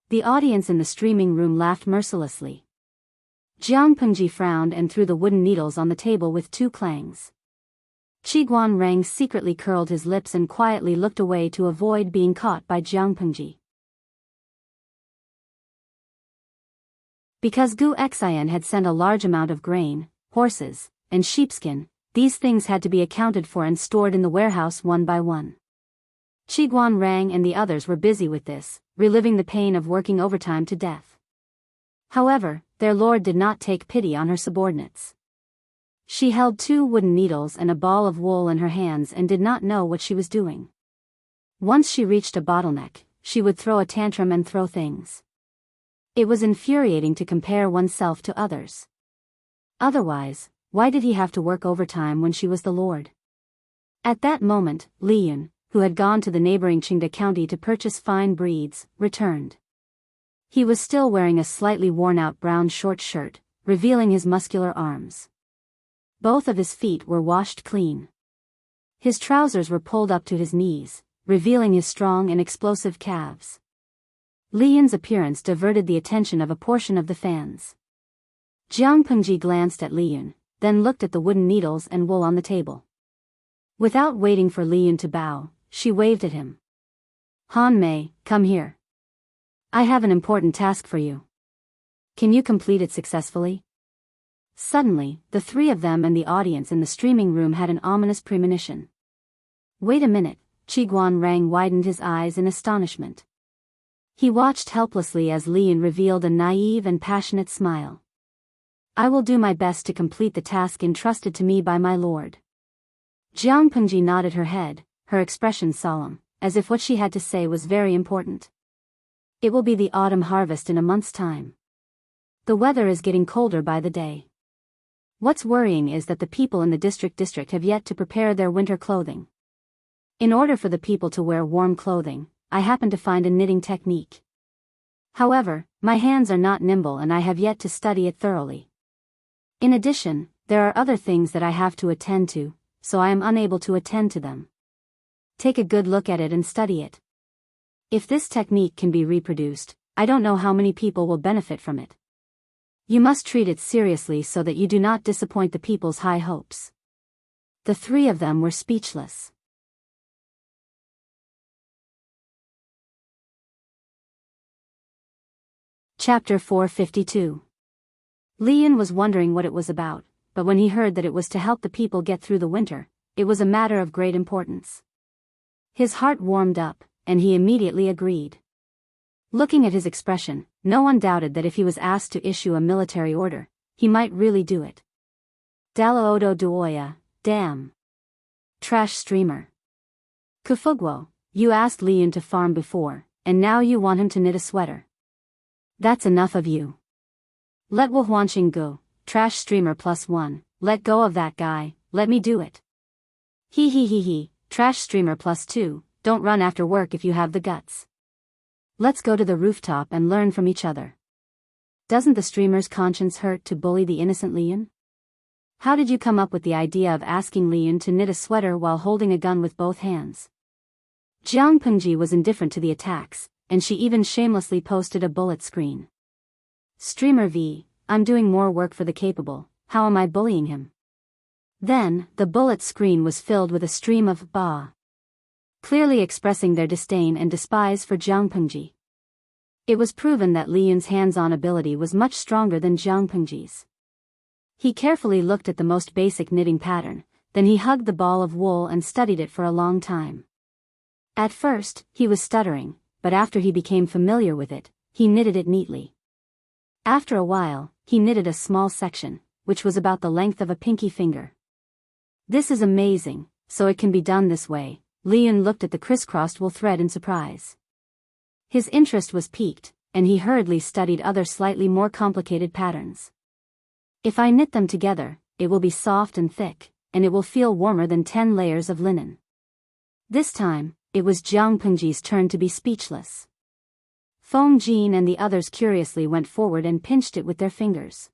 The audience in the streaming room laughed mercilessly. Jiang Pengji frowned and threw the wooden needles on the table with 2 clangs. Qiguan Rang secretly curled his lips and quietly looked away to avoid being caught by Jiang Pengji. Because Gu Xian had sent a large amount of grain, horses, and sheepskin, these things had to be accounted for and stored in the warehouse one by one. Qiguan Rang and the others were busy with this, reliving the pain of working overtime to death. However, their lord did not take pity on her subordinates. She held 2 wooden needles and a ball of wool in her hands and did not know what she was doing. Once she reached a bottleneck, she would throw a tantrum and throw things. It was infuriating to compare oneself to others. Otherwise, why did he have to work overtime when she was the lord? At that moment, Li Yun, who had gone to the neighboring Qingda County to purchase fine breeds, returned. He was still wearing a slightly worn-out brown short shirt, revealing his muscular arms. Both of his feet were washed clean. His trousers were pulled up to his knees, revealing his strong and explosive calves. Li Yun's appearance diverted the attention of a portion of the fans. Jiang Pengji glanced at Li Yun, then looked at the wooden needles and wool on the table. Without waiting for Li Yun to bow, she waved at him. Han Mei, come here. I have an important task for you. Can you complete it successfully? Suddenly, the three of them and the audience in the streaming room had an ominous premonition. Wait a minute, Qiguan Rang widened his eyes in astonishment. He watched helplessly as Lian revealed a naive and passionate smile. I will do my best to complete the task entrusted to me by my lord. Jiang Pengji nodded her head, her expression solemn, as if what she had to say was very important. It will be the autumn harvest in a month's time. The weather is getting colder by the day. What's worrying is that the people in the district have yet to prepare their winter clothing. In order for the people to wear warm clothing, I happen to find a knitting technique. However, my hands are not nimble and I have yet to study it thoroughly. In addition, there are other things that I have to attend to, so I am unable to attend to them. Take a good look at it and study it. If this technique can be reproduced, I don't know how many people will benefit from it. You must treat it seriously so that you do not disappoint the people's high hopes. The three of them were speechless. Chapter 452. Lian was wondering what it was about, but when he heard that it was to help the people get through the winter, it was a matter of great importance. His heart warmed up, and he immediately agreed. Looking at his expression, no one doubted that if he was asked to issue a military order, he might really do it. Daloodo Duoya, damn. Trash streamer. Kufugwo, you asked Lian to farm before, and now you want him to knit a sweater. That's enough of you. Let Wu Huanxing go, trash streamer +1, let go of that guy, let me do it. He, trash streamer +2, don't run after work if you have the guts. Let's go to the rooftop and learn from each other. Doesn't the streamer's conscience hurt to bully the innocent Lian? How did you come up with the idea of asking Lian to knit a sweater while holding a gun with both hands? Jiang Pengji was indifferent to the attacks, and she even shamelessly posted a bullet screen. Streamer V, I'm doing more work for the capable, how am I bullying him? Then, the bullet screen was filled with a stream of ba, clearly expressing their disdain and despise for Jiang Pengji. It was proven that Lian's hands-on ability was much stronger than Jiang Pengji's. He carefully looked at the most basic knitting pattern, then he hugged the ball of wool and studied it for a long time. At first, he was stuttering, but after he became familiar with it, he knitted it neatly. After a while, he knitted a small section, which was about the length of a pinky finger. This is amazing, so it can be done this way. Lian looked at the crisscrossed wool thread in surprise. His interest was piqued, and he hurriedly studied other slightly more complicated patterns. If I knit them together, it will be soft and thick, and it will feel warmer than 10 layers of linen. This time, it was Jiang Pengji's turn to be speechless. Feng Jin and the others curiously went forward and pinched it with their fingers.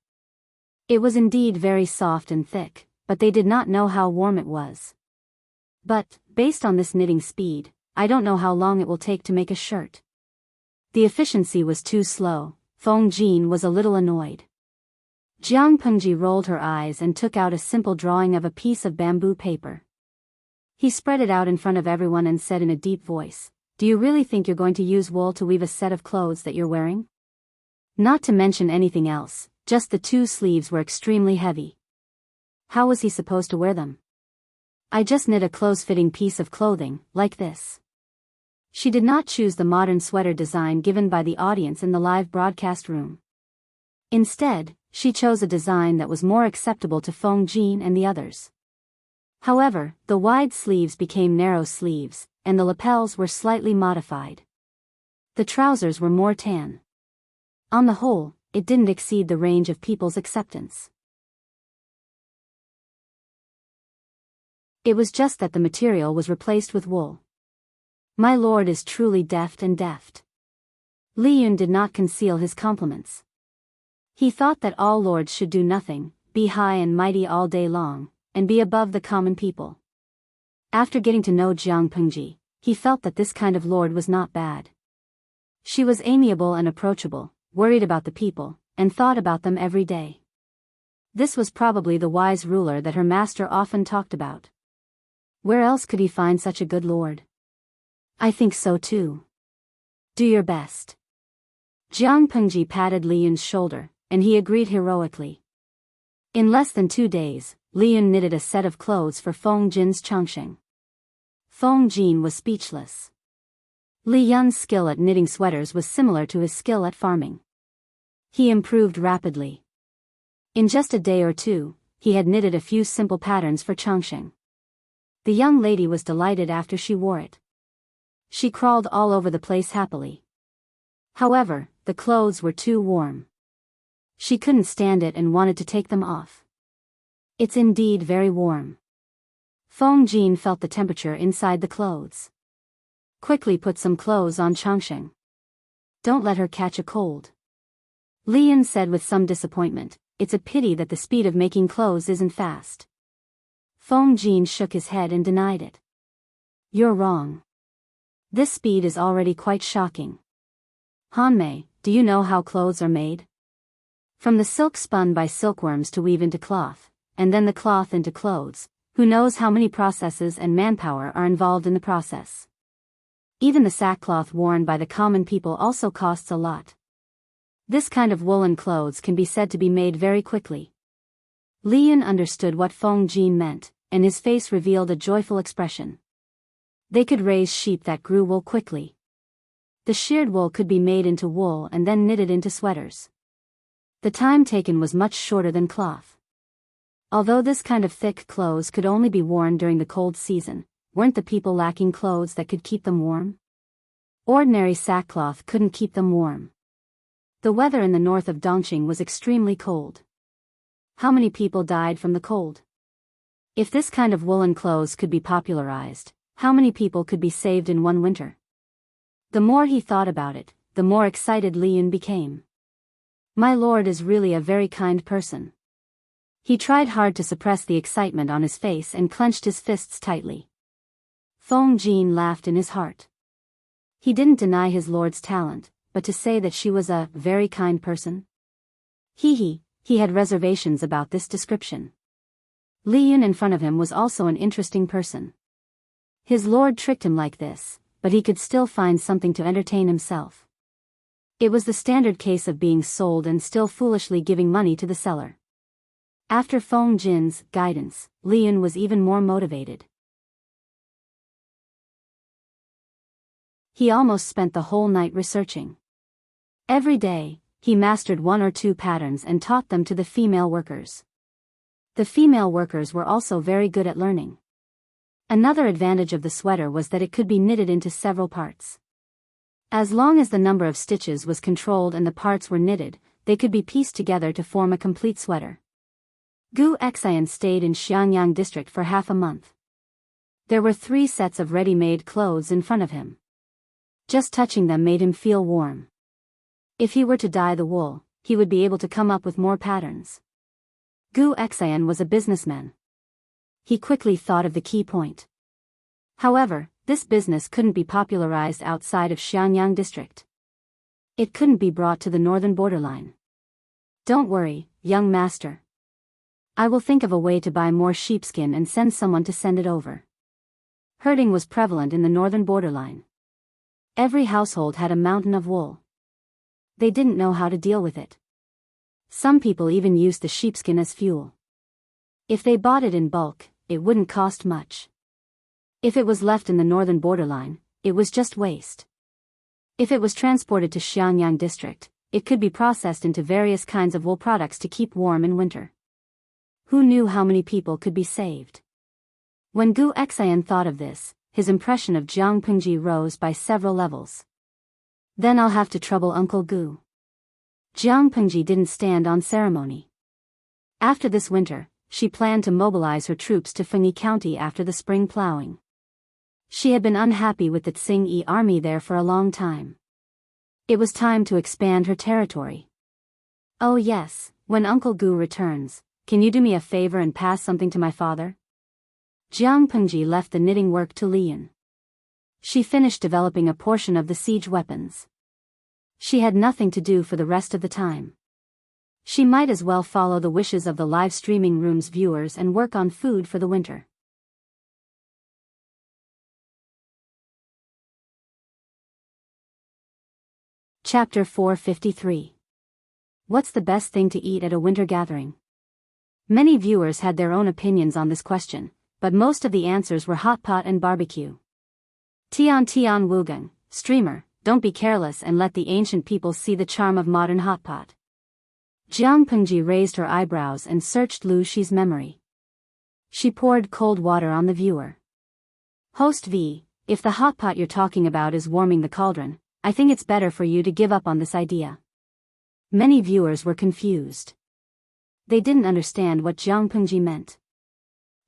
It was indeed very soft and thick, but they did not know how warm it was. But, based on this knitting speed, I don't know how long it will take to make a shirt. The efficiency was too slow. Feng Jin was a little annoyed. Jiang Pengji rolled her eyes and took out a simple drawing of a piece of bamboo paper. He spread it out in front of everyone and said in a deep voice, "Do you really think you're going to use wool to weave a set of clothes that you're wearing?" Not to mention anything else, just the 2 sleeves were extremely heavy. How was he supposed to wear them? I just knit a close-fitting piece of clothing, like this. She did not choose the modern sweater design given by the audience in the live broadcast room. Instead, she chose a design that was more acceptable to Feng Jin and the others. However, the wide sleeves became narrow sleeves, and the lapels were slightly modified. The trousers were more tan. On the whole, it didn't exceed the range of people's acceptance. It was just that the material was replaced with wool. My lord is truly deft and deft. Li Yun did not conceal his compliments. He thought that all lords should do nothing, be high and mighty all day long, and be above the common people. After getting to know Jiang Pengji, he felt that this kind of lord was not bad. She was amiable and approachable, worried about the people, and thought about them every day. This was probably the wise ruler that her master often talked about. Where else could he find such a good lord? I think so too. Do your best. Jiang Pengji patted Li Yun's shoulder, and he agreed heroically. In less than 2 days, Li Yun knitted a set of clothes for Feng Jin's Chongqing. Feng Jin was speechless. Li Yun's skill at knitting sweaters was similar to his skill at farming. He improved rapidly. In just a day or two, he had knitted a few simple patterns for Chongqing. The young lady was delighted after she wore it. She crawled all over the place happily. However, the clothes were too warm. She couldn't stand it and wanted to take them off. It's indeed very warm. Feng Jin felt the temperature inside the clothes. Quickly put some clothes on Chongqing. Don't let her catch a cold. Li Yun said with some disappointment, it's a pity that the speed of making clothes isn't fast. Feng Jin shook his head and denied it. You're wrong. This speed is already quite shocking. Hanmei, do you know how clothes are made? From the silk spun by silkworms to weave into cloth, and then the cloth into clothes, who knows how many processes and manpower are involved in the process. Even the sackcloth worn by the common people also costs a lot. This kind of woolen clothes can be said to be made very quickly. Li Yun understood what Feng Jin meant, and his face revealed a joyful expression. They could raise sheep that grew wool quickly. The sheared wool could be made into wool and then knitted into sweaters. The time taken was much shorter than cloth. Although this kind of thick clothes could only be worn during the cold season, weren't the people lacking clothes that could keep them warm? Ordinary sackcloth couldn't keep them warm. The weather in the north of Dongqing was extremely cold. How many people died from the cold? If this kind of woolen clothes could be popularized, how many people could be saved in one winter? The more he thought about it, the more excited Li Yun became. My lord is really a very kind person. He tried hard to suppress the excitement on his face and clenched his fists tightly. Feng Jin laughed in his heart. He didn't deny his lord's talent, but to say that she was a very kind person? He had reservations about this description. Li Yun in front of him was also an interesting person. His lord tricked him like this, but he could still find something to entertain himself. It was the standard case of being sold and still foolishly giving money to the seller. After Feng Jin's guidance, Li Yun was even more motivated. He almost spent the whole night researching. Every day, he mastered 1 or 2 patterns and taught them to the female workers. The female workers were also very good at learning. Another advantage of the sweater was that it could be knitted into several parts. As long as the number of stitches was controlled and the parts were knitted, they could be pieced together to form a complete sweater. Gu Xian stayed in Xiangyang district for half a month. There were 3 sets of ready-made clothes in front of him. Just touching them made him feel warm. If he were to dye the wool, he would be able to come up with more patterns. Gu Xian was a businessman. He quickly thought of the key point. However, this business couldn't be popularized outside of Xiangyang district. It couldn't be brought to the northern borderline. Don't worry, young master. I will think of a way to buy more sheepskin and send someone to send it over. Herding was prevalent in the northern borderline. Every household had a mountain of wool. They didn't know how to deal with it. Some people even used the sheepskin as fuel. If they bought it in bulk, it wouldn't cost much. If it was left in the northern borderline, it was just waste. If it was transported to Xiangyang district, it could be processed into various kinds of wool products to keep warm in winter. Who knew how many people could be saved? When Gu Xian thought of this, his impression of Jiang Pengji rose by several levels. Then I'll have to trouble Uncle Gu. Jiang Pengji didn't stand on ceremony. After this winter, she planned to mobilize her troops to Fengyi County after the spring plowing. She had been unhappy with the Tsingyi army there for a long time. It was time to expand her territory. Oh yes, when Uncle Gu returns, can you do me a favor and pass something to my father? Jiang Pengji left the knitting work to Li Yun. She finished developing a portion of the siege weapons. She had nothing to do for the rest of the time. She might as well follow the wishes of the live streaming room's viewers and work on food for the winter. Chapter 453. What's the best thing to eat at a winter gathering? Many viewers had their own opinions on this question, but most of the answers were hot pot and barbecue. Tian Tian Wugang, streamer, don't be careless and let the ancient people see the charm of modern hot pot. Jiang Pengji raised her eyebrows and searched Lu Shi's memory. She poured cold water on the viewer. Host V, if the hot pot you're talking about is warming the cauldron, I think it's better for you to give up on this idea. Many viewers were confused. They didn't understand what Jiang Pengji meant.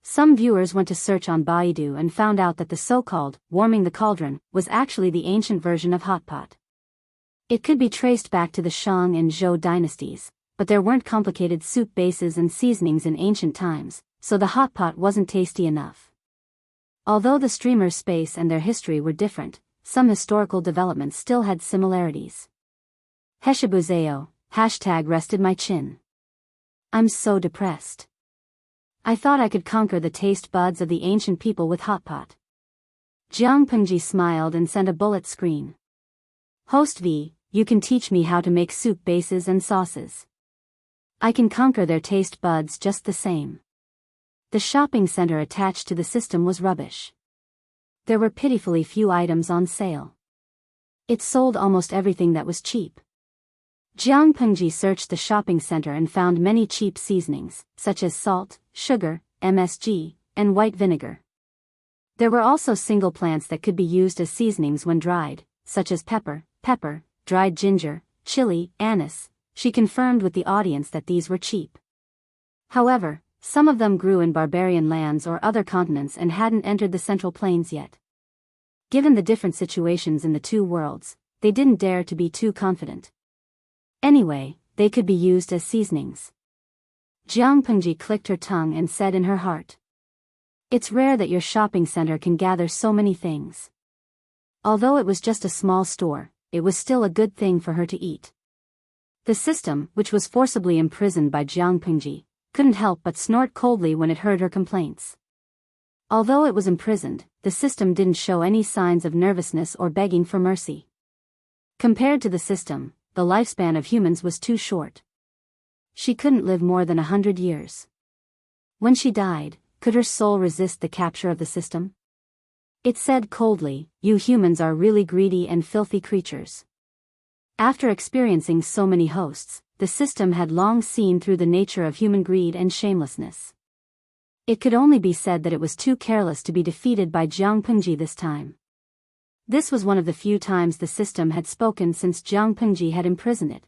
Some viewers went to search on Baidu and found out that the so-called warming the cauldron was actually the ancient version of hot pot. It could be traced back to the Shang and Zhou dynasties, but there weren't complicated soup bases and seasonings in ancient times, so the hot pot wasn't tasty enough. Although the streamer's space and their history were different, some historical developments still had similarities. Heshibuzeo, #rested my chin. I'm so depressed. I thought I could conquer the taste buds of the ancient people with hot pot. Jiang Pengji smiled and sent a bullet screen. Host V, you can teach me how to make soup bases and sauces. I can conquer their taste buds just the same. The shopping center attached to the system was rubbish. There were pitifully few items on sale. It sold almost everything that was cheap. Jiang Pengji searched the shopping center and found many cheap seasonings, such as salt, sugar, MSG, and white vinegar. There were also single plants that could be used as seasonings when dried, such as pepper, dried ginger, chili, anise. She confirmed with the audience that these were cheap. However, some of them grew in barbarian lands or other continents and hadn't entered the Central Plains yet. Given the different situations in the two worlds, they didn't dare to be too confident. Anyway, they could be used as seasonings. Jiang Pengji clicked her tongue and said in her heart, it's rare that your shopping center can gather so many things. Although it was just a small store, it was still a good thing for her to eat. The system, which was forcibly imprisoned by Jiang Pengji, couldn't help but snort coldly when it heard her complaints. Although it was imprisoned, the system didn't show any signs of nervousness or begging for mercy. Compared to the system, the lifespan of humans was too short. She couldn't live more than 100 years. When she died, could her soul resist the capture of the system? It said coldly, you humans are really greedy and filthy creatures. After experiencing so many hosts, the system had long seen through the nature of human greed and shamelessness. It could only be said that it was too careless to be defeated by Jiang Pengji this time. This was one of the few times the system had spoken since Jiang Pengji had imprisoned it.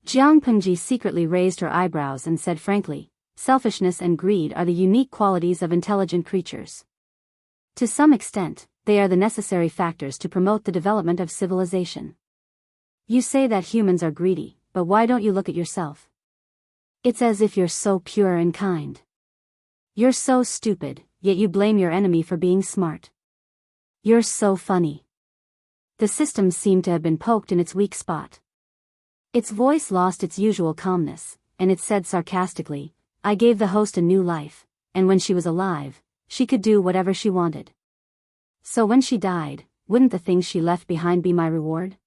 Jiang Pengji secretly raised her eyebrows and said frankly, selfishness and greed are the unique qualities of intelligent creatures. To some extent, they are the necessary factors to promote the development of civilization. You say that humans are greedy, but why don't you look at yourself? It's as if you're so pure and kind. You're so stupid, yet you blame your enemy for being smart. You're so funny. The system seemed to have been poked in its weak spot. Its voice lost its usual calmness, and it said sarcastically, I gave the host a new life, and when she was alive, she could do whatever she wanted. So when she died, wouldn't the things she left behind be my reward?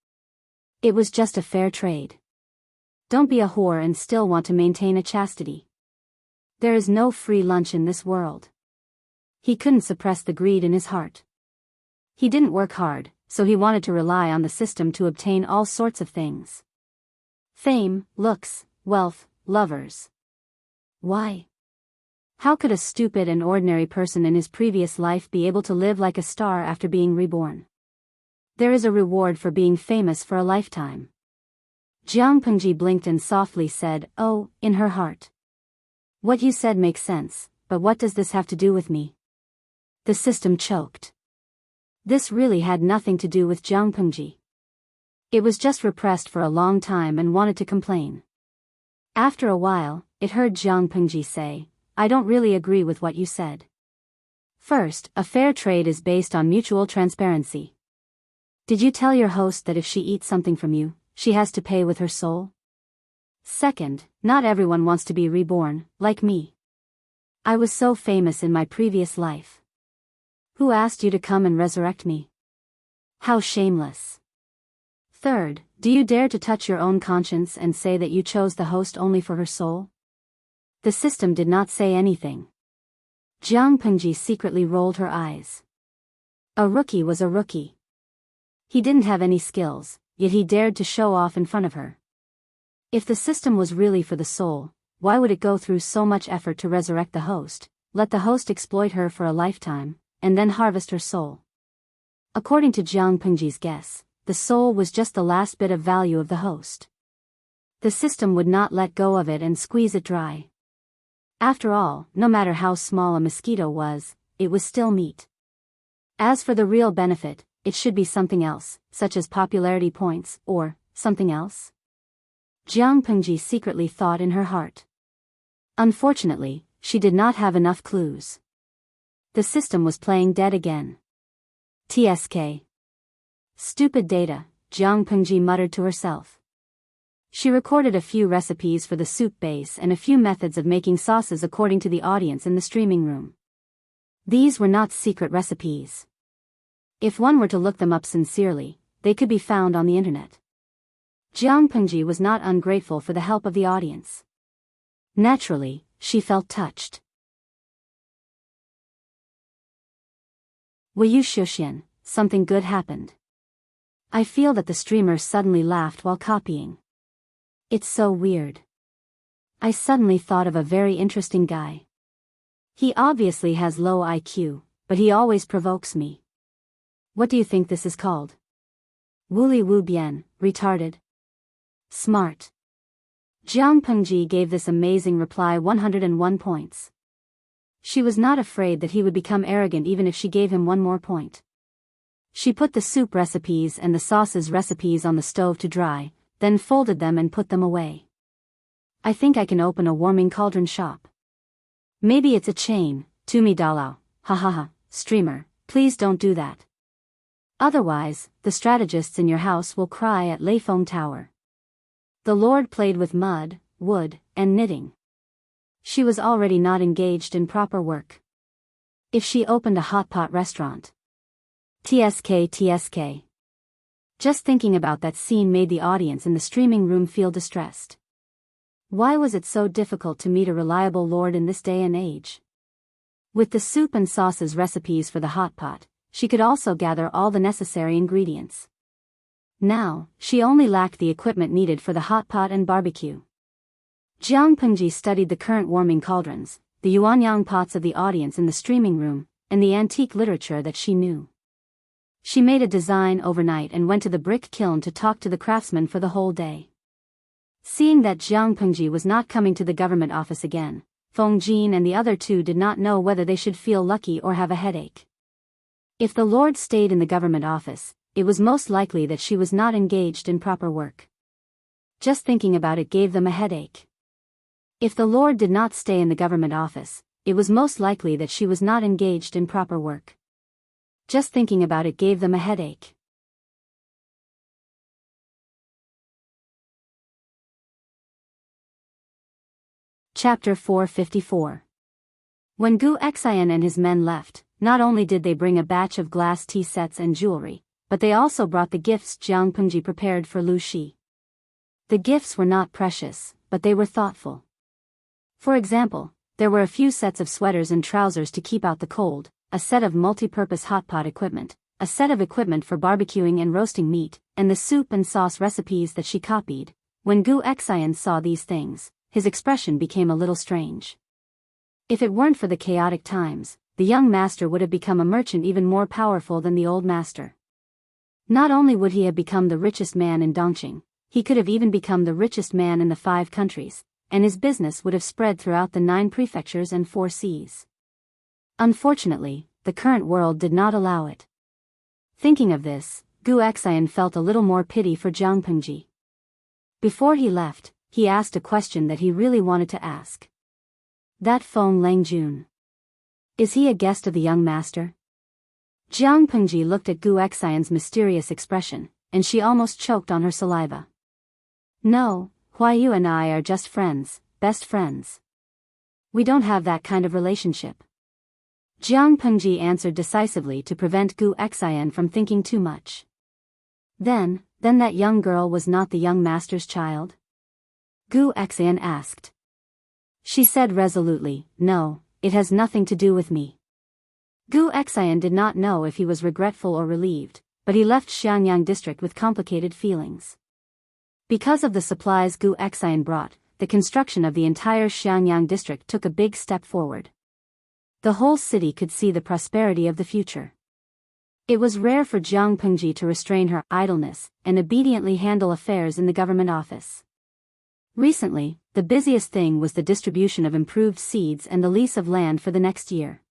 It was just a fair trade. Don't be a whore and still want to maintain a chastity. There is no free lunch in this world. He couldn't suppress the greed in his heart. He didn't work hard, so he wanted to rely on the system to obtain all sorts of things. Fame, looks, wealth, lovers. Why? How could a stupid and ordinary person in his previous life be able to live like a star after being reborn? There is a reward for being famous for a lifetime. Jiang Pengji blinked and softly said, oh, in her heart. What you said makes sense, but what does this have to do with me? The system choked. This really had nothing to do with Jiang Pengji. It was just repressed for a long time and wanted to complain. After a while, it heard Jiang Pengji say, I don't really agree with what you said. First, a fair trade is based on mutual transparency. Did you tell your host that if she eats something from you, she has to pay with her soul? Second, not everyone wants to be reborn, like me. I was so famous in my previous life. Who asked you to come and resurrect me? How shameless. Third, do you dare to touch your own conscience and say that you chose the host only for her soul? The system did not say anything. Jiang Pengji secretly rolled her eyes. A rookie was a rookie. He didn't have any skills, yet he dared to show off in front of her. If the system was really for the soul, why would it go through so much effort to resurrect the host, let the host exploit her for a lifetime, and then harvest her soul? According to Jiang Pengji's guess, the soul was just the last bit of value of the host. The system would not let go of it and squeeze it dry. After all, no matter how small a mosquito was, it was still meat. As for the real benefit, it should be something else, such as popularity points, or something else. Jiang Pengji secretly thought in her heart. Unfortunately, she did not have enough clues. The system was playing dead again. TSK. Stupid data, Jiang Pengji muttered to herself. She recorded a few recipes for the soup base and a few methods of making sauces according to the audience in the streaming room. These were not secret recipes. If one were to look them up sincerely, they could be found on the internet. Jiang Pengji was not ungrateful for the help of the audience. Naturally, she felt touched. Wuxia Chronicles, something good happened. I feel that the streamer suddenly laughed while copying. It's so weird. I suddenly thought of a very interesting guy. He obviously has low IQ, but he always provokes me. What do you think this is called? Wuli Wu Bian, retarded. Smart. Jiang Pengji gave this amazing reply 101 points. She was not afraid that he would become arrogant even if she gave him one more point. She put the soup recipes and the sauces recipes on the stove to dry, then folded them and put them away. I think I can open a warming cauldron shop. Maybe it's a chain, Tumi Dalao, ha, streamer, please don't do that. Otherwise, the strategists in your house will cry at Leifeng Tower. The Lord played with mud, wood, and knitting. She was already not engaged in proper work. If she opened a hot pot restaurant. TSK. Just thinking about that scene made the audience in the streaming room feel distressed. Why was it so difficult to meet a reliable lord in this day and age? With the soup and sauces recipes for the hot pot, she could also gather all the necessary ingredients. Now, she only lacked the equipment needed for the hot pot and barbecue. Jiang Pengji studied the current warming cauldrons, the yuanyang pots of the audience in the streaming room, and the antique literature that she knew. She made a design overnight and went to the brick kiln to talk to the craftsman for the whole day. Seeing that Jiang Pengji was not coming to the government office again, Feng Jin and the other two did not know whether they should feel lucky or have a headache. If the Lord stayed in the government office, it was most likely that she was not engaged in proper work. Just thinking about it gave them a headache. If the Lord did not stay in the government office, it was most likely that she was not engaged in proper work. Just thinking about it gave them a headache. Chapter 454. When Gu Xian and his men left, not only did they bring a batch of glass tea sets and jewelry, but they also brought the gifts Jiang Pengji prepared for Lu Shi. The gifts were not precious, but they were thoughtful. For example, there were a few sets of sweaters and trousers to keep out the cold, a set of multi-purpose hot pot equipment, a set of equipment for barbecuing and roasting meat, and the soup and sauce recipes that she copied. When Gu Xian saw these things, his expression became a little strange. If it weren't for the chaotic times, the young master would have become a merchant even more powerful than the old master. Not only would he have become the richest man in Dongqing, he could have even become the richest man in the 5 countries, and his business would have spread throughout the 9 prefectures and 4 seas. Unfortunately, the current world did not allow it. Thinking of this, Gu Xian felt a little more pity for Jiang Pengji. Before he left, he asked a question that he really wanted to ask. That Feng Langjun. Is he a guest of the young master? Jiang Pengji looked at Gu Xian's mysterious expression, and she almost choked on her saliva. No, Huayu and I are just friends, best friends. We don't have that kind of relationship. Jiang Pengji answered decisively to prevent Gu Xian from thinking too much. Then that young girl was not the young master's child? Gu Xian asked. She said resolutely, no, it has nothing to do with me. Gu Xian did not know if he was regretful or relieved, but he left Xiangyang district with complicated feelings. Because of the supplies Gu Xian brought, the construction of the entire Xiangyang district took a big step forward. The whole city could see the prosperity of the future. It was rare for Jiang Pengji to restrain her idleness and obediently handle affairs in the government office. Recently, the busiest thing was the distribution of improved seeds and the lease of land for the next year.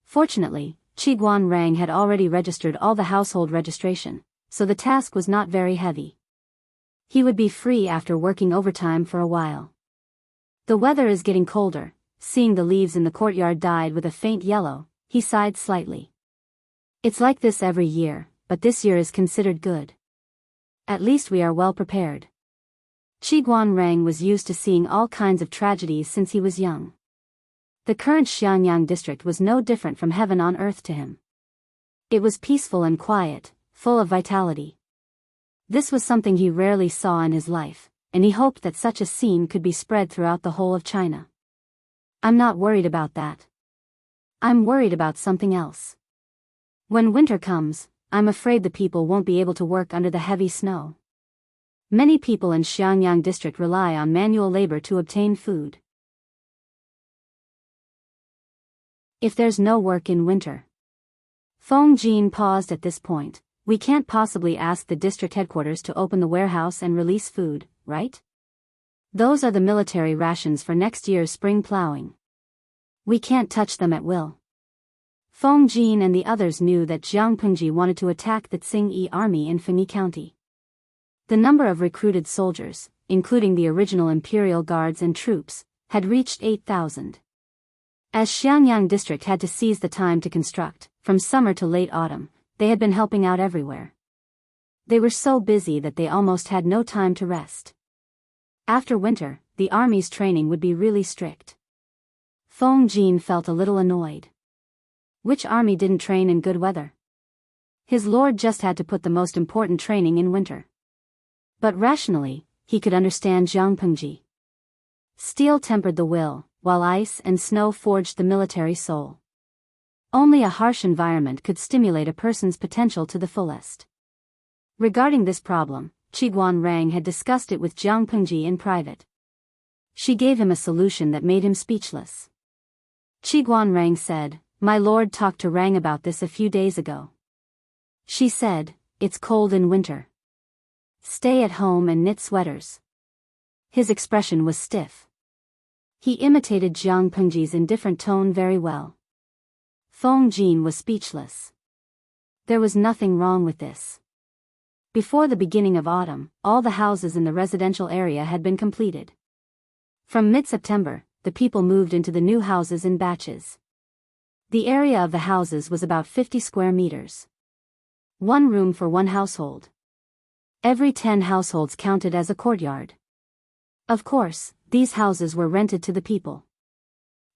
Fortunately, Qiguan Rang had already registered all the household registration, so the task was not very heavy. He would be free after working overtime for a while. The weather is getting colder. Seeing the leaves in the courtyard dyed with a faint yellow, he sighed slightly. It's like this every year, but this year is considered good. At least we are well prepared. Qiguan Rang was used to seeing all kinds of tragedies since he was young. The current Xiangyang district was no different from heaven on earth to him. It was peaceful and quiet, full of vitality. This was something he rarely saw in his life, and he hoped that such a scene could be spread throughout the whole of China. I'm not worried about that. I'm worried about something else. When winter comes, I'm afraid the people won't be able to work under the heavy snow. Many people in Xiangyang district rely on manual labor to obtain food. If there's no work in winter. Feng Jin paused at this point. We can't possibly ask the district headquarters to open the warehouse and release food, right? Those are the military rations for next year's spring plowing. We can't touch them at will. Feng Jin and the others knew that Jiang Pengji wanted to attack the Tsing-Yi army in Fengyi County. The number of recruited soldiers, including the original imperial guards and troops, had reached 8,000. As Xiangyang district had to seize the time to construct, from summer to late autumn, they had been helping out everywhere. They were so busy that they almost had no time to rest. After winter, the army's training would be really strict. Feng Jin felt a little annoyed. Which army didn't train in good weather? His lord just had to put the most important training in winter. But rationally, he could understand Jiang Pengji. Steel tempered the will, while ice and snow forged the military soul. Only a harsh environment could stimulate a person's potential to the fullest. Regarding this problem, Qiguan Rang had discussed it with Jiang Pengji in private. She gave him a solution that made him speechless. Qiguan Rang said, "My lord talked to Rang about this a few days ago. She said, it's cold in winter. Stay at home and knit sweaters." His expression was stiff. He imitated Jiang Pengji's indifferent tone very well. Feng Jin was speechless. There was nothing wrong with this. Before the beginning of autumn, all the houses in the residential area had been completed. From mid-September, the people moved into the new houses in batches. The area of the houses was about 50 square meters. One room for one household. Every 10 households counted as a courtyard. Of course, these houses were rented to the people.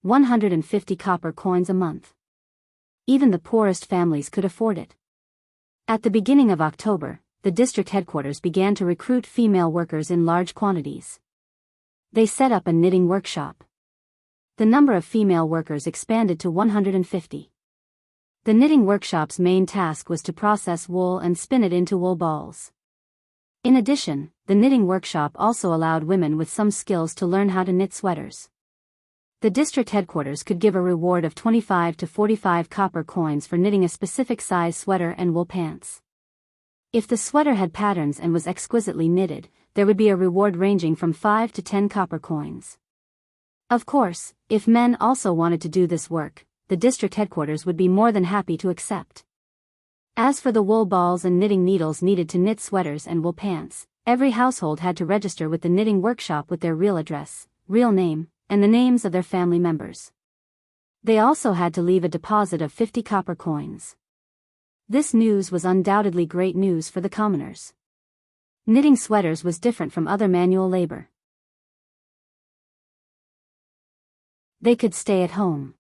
150 copper coins a month. Even the poorest families could afford it. At the beginning of October, the district headquarters began to recruit female workers in large quantities. They set up a knitting workshop. The number of female workers expanded to 150. The knitting workshop's main task was to process wool and spin it into wool balls. In addition, the knitting workshop also allowed women with some skills to learn how to knit sweaters. The district headquarters could give a reward of 25 to 45 copper coins for knitting a specific size sweater and wool pants. If the sweater had patterns and was exquisitely knitted, there would be a reward ranging from 5 to 10 copper coins. Of course, if men also wanted to do this work, the district headquarters would be more than happy to accept. As for the wool balls and knitting needles needed to knit sweaters and wool pants, every household had to register with the knitting workshop with their real address, real name, and the names of their family members. They also had to leave a deposit of 50 copper coins. This news was undoubtedly great news for the commoners. Knitting sweaters was different from other manual labor. They could stay at home.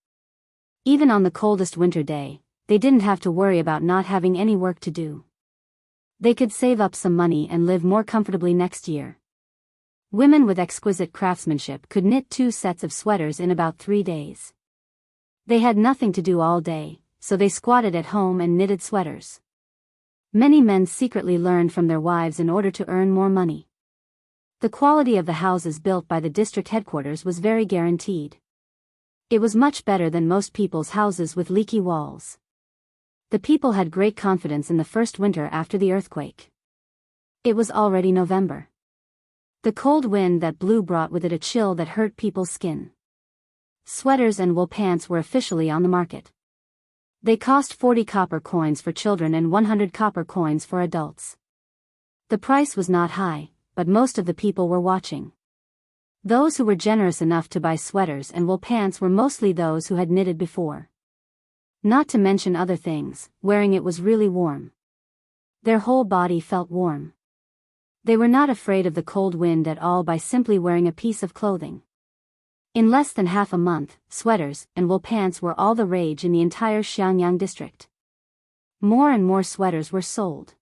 Even on the coldest winter day, they didn't have to worry about not having any work to do. They could save up some money and live more comfortably next year. Women with exquisite craftsmanship could knit 2 sets of sweaters in about 3 days. They had nothing to do all day, so they squatted at home and knitted sweaters. Many men secretly learned from their wives in order to earn more money. The quality of the houses built by the district headquarters was very guaranteed. It was much better than most people's houses with leaky walls. The people had great confidence in the first winter after the earthquake. It was already November. The cold wind that blew brought with it a chill that hurt people's skin. Sweaters and wool pants were officially on the market. They cost 40 copper coins for children and 100 copper coins for adults. The price was not high, but most of the people were watching. Those who were generous enough to buy sweaters and wool pants were mostly those who had knitted before. Not to mention other things, wearing it was really warm. Their whole body felt warm. They were not afraid of the cold wind at all by simply wearing a piece of clothing. In less than half a month, sweaters and wool pants were all the rage in the entire Xiangyang district. More and more sweaters were sold.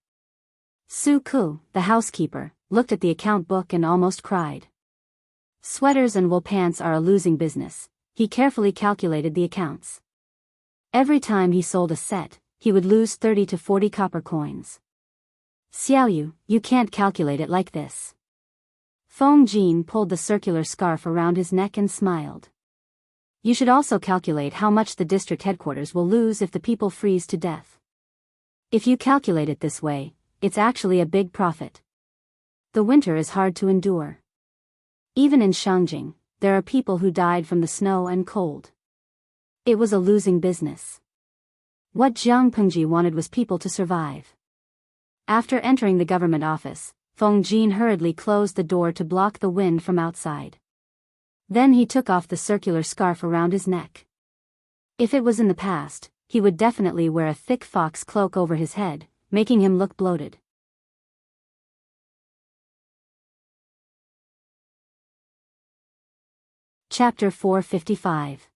Su Ku, the housekeeper, looked at the account book and almost cried. Sweaters and wool pants are a losing business. He carefully calculated the accounts. Every time he sold a set, he would lose 30 to 40 copper coins. Xiaoyu, you can't calculate it like this. Feng Jin pulled the circular scarf around his neck and smiled. You should also calculate how much the district headquarters will lose if the people freeze to death. If you calculate it this way, it's actually a big profit. The winter is hard to endure. Even in Shangjing, there are people who died from the snow and cold. It was a losing business. What Jiang Pengji wanted was people to survive. After entering the government office, Feng Jin hurriedly closed the door to block the wind from outside. Then he took off the circular scarf around his neck. If it was in the past, he would definitely wear a thick fox cloak over his head, making him look bloated. Chapter 455.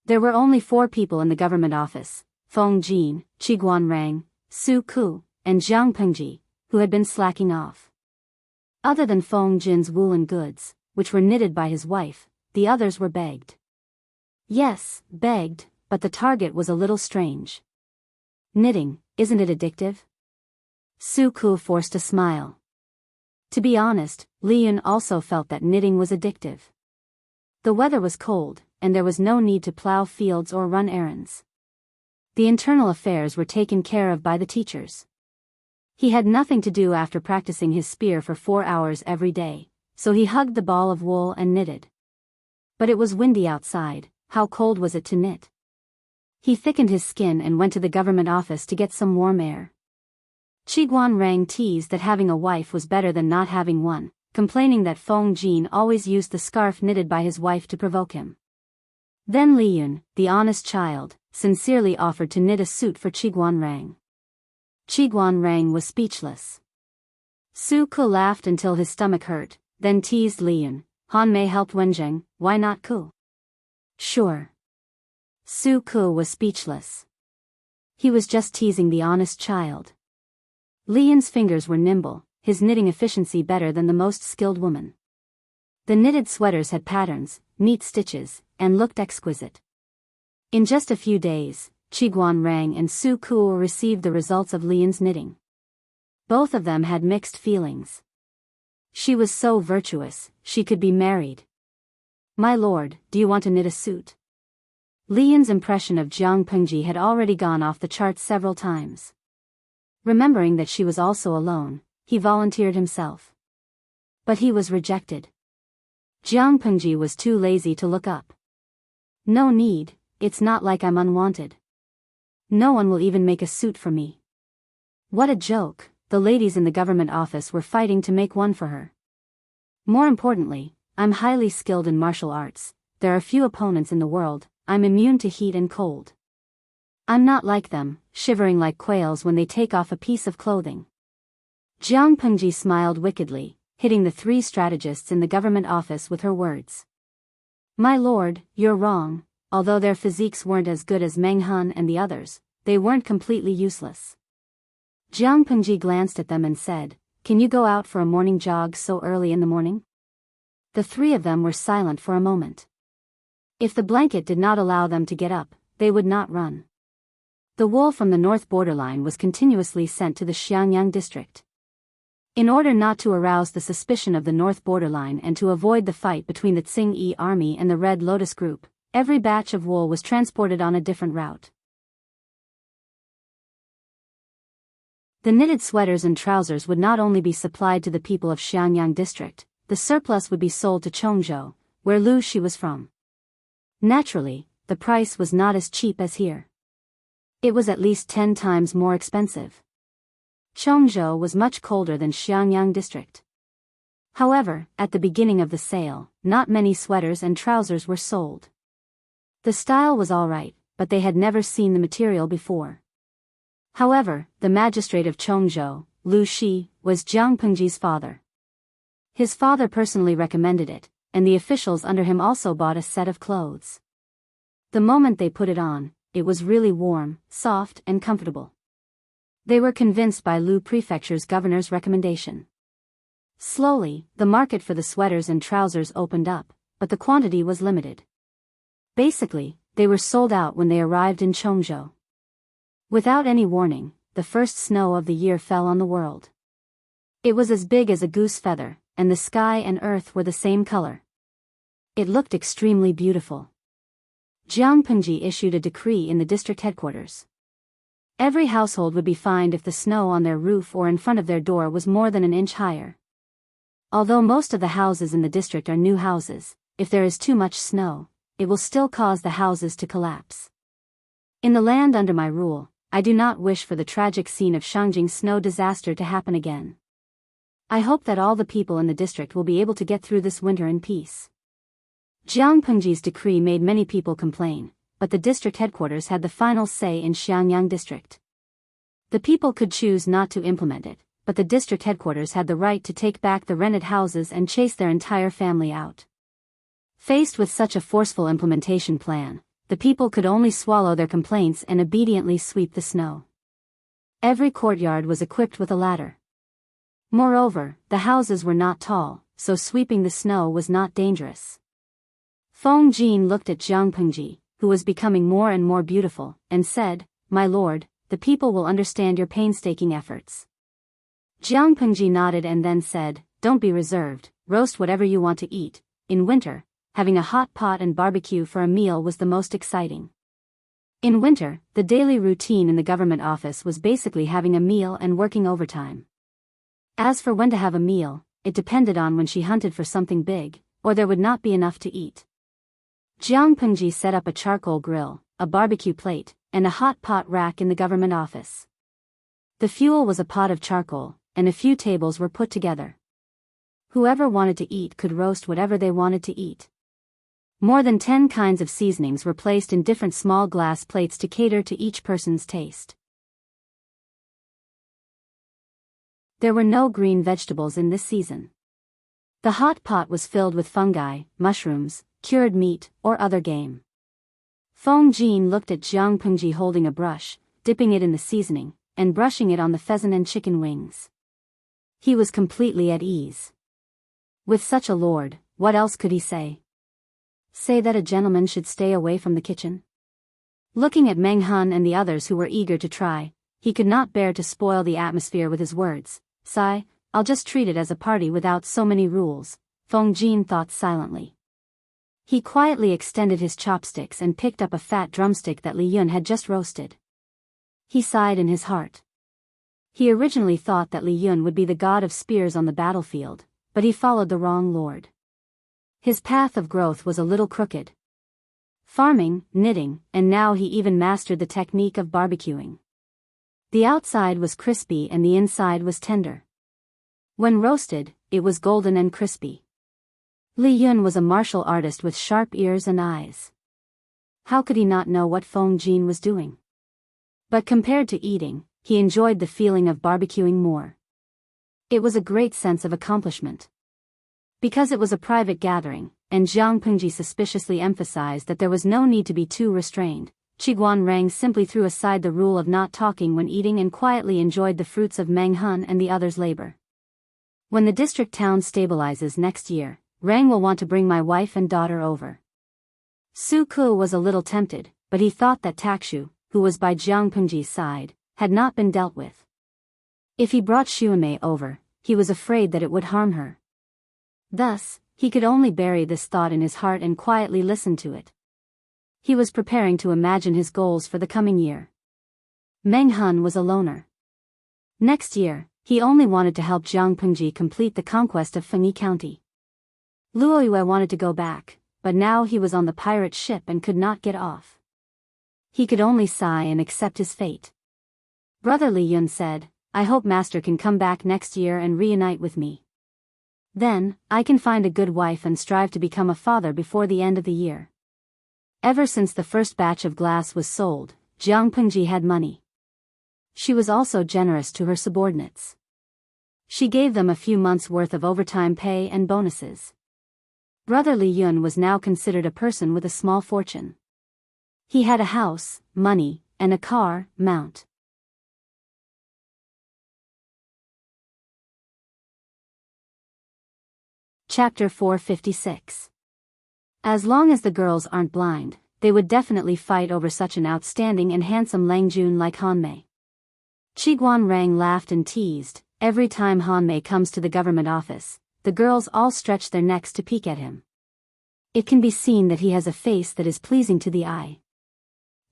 There were only 4 people in the government office: Feng Jin, Qiguan Rang, Su Ku, and Jiang Pengji, who had been slacking off. Other than Feng Jin's woolen goods, which were knitted by his wife, the others were begged. Yes, begged, but the target was a little strange. Knitting, isn't it addictive? Su Ku forced a smile. To be honest, Li Yun also felt that knitting was addictive. The weather was cold, and there was no need to plow fields or run errands. The internal affairs were taken care of by the teachers. He had nothing to do after practicing his spear for 4 hours every day, so he hugged the ball of wool and knitted. But it was windy outside. How cold was it to knit? He thickened his skin and went to the government office to get some warm air. Qiguan Rang teased that having a wife was better than not having one, complaining that Feng Jin always used the scarf knitted by his wife to provoke him. Then Li Yun, the honest child, sincerely offered to knit a suit for Qiguan Rang. Qiguan Rang was speechless. Su Ku laughed until his stomach hurt, then teased Li Yun. Han Mei helped Wenjing, why not Ku? Sure. Su Ku was speechless. He was just teasing the honest child. Li Yun's fingers were nimble, his knitting efficiency better than the most skilled woman. The knitted sweaters had patterns, neat stitches, and looked exquisite. In just a few days, Qiguan Rang and Su Ku received the results of Li Yun's knitting. Both of them had mixed feelings. She was so virtuous, she could be married. My lord, do you want to knit a suit? Li Yun's impression of Jiang Pengji had already gone off the charts several times. Remembering that she was also alone, he volunteered himself. But he was rejected. Jiang Pengji was too lazy to look up. No need, it's not like I'm unwanted. No one will even make a suit for me. What a joke, the ladies in the government office were fighting to make one for her. More importantly, I'm highly skilled in martial arts, there are few opponents in the world, I'm immune to heat and cold. I'm not like them, shivering like quails when they take off a piece of clothing. Jiang Pengji smiled wickedly, hitting the 3 strategists in the government office with her words. My lord, you're wrong. Although their physiques weren't as good as Meng Hun and the others, they weren't completely useless. Jiang Pengji glanced at them and said, "Can you go out for a morning jog so early in the morning?" The three of them were silent for a moment. If the blanket did not allow them to get up, they would not run. The wool from the north borderline was continuously sent to the Xiangyang district. In order not to arouse the suspicion of the north borderline and to avoid the fight between the Tsing-Yi army and the Red Lotus group, every batch of wool was transported on a different route. The knitted sweaters and trousers would not only be supplied to the people of Xiangyang district, the surplus would be sold to Chongzhou, where Lu Shi was from. Naturally, the price was not as cheap as here. It was at least 10 times more expensive. Chongzhou was much colder than Xiangyang district. However, at the beginning of the sale, not many sweaters and trousers were sold. The style was all right, but they had never seen the material before. However, the magistrate of Chongzhou, Lu Shi, was Jiang Pengji's father. His father personally recommended it, and the officials under him also bought a set of clothes. The moment they put it on, it was really warm, soft, and comfortable. They were convinced by Lu Prefecture's governor's recommendation. Slowly, the market for the sweaters and trousers opened up, but the quantity was limited. Basically, they were sold out when they arrived in Chongzhou. Without any warning, the first snow of the year fell on the world. It was as big as a goose feather, and the sky and earth were the same color. It looked extremely beautiful. Jiang Pengji issued a decree in the district headquarters. Every household would be fined if the snow on their roof or in front of their door was more than an inch higher. Although most of the houses in the district are new houses, if there is too much snow, it will still cause the houses to collapse. In the land under my rule, I do not wish for the tragic scene of Shangjing's snow disaster to happen again. I hope that all the people in the district will be able to get through this winter in peace. Jiang Pengji's decree made many people complain, but the district headquarters had the final say in Xiangyang district. The people could choose not to implement it, but the district headquarters had the right to take back the rented houses and chase their entire family out. Faced with such a forceful implementation plan, the people could only swallow their complaints and obediently sweep the snow. Every courtyard was equipped with a ladder. Moreover, the houses were not tall, so sweeping the snow was not dangerous. Feng Jin looked at Jiang Pengji, who was becoming more and more beautiful, and said, "My lord, the people will understand your painstaking efforts." Jiang Pengji nodded and then said, "Don't be reserved, roast whatever you want to eat. In winter, having a hot pot and barbecue for a meal was the most exciting." In winter, the daily routine in the government office was basically having a meal and working overtime. As for when to have a meal, it depended on when she hunted for something big, or there would not be enough to eat. Jiang Pengji set up a charcoal grill, a barbecue plate, and a hot pot rack in the government office. The fuel was a pot of charcoal, and a few tables were put together. Whoever wanted to eat could roast whatever they wanted to eat. More than 10 kinds of seasonings were placed in different small glass plates to cater to each person's taste. There were no green vegetables in this season. The hot pot was filled with fungi, mushrooms, cured meat, or other game. Feng Jin looked at Jiang Pengji holding a brush, dipping it in the seasoning, and brushing it on the pheasant and chicken wings. He was completely at ease. With such a lord, what else could he say? Say that a gentleman should stay away from the kitchen? Looking at Meng Hun and the others who were eager to try, he could not bear to spoil the atmosphere with his words. "Sigh, I'll just treat it as a party without so many rules," Feng Jin thought silently. He quietly extended his chopsticks and picked up a fat drumstick that Li Yun had just roasted. He sighed in his heart. He originally thought that Li Yun would be the god of spears on the battlefield, but he followed the wrong lord. His path of growth was a little crooked. Farming, knitting, and now he even mastered the technique of barbecuing. The outside was crispy and the inside was tender. When roasted, it was golden and crispy. Li Yun was a martial artist with sharp ears and eyes. How could he not know what Feng Jin was doing? But compared to eating, he enjoyed the feeling of barbecuing more. It was a great sense of accomplishment. Because it was a private gathering, and Jiang Pengji suspiciously emphasized that there was no need to be too restrained, Qiguan Rang simply threw aside the rule of not talking when eating and quietly enjoyed the fruits of Meng Hun and the others' labor. When the district town stabilizes next year, Rang will want to bring my wife and daughter over. Su Ku was a little tempted, but he thought that Takshu, who was by Jiang Pengji's side, had not been dealt with. If he brought Xuemei over, he was afraid that it would harm her. Thus, he could only bury this thought in his heart and quietly listen to it. He was preparing to imagine his goals for the coming year. Meng Hun was a loner. Next year, he only wanted to help Jiang Pengji complete the conquest of Fengyi County. Luoyue wanted to go back, but now he was on the pirate ship and could not get off. He could only sigh and accept his fate. Brother Li Yun said, "I hope Master can come back next year and reunite with me. Then, I can find a good wife and strive to become a father before the end of the year." Ever since the first batch of glass was sold, Jiang Pengji had money. She was also generous to her subordinates. She gave them a few months' worth of overtime pay and bonuses. Brother Li Yun was now considered a person with a small fortune. He had a house, money, and a car, mount. Chapter 456. As long as the girls aren't blind, they would definitely fight over such an outstanding and handsome Langjun like Hanmei. Qiguan Rang laughed and teased, every time Hanmei comes to the government office, the girls all stretch their necks to peek at him. It can be seen that he has a face that is pleasing to the eye.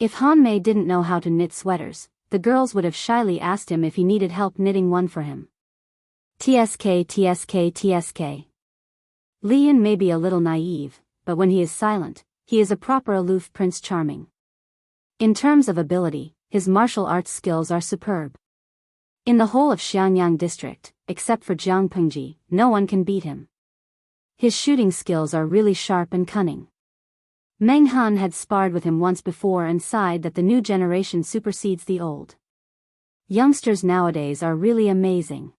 If Hanmei didn't know how to knit sweaters, the girls would have shyly asked him if he needed help knitting one for him. TSK TSK TSK. Li Yun may be a little naive, but when he is silent, he is a proper aloof Prince Charming. In terms of ability, his martial arts skills are superb. In the whole of Xiangyang district, except for Jiang Pengji, no one can beat him. His shooting skills are really sharp and cunning. Meng Hun had sparred with him once before and sighed that the new generation supersedes the old. Youngsters nowadays are really amazing.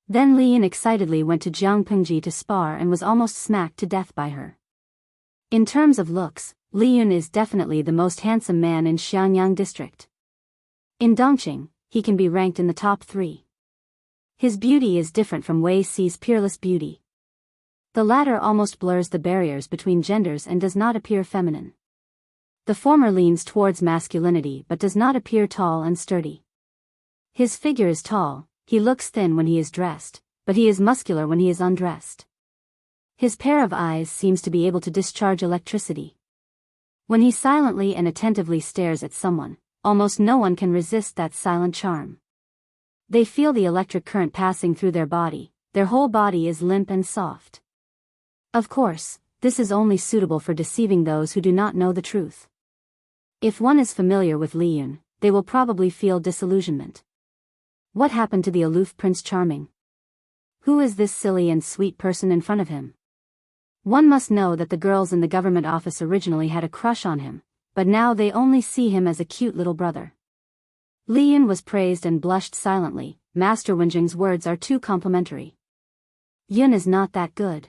Then Li Yun excitedly went to Jiang Pengji to spar and was almost smacked to death by her. In terms of looks, Li Yun is definitely the most handsome man in Xiangyang district. In Dongqing, he can be ranked in the top 3. His beauty is different from Wei Si's peerless beauty. The latter almost blurs the barriers between genders and does not appear feminine. The former leans towards masculinity but does not appear tall and sturdy. His figure is tall, he looks thin when he is dressed, but he is muscular when he is undressed. His pair of eyes seems to be able to discharge electricity. When he silently and attentively stares at someone, almost no one can resist that silent charm. They feel the electric current passing through their body, their whole body is limp and soft. Of course, this is only suitable for deceiving those who do not know the truth. If one is familiar with Li Yun, they will probably feel disillusionment. What happened to the aloof Prince Charming? Who is this silly and sweet person in front of him? One must know that the girls in the government office originally had a crush on him, but now they only see him as a cute little brother. Li Yun was praised and blushed silently. Master Wenjing's words are too complimentary. Yun is not that good.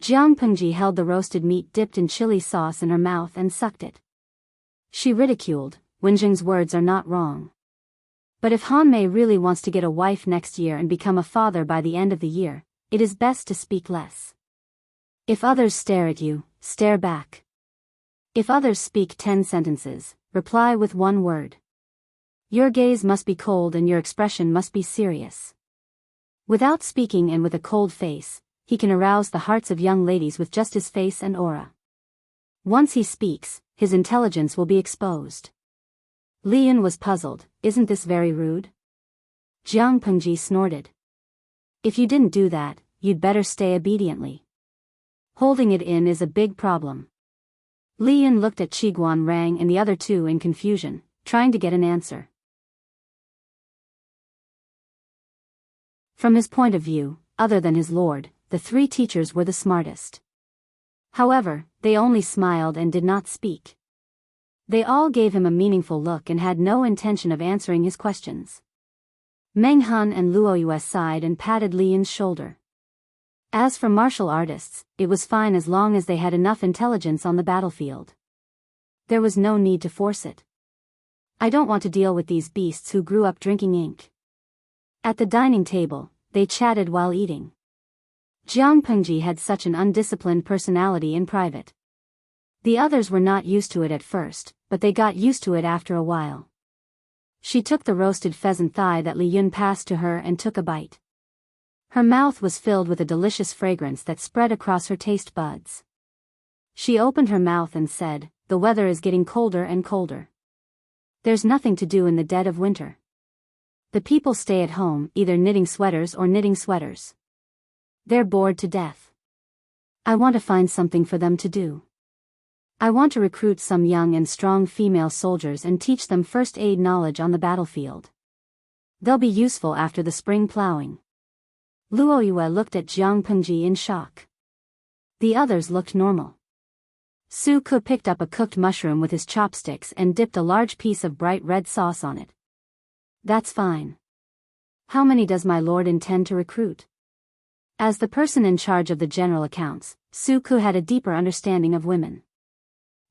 Jiang Pengji held the roasted meat dipped in chili sauce in her mouth and sucked it. She ridiculed, Wenjing's words are not wrong. But if Hanmei really wants to get a wife next year and become a father by the end of the year, it is best to speak less. If others stare at you, stare back. If others speak 10 sentences, reply with 1 word. Your gaze must be cold and your expression must be serious. Without speaking and with a cold face, he can arouse the hearts of young ladies with just his face and aura. Once he speaks, his intelligence will be exposed. Li Yun was puzzled, isn't this very rude? Jiang Pengji snorted. If you didn't do that, you'd better stay obediently. Holding it in is a big problem. Li Yun looked at Qiguan Rang and the other two in confusion, trying to get an answer. From his point of view, other than his lord, the 3 teachers were the smartest. However, they only smiled and did not speak. They all gave him a meaningful look and had no intention of answering his questions. Meng Hun and Luoyue sighed and patted Li Yun's shoulder. As for martial artists, it was fine as long as they had enough intelligence on the battlefield. There was no need to force it. I don't want to deal with these beasts who grew up drinking ink. At the dining table, they chatted while eating. Jiang Pengji had such an undisciplined personality in private. The others were not used to it at first, but they got used to it after a while. She took the roasted pheasant thigh that Li Yun passed to her and took a bite. Her mouth was filled with a delicious fragrance that spread across her taste buds. She opened her mouth and said, "The weather is getting colder and colder. There's nothing to do in the dead of winter. The people stay at home, either knitting sweaters or knitting sweaters. They're bored to death. I want to find something for them to do. I want to recruit some young and strong female soldiers and teach them first aid knowledge on the battlefield. They'll be useful after the spring plowing." Luoyue looked at Jiang Pengji in shock. The others looked normal. Su Ke picked up a cooked mushroom with his chopsticks and dipped a large piece of bright red sauce on it. "That's fine. How many does my lord intend to recruit?" As the person in charge of the general accounts, Su Ke had a deeper understanding of women.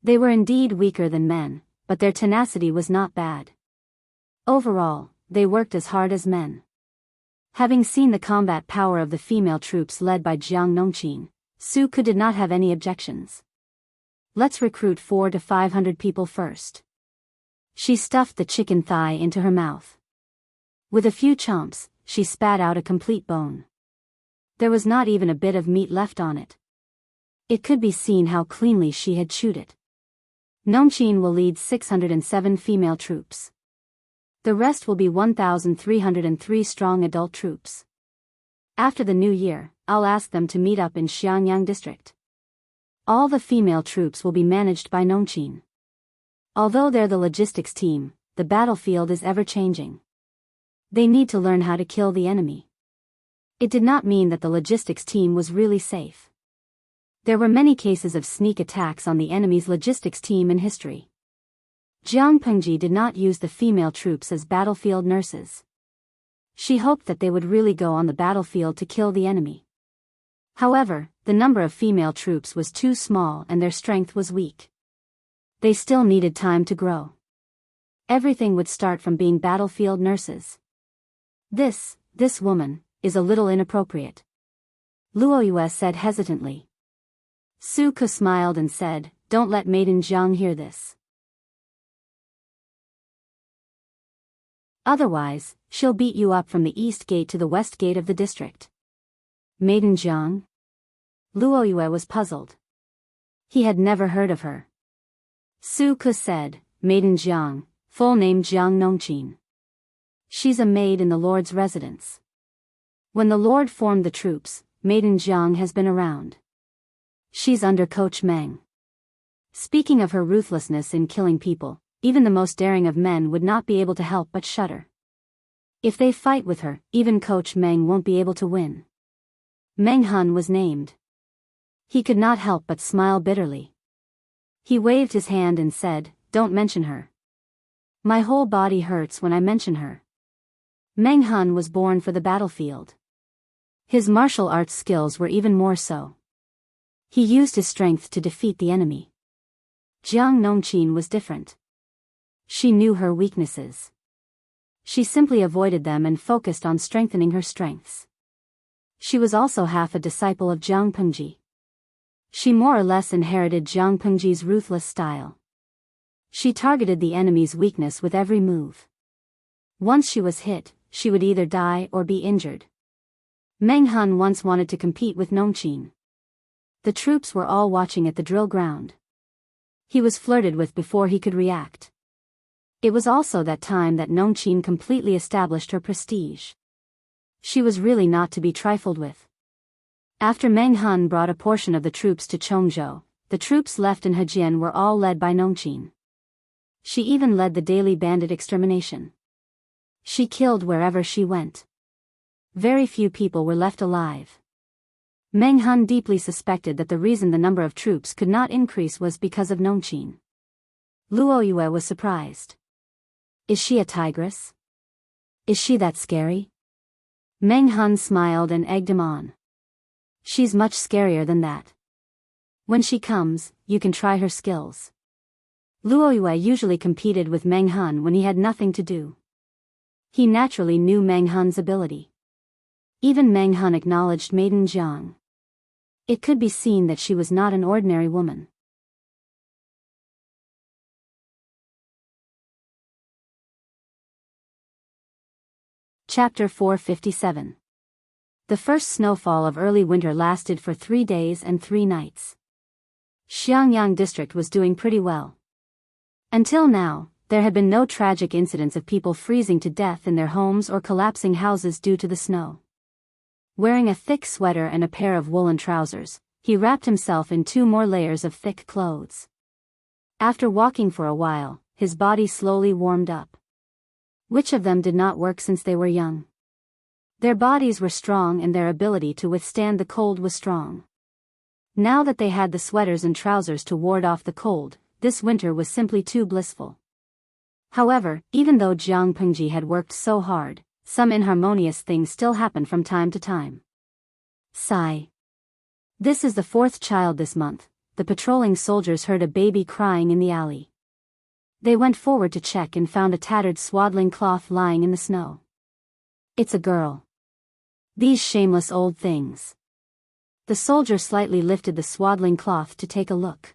They were indeed weaker than men, but their tenacity was not bad. Overall, they worked as hard as men. Having seen the combat power of the female troops led by Jiang Nongqin, Su Ke did not have any objections. "Let's recruit 400 to 500 people first." She stuffed the chicken thigh into her mouth. With a few chomps, she spat out a complete bone. There was not even a bit of meat left on it. It could be seen how cleanly she had chewed it. Nongqin will lead 607 female troops. The rest will be 1,303 strong adult troops. After the new year, I'll ask them to meet up in Xiangyang district. All the female troops will be managed by Nongqin. Although they're the logistics team, the battlefield is ever-changing. They need to learn how to kill the enemy. It did not mean that the logistics team was really safe. There were many cases of sneak attacks on the enemy's logistics team in history. Jiang Pengji did not use the female troops as battlefield nurses. She hoped that they would really go on the battlefield to kill the enemy. However, the number of female troops was too small and their strength was weak. They still needed time to grow. Everything would start from being battlefield nurses. This woman, is a little inappropriate," Luoyue said hesitantly. Su Ke smiled and said, "Don't let Maiden Jiang hear this. Otherwise, she'll beat you up from the east gate to the west gate of the district." Maiden Jiang? Luoyue was puzzled. He had never heard of her. Su Ke said, "Maiden Jiang, full name Jiang Nongqin. She's a maid in the Lord's residence. When the Lord formed the troops, Maiden Jiang has been around. She's under Coach Meng. Speaking of her ruthlessness in killing people, even the most daring of men would not be able to help but shudder. If they fight with her, even Coach Meng won't be able to win." Meng Han was named. He could not help but smile bitterly. He waved his hand and said, "Don't mention her. My whole body hurts when I mention her." Meng Han was born for the battlefield. His martial arts skills were even more so. He used his strength to defeat the enemy. Jiang Nongqin was different. She knew her weaknesses. She simply avoided them and focused on strengthening her strengths. She was also half a disciple of Jiang Pengji. She more or less inherited Jiang Pengji's ruthless style. She targeted the enemy's weakness with every move. Once she was hit, she would either die or be injured. Meng Han once wanted to compete with Nongqin. The troops were all watching at the drill ground. He was flirted with before he could react. It was also that time that Nongqin completely established her prestige. She was really not to be trifled with. After Meng Han brought a portion of the troops to Chongzhou, the troops left in Hejian were all led by Nongqin. She even led the daily bandit extermination. She killed wherever she went. Very few people were left alive. Meng Han deeply suspected that the reason the number of troops could not increase was because of Nongqin. Luoyue was surprised. "Is she a tigress? Is she that scary?" Meng Han smiled and egged him on. "She's much scarier than that. When she comes, you can try her skills." Luo Yue usually competed with Meng Hun when he had nothing to do. He naturally knew Meng Hun's ability. Even Meng Hun acknowledged Maiden Jiang. It could be seen that she was not an ordinary woman. Chapter 457. The first snowfall of early winter lasted for 3 days and 3 nights. Xiangyang district was doing pretty well. Until now, there had been no tragic incidents of people freezing to death in their homes or collapsing houses due to the snow. Wearing a thick sweater and a pair of woolen trousers, he wrapped himself in 2 more layers of thick clothes. After walking for a while, his body slowly warmed up. Which of them did not work since they were young? Their bodies were strong and their ability to withstand the cold was strong. Now that they had the sweaters and trousers to ward off the cold, this winter was simply too blissful. However, even though Jiang Pengji had worked so hard, some inharmonious things still happened from time to time. Sigh. This is the 4th child this month. The patrolling soldiers heard a baby crying in the alley. They went forward to check and found a tattered swaddling cloth lying in the snow. It's a girl. These shameless old things. The soldier slightly lifted the swaddling cloth to take a look.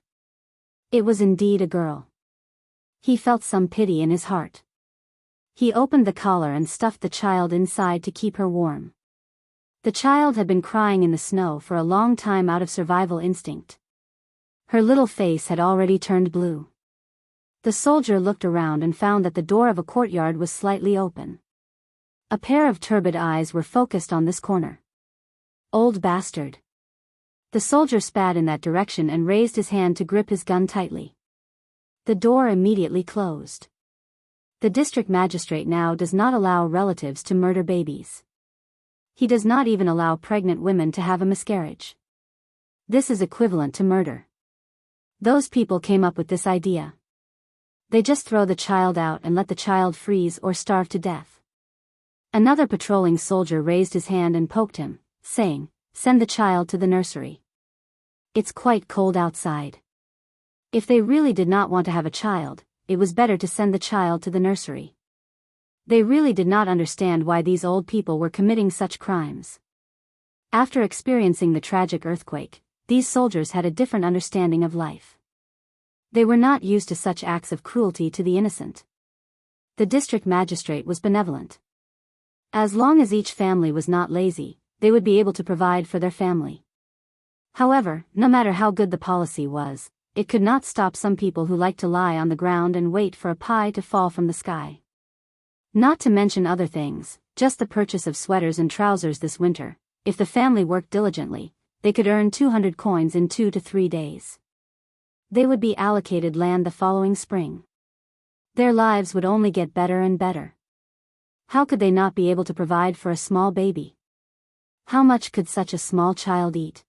It was indeed a girl. He felt some pity in his heart. He opened the collar and stuffed the child inside to keep her warm. The child had been crying in the snow for a long time out of survival instinct. Her little face had already turned blue. The soldier looked around and found that the door of a courtyard was slightly open. A pair of turbid eyes were focused on this corner. Old bastard. The soldier spat in that direction and raised his hand to grip his gun tightly. The door immediately closed. The district magistrate now does not allow relatives to murder babies. He does not even allow pregnant women to have a miscarriage. This is equivalent to murder. Those people came up with this idea. They just throw the child out and let the child freeze or starve to death. Another patrolling soldier raised his hand and poked him, saying, "Send the child to the nursery. It's quite cold outside." If they really did not want to have a child, it was better to send the child to the nursery. They really did not understand why these old people were committing such crimes. After experiencing the tragic earthquake, these soldiers had a different understanding of life. They were not used to such acts of cruelty to the innocent. The district magistrate was benevolent. As long as each family was not lazy, they would be able to provide for their family. However, no matter how good the policy was, it could not stop some people who liked to lie on the ground and wait for a pie to fall from the sky. Not to mention other things, just the purchase of sweaters and trousers this winter. If the family worked diligently, they could earn 200 coins in 2 to 3 days. They would be allocated land the following spring. Their lives would only get better and better. How could they not be able to provide for a small baby? How much could such a small child eat?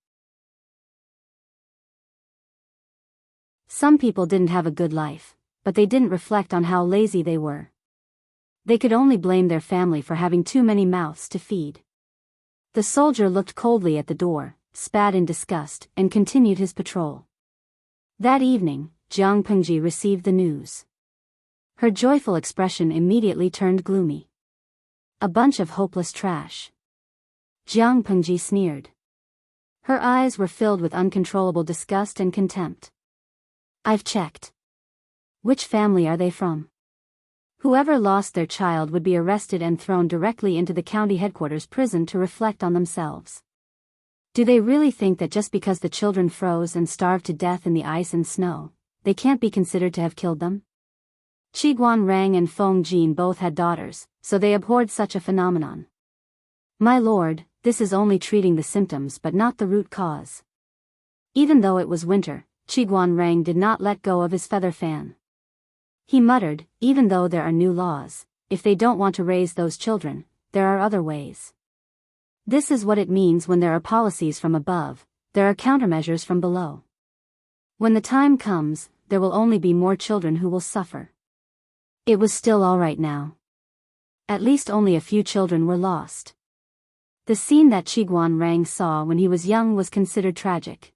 Some people didn't have a good life, but they didn't reflect on how lazy they were. They could only blame their family for having too many mouths to feed. The soldier looked coldly at the door, spat in disgust, and continued his patrol. That evening, Jiang Pengji received the news. Her joyful expression immediately turned gloomy. A bunch of hopeless trash. Jiang Pengji sneered. Her eyes were filled with uncontrollable disgust and contempt. I've checked. Which family are they from? Whoever lost their child would be arrested and thrown directly into the county headquarters prison to reflect on themselves. Do they really think that just because the children froze and starved to death in the ice and snow, they can't be considered to have killed them? Qiguan Rang and Feng Jin both had daughters, so they abhorred such a phenomenon. My lord, this is only treating the symptoms but not the root cause. Even though it was winter, Qiguan Rang did not let go of his feather fan. He muttered, even though there are new laws, if they don't want to raise those children, there are other ways. This is what it means when there are policies from above, there are countermeasures from below. When the time comes, there will only be more children who will suffer. It was still all right now. At least only a few children were lost. The scene that Qiguan Rang saw when he was young was considered tragic.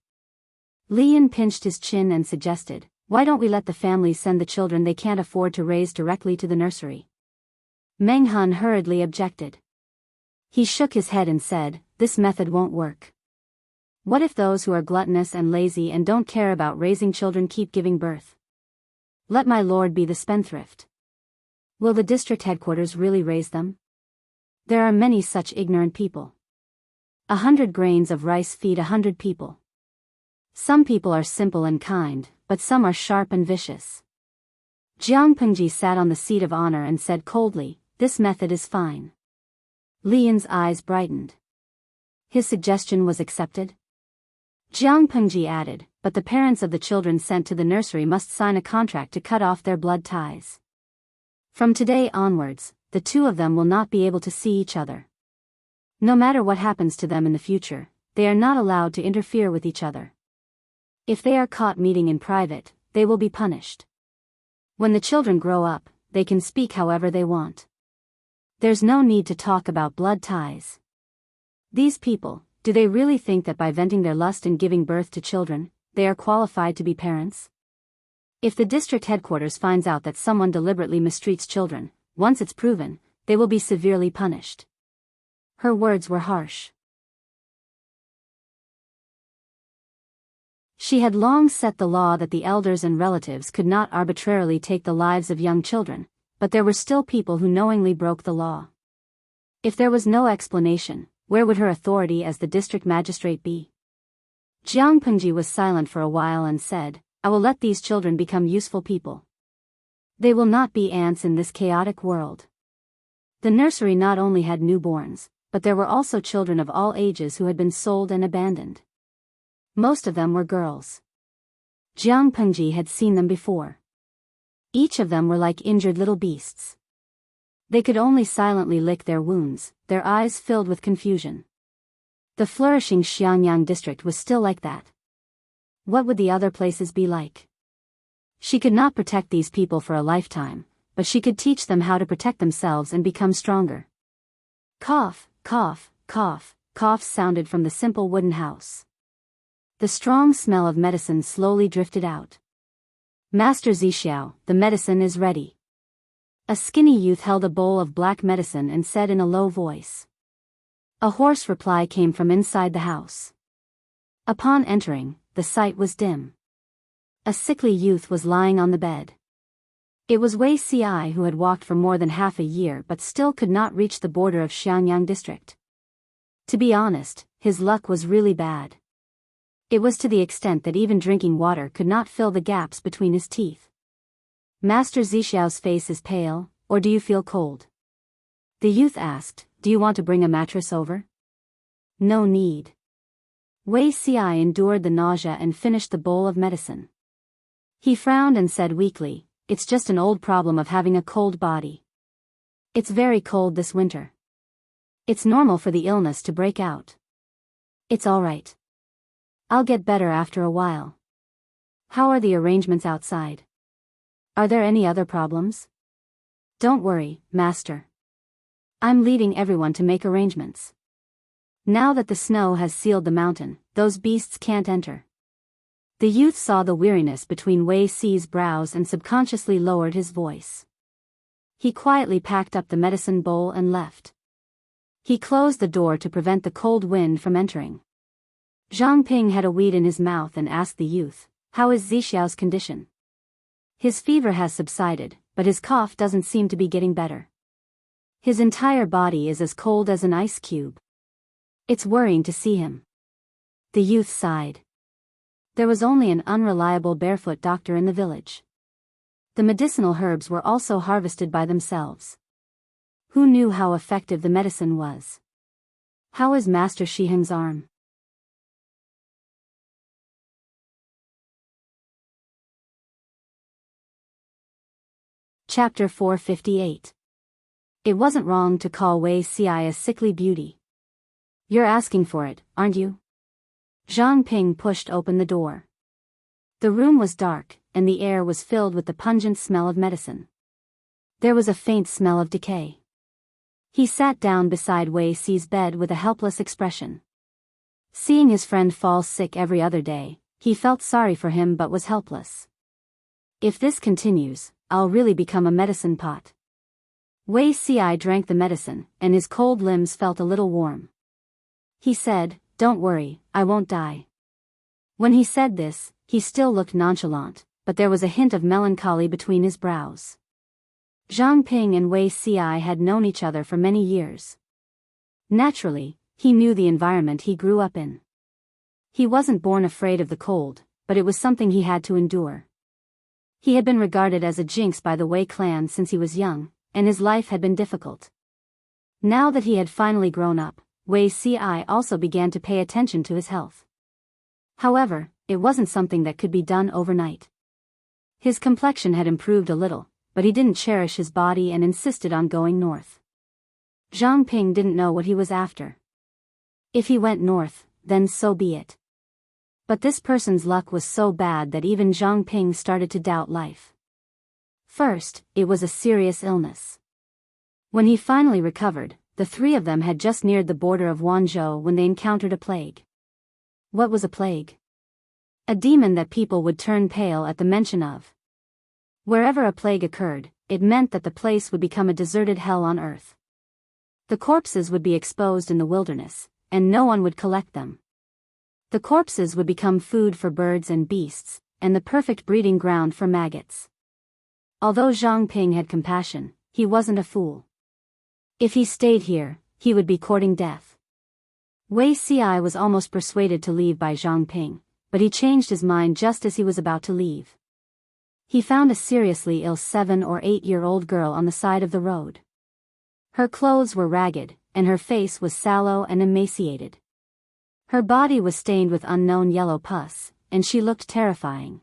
Lian pinched his chin and suggested, Why don't we let the families send the children they can't afford to raise directly to the nursery? Meng Hun hurriedly objected. He shook his head and said, this method won't work. What if those who are gluttonous and lazy and don't care about raising children keep giving birth? Let my lord be the spendthrift. Will the district headquarters really raise them? There are many such ignorant people. 100 grains of rice feed 100 people. Some people are simple and kind, but some are sharp and vicious. Jiang Pengji sat on the seat of honor and said coldly, this method is fine. Li Yin's eyes brightened. His suggestion was accepted? Jiang Pengji added, but the parents of the children sent to the nursery must sign a contract to cut off their blood ties. From today onwards, the two of them will not be able to see each other. No matter what happens to them in the future, they are not allowed to interfere with each other. If they are caught meeting in private, they will be punished. When the children grow up, they can speak however they want. There's no need to talk about blood ties. These people, do they really think that by venting their lust and giving birth to children, they are qualified to be parents? If the district headquarters finds out that someone deliberately mistreats children, once it's proven, they will be severely punished. Her words were harsh. She had long set the law that the elders and relatives could not arbitrarily take the lives of young children, but there were still people who knowingly broke the law. If there was no explanation, where would her authority as the district magistrate be? Jiang Pengji was silent for a while and said, I will let these children become useful people. They will not be ants in this chaotic world. The nursery not only had newborns, but there were also children of all ages who had been sold and abandoned. Most of them were girls. Jiang Pengji had seen them before. Each of them were like injured little beasts. They could only silently lick their wounds, their eyes filled with confusion. The flourishing Xiangyang district was still like that. What would the other places be like? She could not protect these people for a lifetime, but she could teach them how to protect themselves and become stronger. Cough, cough, cough, coughs sounded from the simple wooden house. The strong smell of medicine slowly drifted out. Master Zixiao, the medicine is ready. A skinny youth held a bowl of black medicine and said in a low voice. A hoarse reply came from inside the house. Upon entering, the sight was dim. A sickly youth was lying on the bed. It was Wei Ci who had walked for more than half a year but still could not reach the border of Xiangyang district. To be honest, his luck was really bad. It was to the extent that even drinking water could not fill the gaps between his teeth. Master Zixiao's face is pale, or do you feel cold? The youth asked, do you want to bring a mattress over? No need. Wei Ci endured the nausea and finished the bowl of medicine. He frowned and said weakly, it's just an old problem of having a cold body. It's very cold this winter. It's normal for the illness to break out. It's all right. I'll get better after a while. How are the arrangements outside? Are there any other problems? Don't worry, master. I'm leading everyone to make arrangements. Now that the snow has sealed the mountain, those beasts can't enter. The youth saw the weariness between Wei Ci's brows and subconsciously lowered his voice. He quietly packed up the medicine bowl and left. He closed the door to prevent the cold wind from entering. Zhang Ping had a weed in his mouth and asked the youth, how is Zixiao's condition? His fever has subsided, but his cough doesn't seem to be getting better. His entire body is as cold as an ice cube. It's worrying to see him. The youth sighed. There was only an unreliable barefoot doctor in the village. The medicinal herbs were also harvested by themselves. Who knew how effective the medicine was? How is Master Shiheng's arm? Chapter 458. It wasn't wrong to call Wei Ci a sickly beauty. You're asking for it, aren't you? Zhang Ping pushed open the door. The room was dark, and the air was filled with the pungent smell of medicine. There was a faint smell of decay. He sat down beside Wei Ci's bed with a helpless expression. Seeing his friend fall sick every other day, he felt sorry for him but was helpless. If this continues, I'll really become a medicine pot. Wei Si drank the medicine, and his cold limbs felt a little warm. He said, "Don't worry, I won't die." When he said this, he still looked nonchalant, but there was a hint of melancholy between his brows. Zhang Ping and Wei Si had known each other for many years. Naturally, he knew the environment he grew up in. He wasn't born afraid of the cold, but it was something he had to endure. He had been regarded as a jinx by the Wei clan since he was young, and his life had been difficult. Now that he had finally grown up, Wei Si also began to pay attention to his health. However, it wasn't something that could be done overnight. His complexion had improved a little, but he didn't cherish his body and insisted on going north. Zhang Ping didn't know what he was after. If he went north, then so be it. But this person's luck was so bad that even Zhang Ping started to doubt life. First, it was a serious illness. When he finally recovered, the three of them had just neared the border of Wanzhou when they encountered a plague. What was a plague? A demon that people would turn pale at the mention of. Wherever a plague occurred, it meant that the place would become a deserted hell on earth. The corpses would be exposed in the wilderness, and no one would collect them. The corpses would become food for birds and beasts, and the perfect breeding ground for maggots. Although Zhang Ping had compassion, he wasn't a fool. If he stayed here, he would be courting death. Wei Si was almost persuaded to leave by Zhang Ping, but he changed his mind just as he was about to leave. He found a seriously ill 7 or 8-year-old girl on the side of the road. Her clothes were ragged, and her face was sallow and emaciated. Her body was stained with unknown yellow pus, and she looked terrifying.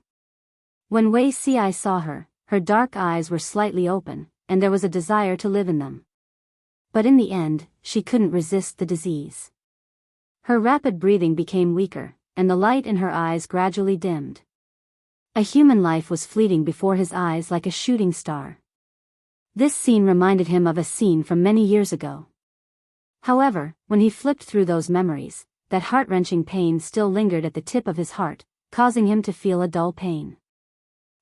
When Wei Si saw her, her dark eyes were slightly open, and there was a desire to live in them. But in the end, she couldn't resist the disease. Her rapid breathing became weaker, and the light in her eyes gradually dimmed. A human life was fleeting before his eyes like a shooting star. This scene reminded him of a scene from many years ago. However, when he flipped through those memories, that heart-wrenching pain still lingered at the tip of his heart, causing him to feel a dull pain.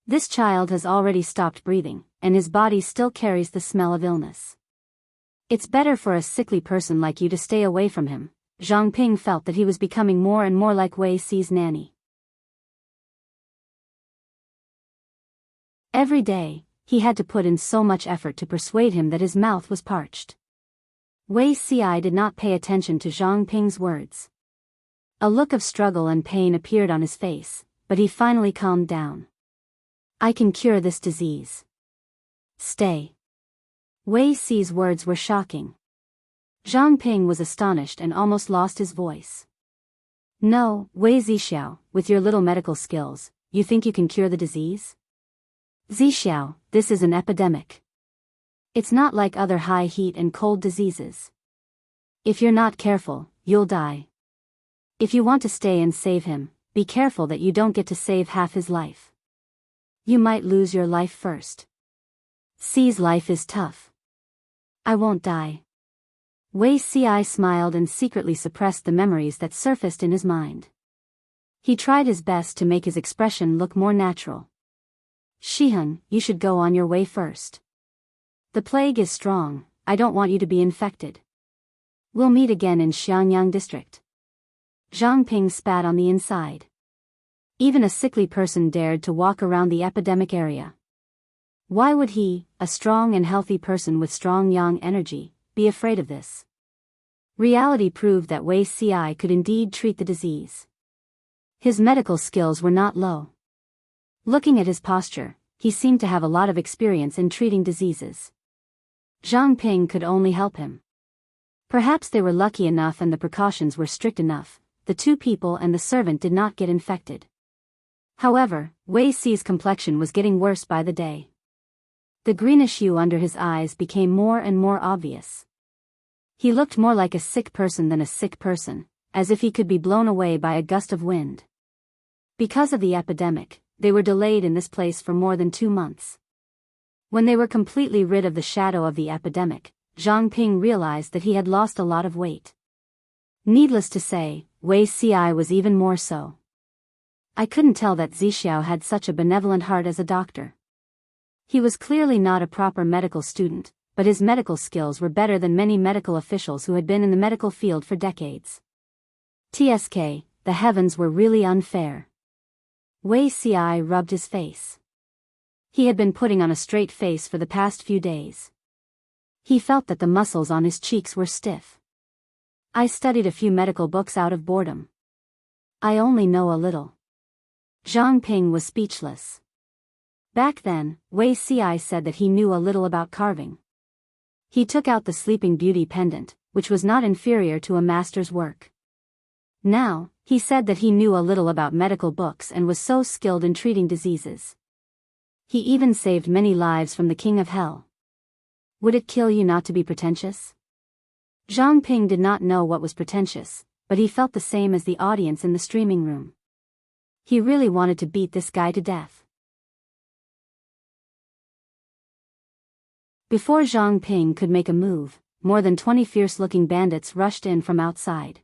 This child has already stopped breathing, and his body still carries the smell of illness. It's better for a sickly person like you to stay away from him. Zhang Ping felt that he was becoming more and more like Wei Si's nanny. Every day, he had to put in so much effort to persuade him that his mouth was parched. Wei Si did not pay attention to Zhang Ping's words. A look of struggle and pain appeared on his face, but he finally calmed down. "I can cure this disease. Stay." Wei Si's words were shocking. Zhang Ping was astonished and almost lost his voice. "No, Wei Zixiao, with your little medical skills, you think you can cure the disease? Zixiao, this is an epidemic. It's not like other high heat and cold diseases. If you're not careful, you'll die. If you want to stay and save him, be careful that you don't get to save half his life. You might lose your life first. Si's life is tough. I won't die." Wei Si smiled and secretly suppressed the memories that surfaced in his mind. He tried his best to make his expression look more natural. "Shiheng, you should go on your way first. The plague is strong, I don't want you to be infected. We'll meet again in Xiangyang district." Zhang Ping spat on the inside. Even a sickly person dared to walk around the epidemic area. Why would he, a strong and healthy person with strong yang energy, be afraid of this? Reality proved that Wei Si could indeed treat the disease. His medical skills were not low. Looking at his posture, he seemed to have a lot of experience in treating diseases. Zhang Ping could only help him. Perhaps they were lucky enough and the precautions were strict enough, the two people and the servant did not get infected. However, Wei Si's complexion was getting worse by the day. The greenish hue under his eyes became more and more obvious. He looked more like a sick person than a sick person, as if he could be blown away by a gust of wind. Because of the epidemic, they were delayed in this place for more than 2 months. When they were completely rid of the shadow of the epidemic, Zhang Ping realized that he had lost a lot of weight. Needless to say, Wei Si was even more so. I couldn't tell that Zixiao had such a benevolent heart as a doctor. He was clearly not a proper medical student, but his medical skills were better than many medical officials who had been in the medical field for decades. TSK, the heavens were really unfair. Wei Ci rubbed his face. He had been putting on a straight face for the past few days. He felt that the muscles on his cheeks were stiff. I studied a few medical books out of boredom. I only know a little. Zhang Ping was speechless. Back then, Wei Ci said that he knew a little about carving. He took out the Sleeping Beauty pendant, which was not inferior to a master's work. Now, he said that he knew a little about medical books and was so skilled in treating diseases. He even saved many lives from the King of Hell. Would it kill you not to be pretentious? Zhang Ping did not know what was pretentious, but he felt the same as the audience in the streaming room. He really wanted to beat this guy to death. Before Zhang Ping could make a move, more than 20 fierce-looking bandits rushed in from outside.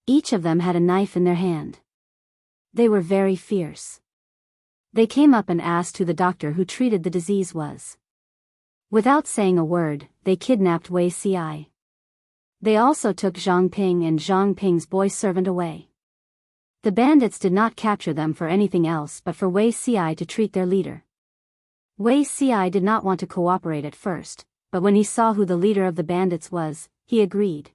Each of them had a knife in their hand. They were very fierce. They came up and asked who the doctor who treated the disease was. Without saying a word, they kidnapped Wei Ci. They also took Zhang Ping and Zhang Ping's boy servant away. The bandits did not capture them for anything else but for Wei Ci to treat their leader. Wei Ci did not want to cooperate at first, but when he saw who the leader of the bandits was, he agreed.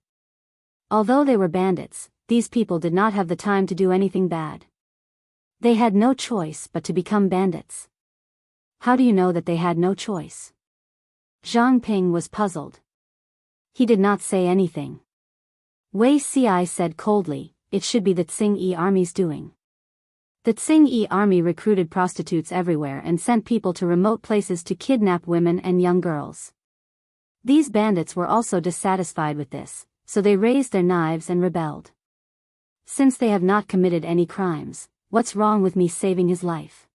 Although they were bandits, these people did not have the time to do anything bad. They had no choice but to become bandits. How do you know that they had no choice? Zhang Ping was puzzled. He did not say anything. Wei Ci said coldly, "It should be the Tsing-Yi army's doing." The Tsing-Yi army recruited prostitutes everywhere and sent people to remote places to kidnap women and young girls. These bandits were also dissatisfied with this, so they raised their knives and rebelled. Since they have not committed any crimes, what's wrong with me saving his life?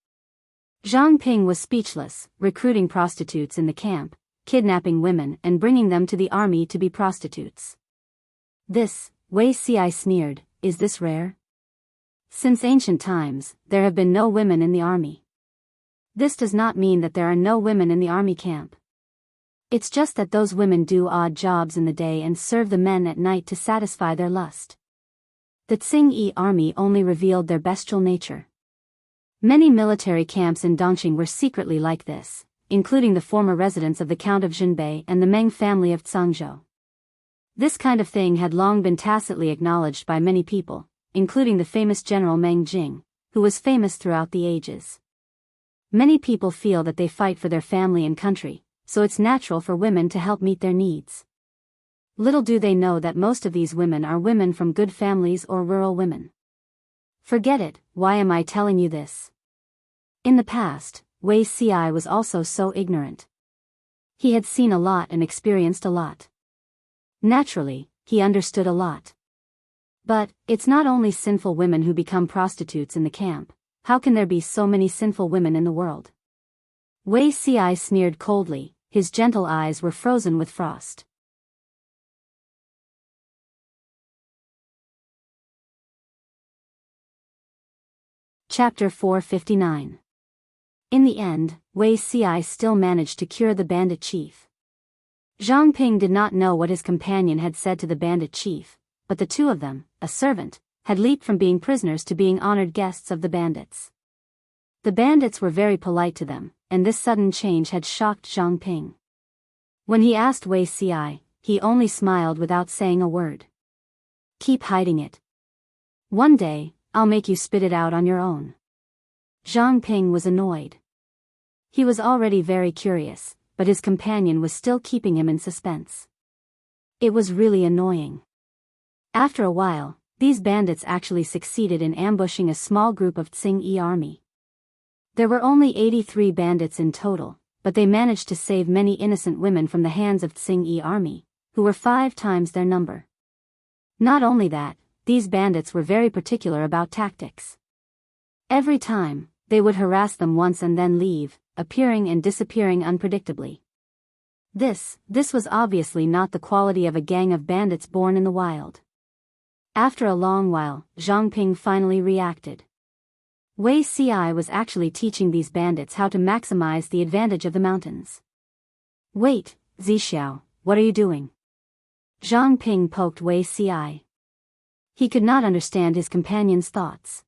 Zhang Ping was speechless, recruiting prostitutes in the camp, kidnapping women and bringing them to the army to be prostitutes. This, Wei Ci sneered, is this rare? Since ancient times, there have been no women in the army. This does not mean that there are no women in the army camp. It's just that those women do odd jobs in the day and serve the men at night to satisfy their lust. The Tsing-Yi army only revealed their bestial nature. Many military camps in Dongqing were secretly like this, including the former residence of the Count of Jinbei and the Meng family of Cangzhou. This kind of thing had long been tacitly acknowledged by many people, including the famous general Meng Jing, who was famous throughout the ages. Many people feel that they fight for their family and country, so it's natural for women to help meet their needs. Little do they know that most of these women are women from good families or rural women. Forget it, why am I telling you this? In the past, Wei Ci was also so ignorant. He had seen a lot and experienced a lot. Naturally, he understood a lot. But, it's not only sinful women who become prostitutes in the camp. How can there be so many sinful women in the world? Wei Ci sneered coldly, his gentle eyes were frozen with frost. Chapter 459. In the end, Wei Ci still managed to cure the bandit chief. Zhang Ping did not know what his companion had said to the bandit chief, but the two of them, a servant, had leaped from being prisoners to being honored guests of the bandits. The bandits were very polite to them, and this sudden change had shocked Zhang Ping. When he asked Wei Ci, he only smiled without saying a word. Keep hiding it. One day, I'll make you spit it out on your own. Zhang Ping was annoyed. He was already very curious, but his companion was still keeping him in suspense. It was really annoying. After a while, these bandits actually succeeded in ambushing a small group of Tsing-Yi army. There were only 83 bandits in total, but they managed to save many innocent women from the hands of Tsing-Yi army, who were 5 times their number. Not only that, these bandits were very particular about tactics. Every time, they would harass them once and then leave, appearing and disappearing unpredictably. This was obviously not the quality of a gang of bandits born in the wild. After a long while, Zhang Ping finally reacted. Wei Ci was actually teaching these bandits how to maximize the advantage of the mountains. Wait, Zixiao, what are you doing? Zhang Ping poked Wei Ci. He could not understand his companion's thoughts.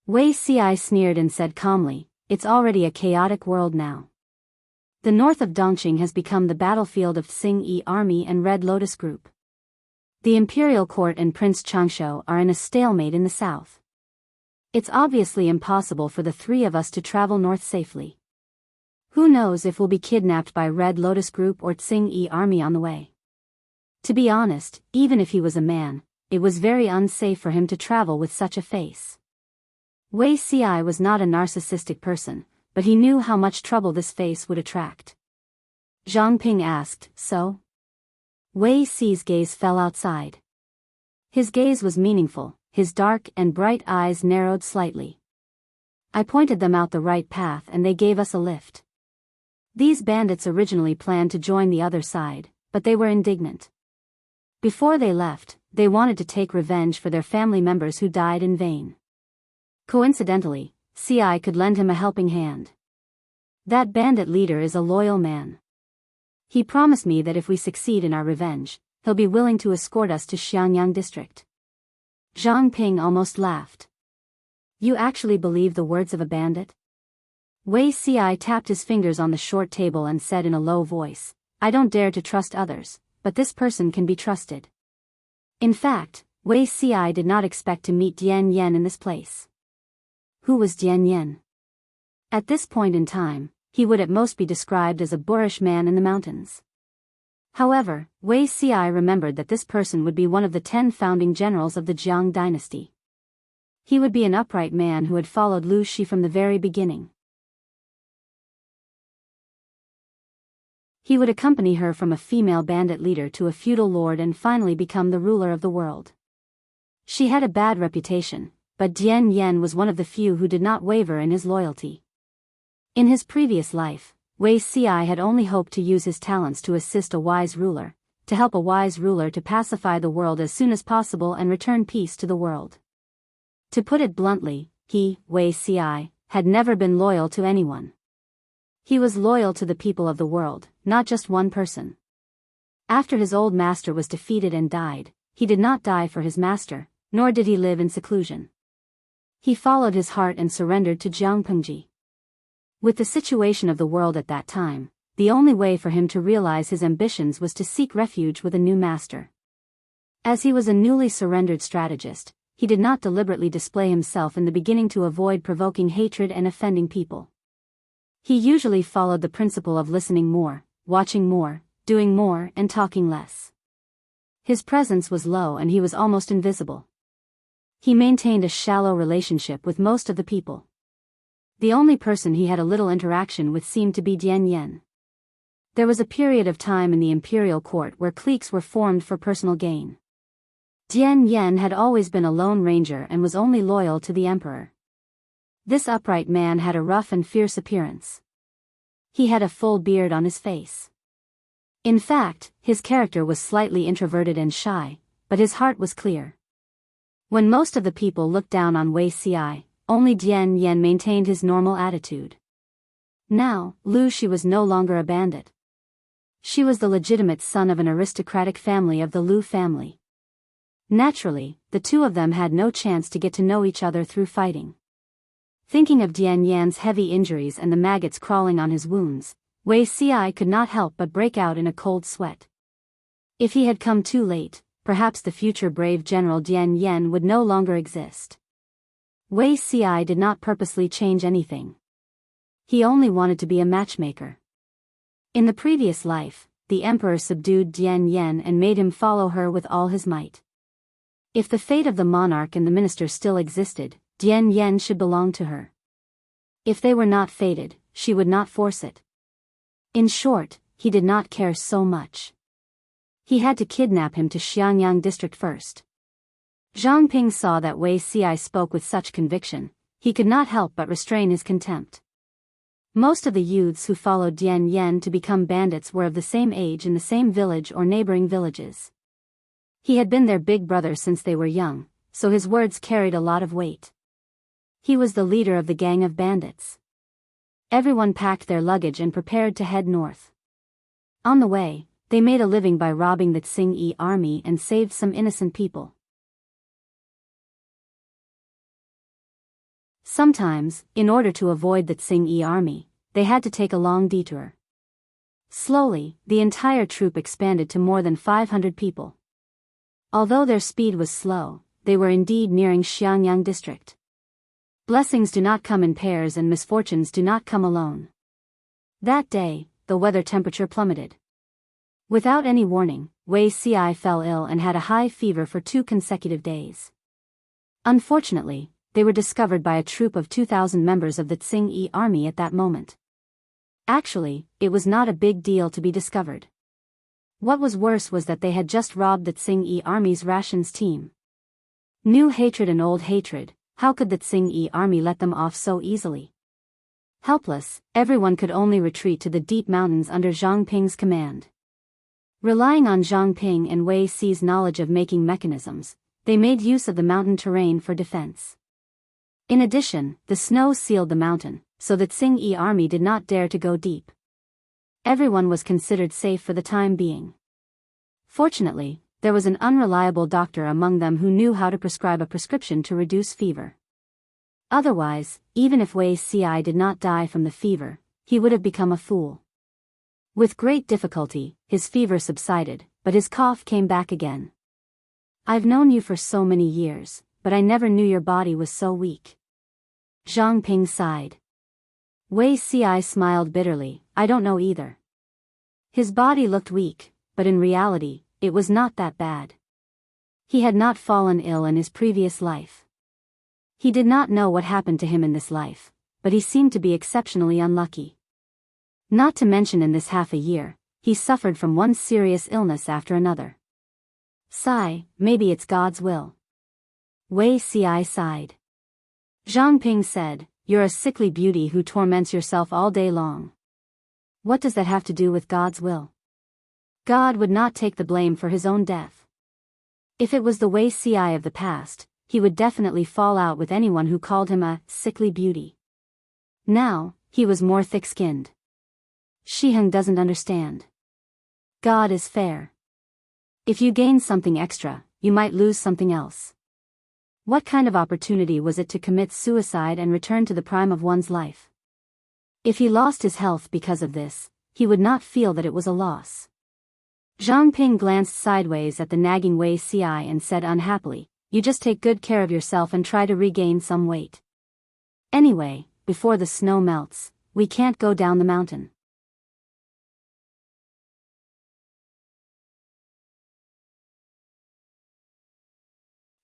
Wei Ci sneered and said calmly, "It's already a chaotic world now. The north of Dongqing has become the battlefield of Xing-Yi army and Red Lotus Group. The imperial court and Prince Changsho are in a stalemate in the south. It's obviously impossible for the three of us to travel north safely. Who knows if we'll be kidnapped by Red Lotus Group or Xing-Yi army on the way." To be honest, even if he was a man, it was very unsafe for him to travel with such a face. Wei Ci was not a narcissistic person, but he knew how much trouble this face would attract. Zhang Ping asked, "So?" Wei Ci's gaze fell outside. His gaze was meaningful, his dark and bright eyes narrowed slightly. "I pointed them out the right path and they gave us a lift. These bandits originally planned to join the other side, but they were indignant. Before they left, they wanted to take revenge for their family members who died in vain. Coincidentally, Ci could lend him a helping hand. That bandit leader is a loyal man. He promised me that if we succeed in our revenge, he'll be willing to escort us to Xiangyang district." Zhang Ping almost laughed. "You actually believe the words of a bandit?" Wei Ci tapped his fingers on the short table and said in a low voice, "I don't dare to trust others, but this person can be trusted." In fact, Wei Ci did not expect to meet Dian Yan in this place. Who was Dian Yan? At this point in time, he would at most be described as a boorish man in the mountains. However, Wei Ci remembered that this person would be one of the 10 founding generals of the Jiang dynasty. He would be an upright man who had followed Lu Shi from the very beginning. He would accompany her from a female bandit leader to a feudal lord and finally become the ruler of the world. She had a bad reputation, but Dian Yan was one of the few who did not waver in his loyalty. In his previous life, Wei Ci had only hoped to use his talents to assist a wise ruler, to help a wise ruler to pacify the world as soon as possible and return peace to the world. To put it bluntly, he, Wei Ci, had never been loyal to anyone. He was loyal to the people of the world, not just one person. After his old master was defeated and died, he did not die for his master, nor did he live in seclusion. He followed his heart and surrendered to Jiangpengji. With the situation of the world at that time, the only way for him to realize his ambitions was to seek refuge with a new master. As he was a newly surrendered strategist, he did not deliberately display himself in the beginning to avoid provoking hatred and offending people. He usually followed the principle of listening more, watching more, doing more and talking less. His presence was low and he was almost invisible. He maintained a shallow relationship with most of the people. The only person he had a little interaction with seemed to be Dian Yan. There was a period of time in the imperial court where cliques were formed for personal gain. Dian Yan had always been a lone ranger and was only loyal to the emperor. This upright man had a rough and fierce appearance. He had a full beard on his face. In fact, his character was slightly introverted and shy, but his heart was clear. When most of the people looked down on Wei Ci, only Dian Yan maintained his normal attitude. Now, Lu Shi was no longer a bandit. She was the legitimate son of an aristocratic family of the Lu family. Naturally, the two of them had no chance to get to know each other through fighting. Thinking of Dian Yan's heavy injuries and the maggots crawling on his wounds, Wei Ci could not help but break out in a cold sweat. If he had come too late, perhaps the future brave General Dian Yan would no longer exist. Wei Ci did not purposely change anything. He only wanted to be a matchmaker. In the previous life, the emperor subdued Dian Yan and made him follow her with all his might. If the fate of the monarch and the minister still existed, Dian Yan should belong to her. If they were not fated, she would not force it. In short, he did not care so much. He had to kidnap him to Xiangyang district first. Zhang Ping saw that Wei Ci spoke with such conviction, he could not help but restrain his contempt. Most of the youths who followed Dian Yan to become bandits were of the same age in the same village or neighboring villages. He had been their big brother since they were young, so his words carried a lot of weight. He was the leader of the gang of bandits. Everyone packed their luggage and prepared to head north. On the way, they made a living by robbing the Tsing army and saved some innocent people. Sometimes, in order to avoid the Tsing army, they had to take a long detour. Slowly, the entire troop expanded to more than 500 people. Although their speed was slow, they were indeed nearing Xiangyang district. Blessings do not come in pairs and misfortunes do not come alone. That day, the weather temperature plummeted. Without any warning, Wei Ci fell ill and had a high fever for 2 consecutive days. Unfortunately, they were discovered by a troop of 2,000 members of the Tsing army at that moment. Actually, it was not a big deal to be discovered. What was worse was that they had just robbed the Tsing army's rations team. New hatred and old hatred, how could the Tsing army let them off so easily? Helpless, everyone could only retreat to the deep mountains under Zhang Ping's command. Relying on Zhang Ping and Wei Ci's knowledge of making mechanisms, they made use of the mountain terrain for defense. In addition, the snow sealed the mountain, so the Tsing army did not dare to go deep. Everyone was considered safe for the time being. Fortunately, there was an unreliable doctor among them who knew how to prescribe a prescription to reduce fever. Otherwise, even if Wei Ci did not die from the fever, he would have become a fool. With great difficulty, his fever subsided, but his cough came back again. I've known you for so many years, but I never knew your body was so weak. Zhang Ping sighed. Wei Ci smiled bitterly, I don't know either. His body looked weak, but in reality, it was not that bad. He had not fallen ill in his previous life. He did not know what happened to him in this life, but he seemed to be exceptionally unlucky. Not to mention in this half a year, he suffered from one serious illness after another. Sigh, maybe it's God's will. Wei Ci sighed. Zhang Ping said, you're a sickly beauty who torments yourself all day long. What does that have to do with God's will? God would not take the blame for his own death. If it was the Wei Ci of the past, he would definitely fall out with anyone who called him a sickly beauty. Now, he was more thick-skinned. Shiheng doesn't understand. God is fair. If you gain something extra, you might lose something else. What kind of opportunity was it to commit suicide and return to the prime of one's life? If he lost his health because of this, he would not feel that it was a loss. Zhang Ping glanced sideways at the nagging Wei Ci and said unhappily, you just take good care of yourself and try to regain some weight. Anyway, before the snow melts, we can't go down the mountain.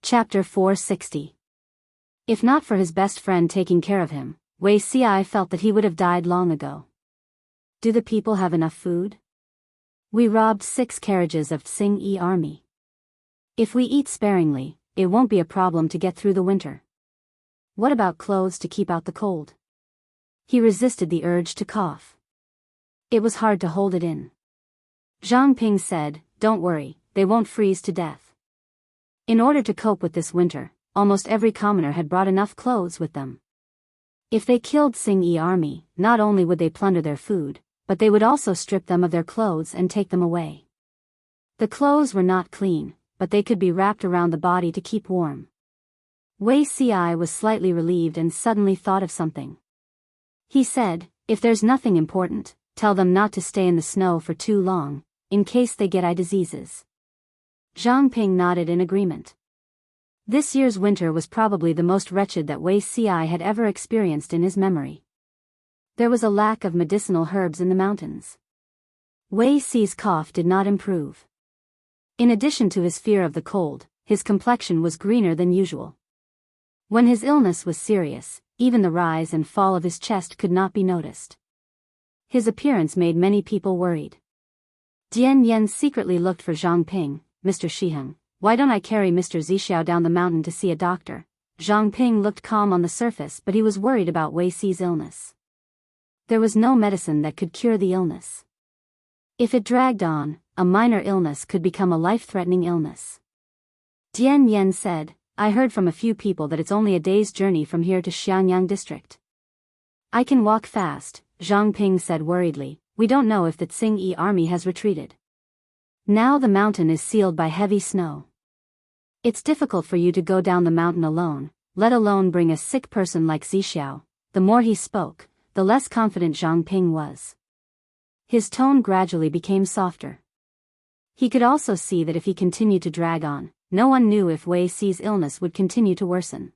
Chapter 460. If not for his best friend taking care of him, Wei Ci felt that he would have died long ago. Do the people have enough food? We robbed 6 carriages of Tsing army. If we eat sparingly, it won't be a problem to get through the winter. What about clothes to keep out the cold? He resisted the urge to cough. It was hard to hold it in. Zhang Ping said, don't worry, they won't freeze to death. In order to cope with this winter, almost every commoner had brought enough clothes with them. If they killed Tsing army, not only would they plunder their food, but they would also strip them of their clothes and take them away. The clothes were not clean, but they could be wrapped around the body to keep warm. Wei Ci was slightly relieved and suddenly thought of something. He said, if there's nothing important, tell them not to stay in the snow for too long, in case they get eye diseases. Zhang Ping nodded in agreement. This year's winter was probably the most wretched that Wei Ci had ever experienced in his memory. There was a lack of medicinal herbs in the mountains. Wei Ci's cough did not improve. In addition to his fear of the cold, his complexion was greener than usual. When his illness was serious, even the rise and fall of his chest could not be noticed. His appearance made many people worried. Dian Yan secretly looked for Zhang Ping. Mr. Shiheng, why don't I carry Mr. Zixiao down the mountain to see a doctor? Zhang Ping looked calm on the surface, but he was worried about Wei Ci's illness. There was no medicine that could cure the illness. If it dragged on, a minor illness could become a life-threatening illness. Dian Yan said, I heard from a few people that it's only a day's journey from here to Xiangyang district. I can walk fast, Zhang Ping said worriedly. We don't know if the Tsing-Yi army has retreated. Now the mountain is sealed by heavy snow. It's difficult for you to go down the mountain alone, let alone bring a sick person like Zixiao. The more he spoke, the less confident Zhang Ping was. His tone gradually became softer. He could also see that if he continued to drag on, no one knew if Wei Xi's illness would continue to worsen.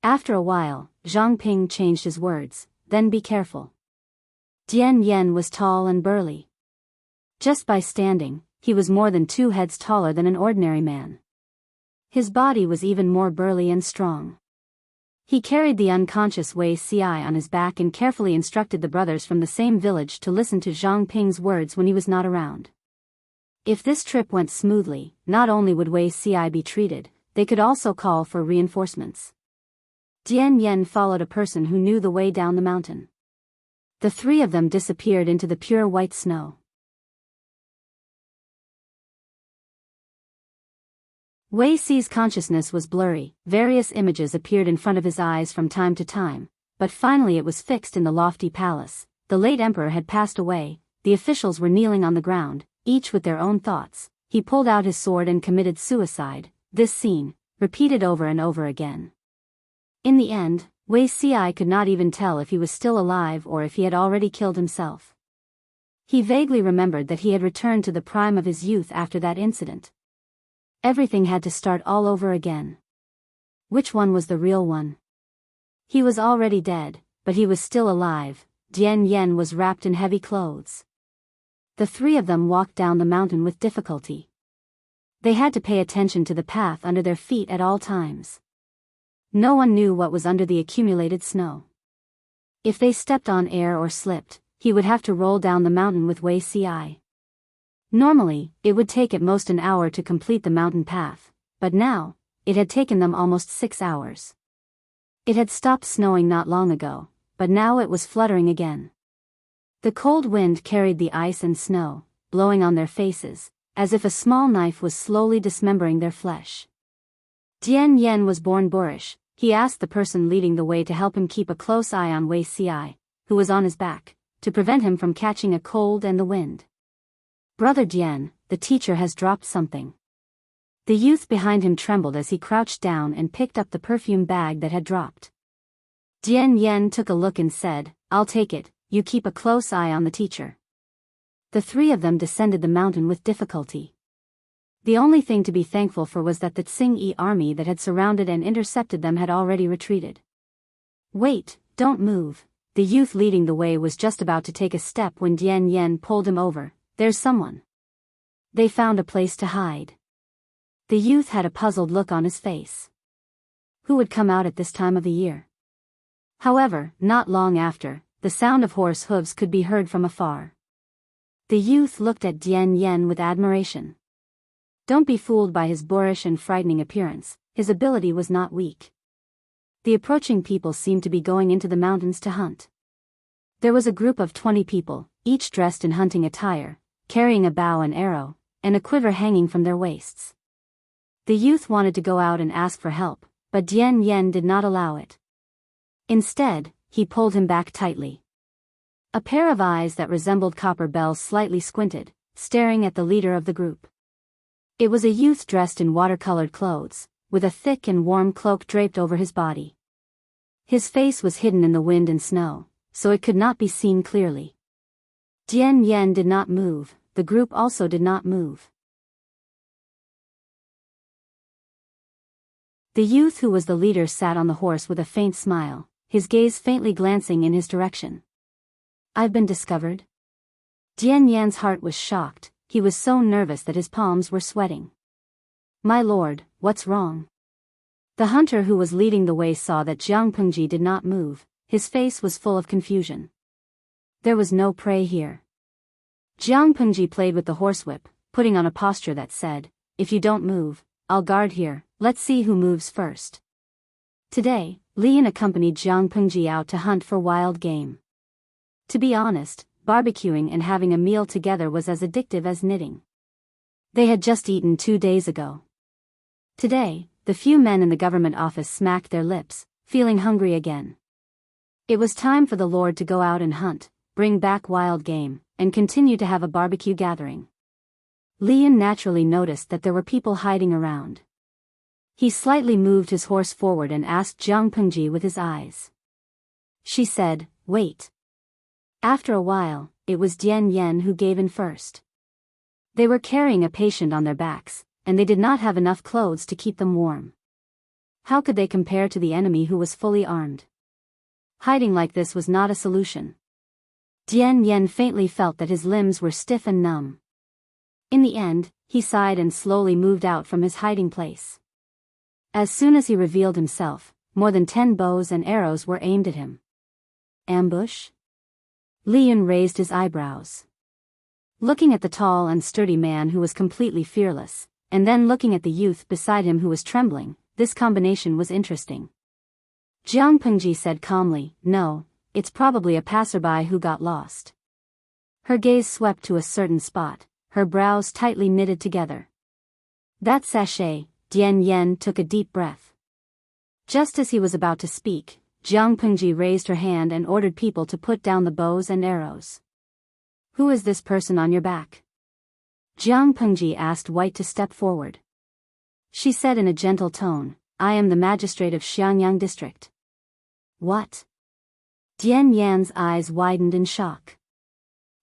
After a while, Zhang Ping changed his words, then be careful. Dian Yen was tall and burly. Just by standing, he was more than 2 heads taller than an ordinary man. His body was even more burly and strong. He carried the unconscious Wei Xi on his back and carefully instructed the brothers from the same village to listen to Zhang Ping's words when he was not around. If this trip went smoothly, not only would Wei Xi be treated, they could also call for reinforcements. Dian Yen followed a person who knew the way down the mountain. The 3 of them disappeared into the pure white snow. Wei Xi's consciousness was blurry, various images appeared in front of his eyes from time to time, but finally it was fixed in the lofty palace. The late emperor had passed away, the officials were kneeling on the ground, each with their own thoughts. He pulled out his sword and committed suicide. This scene, repeated over and over again. In the end, Wei Xi could not even tell if he was still alive or if he had already killed himself. He vaguely remembered that he had returned to the prime of his youth after that incident. Everything had to start all over again. Which one was the real one? He was already dead, but he was still alive. Dian Yen was wrapped in heavy clothes. The 3 of them walked down the mountain with difficulty. They had to pay attention to the path under their feet at all times. No one knew what was under the accumulated snow. If they stepped on air or slipped, he would have to roll down the mountain with Wei Xi. Normally, it would take at most an hour to complete the mountain path, but now, it had taken them almost 6 hours. It had stopped snowing not long ago, but now it was fluttering again. The cold wind carried the ice and snow, blowing on their faces, as if a small knife was slowly dismembering their flesh. Dian Yen was born boorish. He asked the person leading the way to help him keep a close eye on Wei Xi, who was on his back, to prevent him from catching a cold and the wind. Brother Dian, the teacher has dropped something. The youth behind him trembled as he crouched down and picked up the perfume bag that had dropped. Dian Yen took a look and said, I'll take it, you keep a close eye on the teacher. The 3 of them descended the mountain with difficulty. The only thing to be thankful for was that the Tsing-Yi army that had surrounded and intercepted them had already retreated. Wait, don't move. The youth leading the way was just about to take a step when Dian Yen pulled him over. There's someone. They found a place to hide. The youth had a puzzled look on his face. Who would come out at this time of the year? However, not long after, the sound of horse hooves could be heard from afar. The youth looked at Dian Yen with admiration. Don't be fooled by his boorish and frightening appearance, his ability was not weak. The approaching people seemed to be going into the mountains to hunt. There was a group of 20 people, each dressed in hunting attire, carrying a bow and arrow, and a quiver hanging from their waists. The youth wanted to go out and ask for help, but Dian Yen did not allow it. Instead, he pulled him back tightly. A pair of eyes that resembled copper bells slightly squinted, staring at the leader of the group. It was a youth dressed in watercolored clothes, with a thick and warm cloak draped over his body. His face was hidden in the wind and snow, so it could not be seen clearly. Dian Yen did not move, the group also did not move. The youth who was the leader sat on the horse with a faint smile, his gaze faintly glancing in his direction. I've been discovered? Dian Yan's heart was shocked, he was so nervous that his palms were sweating. My lord, what's wrong? The hunter who was leading the way saw that Jiang Pengji did not move, his face was full of confusion. There was no prey here. Jiang Pengji played with the horsewhip, putting on a posture that said, if you don't move, I'll guard here, let's see who moves first. Today, Lian accompanied Jiang Pengji out to hunt for wild game. To be honest, barbecuing and having a meal together was as addictive as knitting. They had just eaten 2 days ago. Today, the few men in the government office smacked their lips, feeling hungry again. It was time for the Lord to go out and hunt, bring back wild game, and continue to have a barbecue gathering. Li Yun naturally noticed that there were people hiding around. He slightly moved his horse forward and asked Jiang Pengji with his eyes. She said, "Wait." After a while, it was Dian Yen who gave in first. They were carrying a patient on their backs, and they did not have enough clothes to keep them warm. How could they compare to the enemy who was fully armed? Hiding like this was not a solution. Dian Yen faintly felt that his limbs were stiff and numb. In the end, he sighed and slowly moved out from his hiding place. As soon as he revealed himself, more than 10 bows and arrows were aimed at him. Ambush? Li Yun raised his eyebrows. Looking at the tall and sturdy man who was completely fearless, and then looking at the youth beside him who was trembling, this combination was interesting. Jiang Pengji said calmly, "No, it's probably a passerby who got lost." Her gaze swept to a certain spot, her brows tightly knitted together. "That sachet," Dian Yen took a deep breath. Just as he was about to speak, Jiang Pengji raised her hand and ordered people to put down the bows and arrows. "Who is this person on your back?" Jiang Pengji asked White to step forward. She said in a gentle tone, "I am the magistrate of Xiangyang district." "What?" Dian Yan's eyes widened in shock.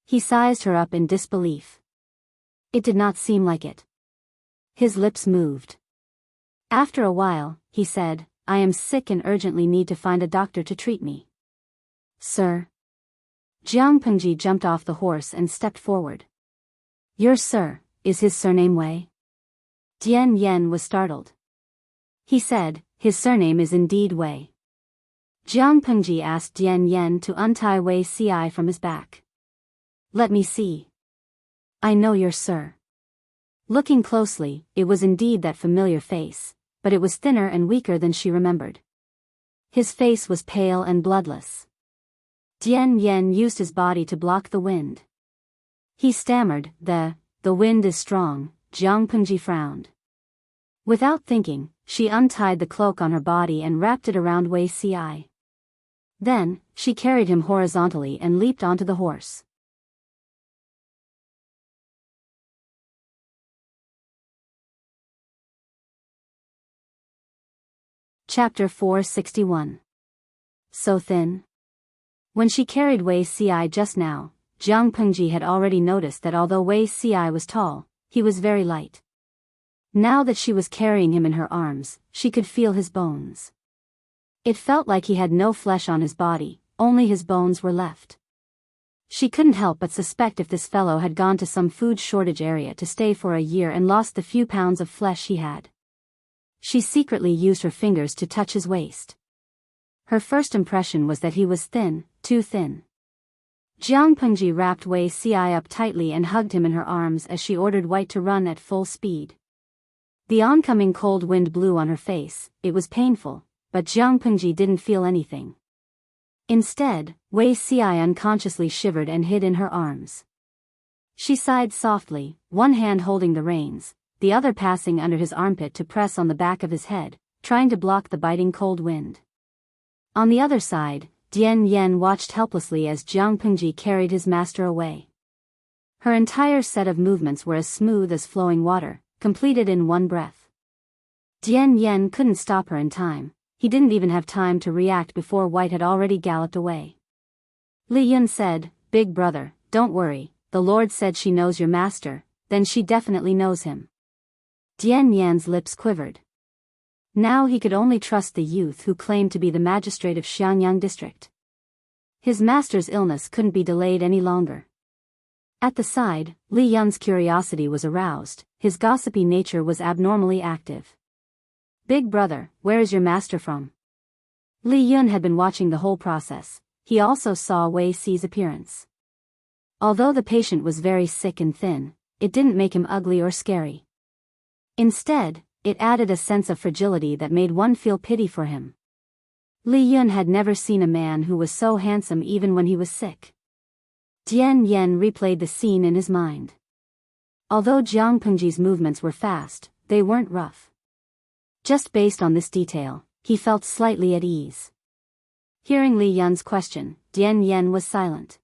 He sized her up in disbelief. It did not seem like it. His lips moved. After a while, he said, "I am sick and urgently need to find a doctor to treat me." "Sir?" Jiang Pengji jumped off the horse and stepped forward. "Your sir, is his surname Wei?" Dian Yen was startled. He said, "His surname is indeed Wei." Jiang Pengji asked Dian Yen to untie Wei Ci from his back. "Let me see." "I know your sir." Looking closely, it was indeed that familiar face, but it was thinner and weaker than she remembered. His face was pale and bloodless. Dian Yen used his body to block the wind. He stammered, The wind is strong." Jiang Pengji frowned. Without thinking, she untied the cloak on her body and wrapped it around Wei Ci. Then, she carried him horizontally and leaped onto the horse. Chapter 461. So thin? When she carried Wei Ci just now, Jiang Pengji had already noticed that although Wei Ci was tall, he was very light. Now that she was carrying him in her arms, she could feel his bones. It felt like he had no flesh on his body, only his bones were left. She couldn't help but suspect if this fellow had gone to some food shortage area to stay for a year and lost the few pounds of flesh he had. She secretly used her fingers to touch his waist. Her first impression was that he was thin, too thin. Jiang Pengji wrapped Wei Ci up tightly and hugged him in her arms as she ordered White to run at full speed. The oncoming cold wind blew on her face. It was painful, but Jiang Pengji didn't feel anything. Instead, Wei Ci unconsciously shivered and hid in her arms. She sighed softly, one hand holding the reins, the other passing under his armpit to press on the back of his head, trying to block the biting cold wind. On the other side, Dian Yen watched helplessly as Jiang Pengji carried his master away. Her entire set of movements were as smooth as flowing water, completed in one breath. Dian Yen couldn't stop her in time. He didn't even have time to react before White had already galloped away. Li Yun said, "Big brother, don't worry, the Lord said she knows your master, then she definitely knows him." Dian Yan's lips quivered. Now he could only trust the youth who claimed to be the magistrate of Xiangyang district. His master's illness couldn't be delayed any longer. At the side, Li Yun's curiosity was aroused, his gossipy nature was abnormally active. "Big brother, where is your master from?" Li Yun had been watching the whole process. He also saw Wei Ci's appearance. Although the patient was very sick and thin, it didn't make him ugly or scary. Instead, it added a sense of fragility that made one feel pity for him. Li Yun had never seen a man who was so handsome even when he was sick. Dian Yen replayed the scene in his mind. Although Jiang Pengji's movements were fast, they weren't rough. Just based on this detail, he felt slightly at ease. Hearing Li Yun's question, Dian Yen was silent.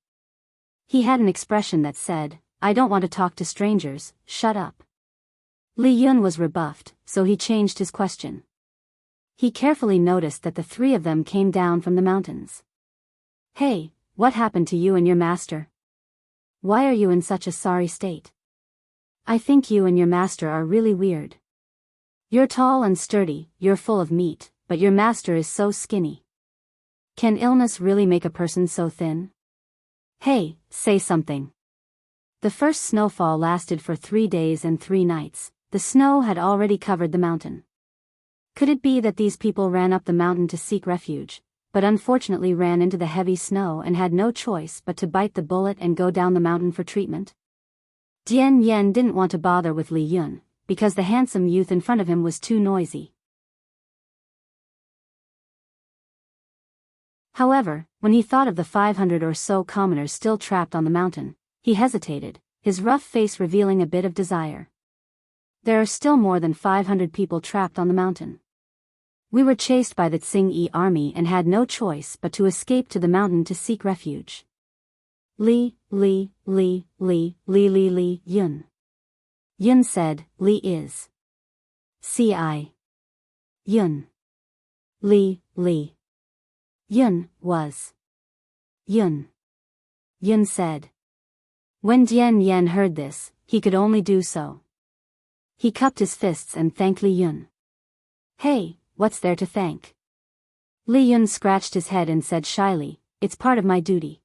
He had an expression that said, "I don't want to talk to strangers, shut up." Li Yun was rebuffed, so he changed his question. He carefully noticed that the three of them came down from the mountains. "Hey, what happened to you and your master? Why are you in such a sorry state? I think you and your master are really weird. You're tall and sturdy, you're full of meat, but your master is so skinny. Can illness really make a person so thin? Hey, say something." The first snowfall lasted for 3 days and 3 nights. The snow had already covered the mountain. Could it be that these people ran up the mountain to seek refuge, but unfortunately ran into the heavy snow and had no choice but to bite the bullet and go down the mountain for treatment? Dian Yen didn't want to bother with Li Yun, because the handsome youth in front of him was too noisy. However, when he thought of the 500 or so commoners still trapped on the mountain, he hesitated, his rough face revealing a bit of desire. There are still more than 500 people trapped on the mountain. We were chased by the Tsing-Yi army and had no choice but to escape to the mountain to seek refuge. Li Yun. Yun said, "Li is. Ci. Yun. Li. Yun was. Yun. Yun said. When Dian Yen heard this, he could only do so. He cupped his fists and thanked Li Yun. "Hey, what's there to thank?" Li Yun scratched his head and said shyly, "It's part of my duty."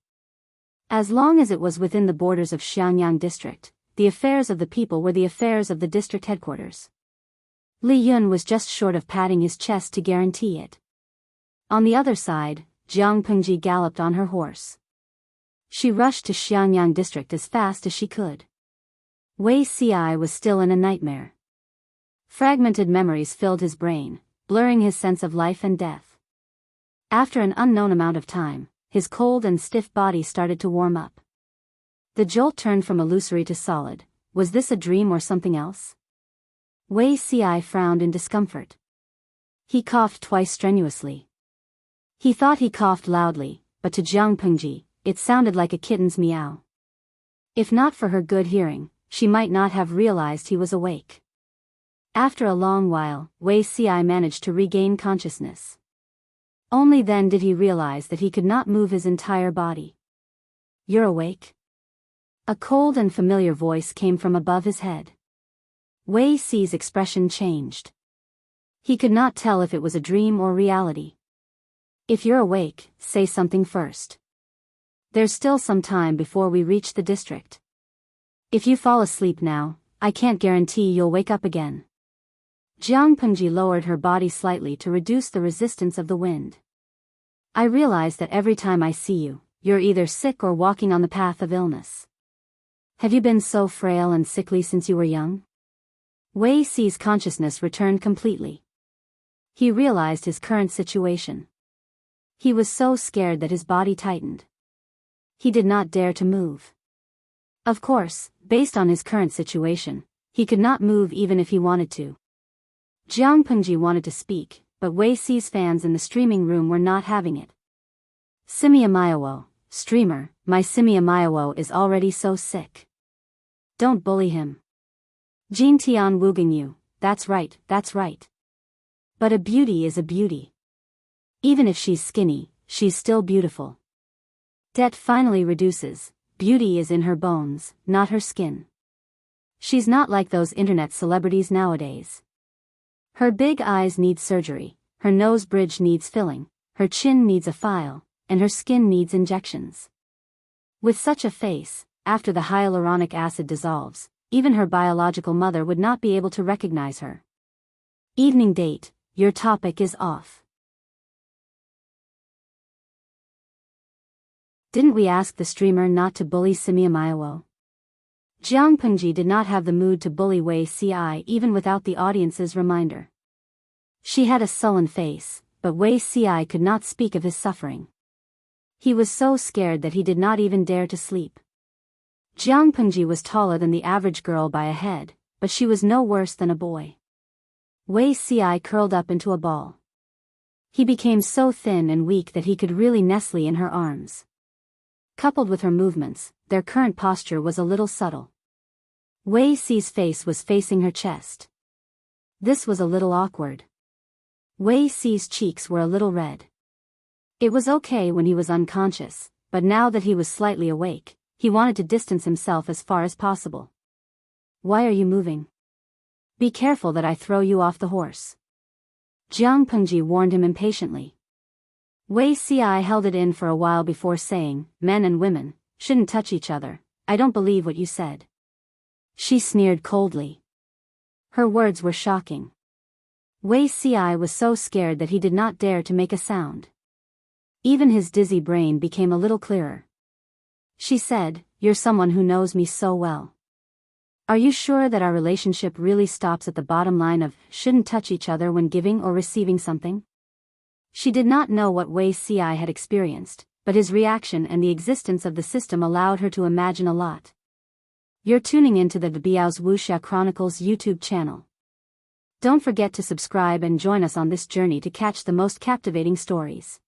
As long as it was within the borders of Xiangyang district, the affairs of the people were the affairs of the district headquarters. Li Yun was just short of patting his chest to guarantee it. On the other side, Jiang Pengji galloped on her horse. She rushed to Xiangyang district as fast as she could. Wei Ci was still in a nightmare. Fragmented memories filled his brain, blurring his sense of life and death. After an unknown amount of time, his cold and stiff body started to warm up. The jolt turned from illusory to solid. Was this a dream or something else? Wei Ci frowned in discomfort. He coughed twice strenuously. He thought he coughed loudly, but to Jiang Pengji, it sounded like a kitten's meow. If not for her good hearing, she might not have realized he was awake. After a long while, Wei Ci managed to regain consciousness. Only then did he realize that he could not move his entire body. "You're awake?" A cold and familiar voice came from above his head. Wei Ci's expression changed. He could not tell if it was a dream or reality. "If you're awake, say something first. There's still some time before we reach the district. If you fall asleep now, I can't guarantee you'll wake up again." Jiang Pengji lowered her body slightly to reduce the resistance of the wind. "I realize that every time I see you, you're either sick or walking on the path of illness. Have you been so frail and sickly since you were young?" Wei Ci's consciousness returned completely. He realized his current situation. He was so scared that his body tightened. He did not dare to move. Of course, based on his current situation, he could not move even if he wanted to. Jiang Pengji wanted to speak, but Wei Ci's fans in the streaming room were not having it. "Simia Maiwo, streamer, my Simia Maiwo is already so sick. Don't bully him. Jin Tian Wuging you, that's right, that's right. But a beauty is a beauty. Even if she's skinny, she's still beautiful. Debt finally reduces, beauty is in her bones, not her skin. She's not like those internet celebrities nowadays. Her big eyes need surgery, her nose bridge needs filling, her chin needs a file, and her skin needs injections. With such a face, after the hyaluronic acid dissolves, even her biological mother would not be able to recognize her." Evening date, your topic is off. Didn't we ask the streamer not to bully Simia Maiwo? Jiang Pengji did not have the mood to bully Wei Ci even without the audience's reminder. She had a sullen face, but Wei Ci could not speak of his suffering. He was so scared that he did not even dare to sleep. Jiang Pengji was taller than the average girl by a head, but she was no worse than a boy. Wei Ci curled up into a ball. He became so thin and weak that he could really nestle in her arms. Coupled with her movements, their current posture was a little subtle. Wei Ci's face was facing her chest. This was a little awkward. Wei Ci's cheeks were a little red. It was okay when he was unconscious, but now that he was slightly awake, he wanted to distance himself as far as possible. Why are you moving? Be careful that I throw you off the horse. Jiang Pengji warned him impatiently. Wei Ci held it in for a while before saying, men and women shouldn't touch each other. I don't believe what you said. She sneered coldly. Her words were shocking. Wei Ci was so scared that he did not dare to make a sound. Even his dizzy brain became a little clearer. She said, you're someone who knows me so well. Are you sure that our relationship really stops at the bottom line of shouldn't touch each other when giving or receiving something? She did not know what Wei Ci had experienced, but his reaction and the existence of the system allowed her to imagine a lot. You're tuning into the Biyao's Wuxia Chronicles YouTube channel. Don't forget to subscribe and join us on this journey to catch the most captivating stories.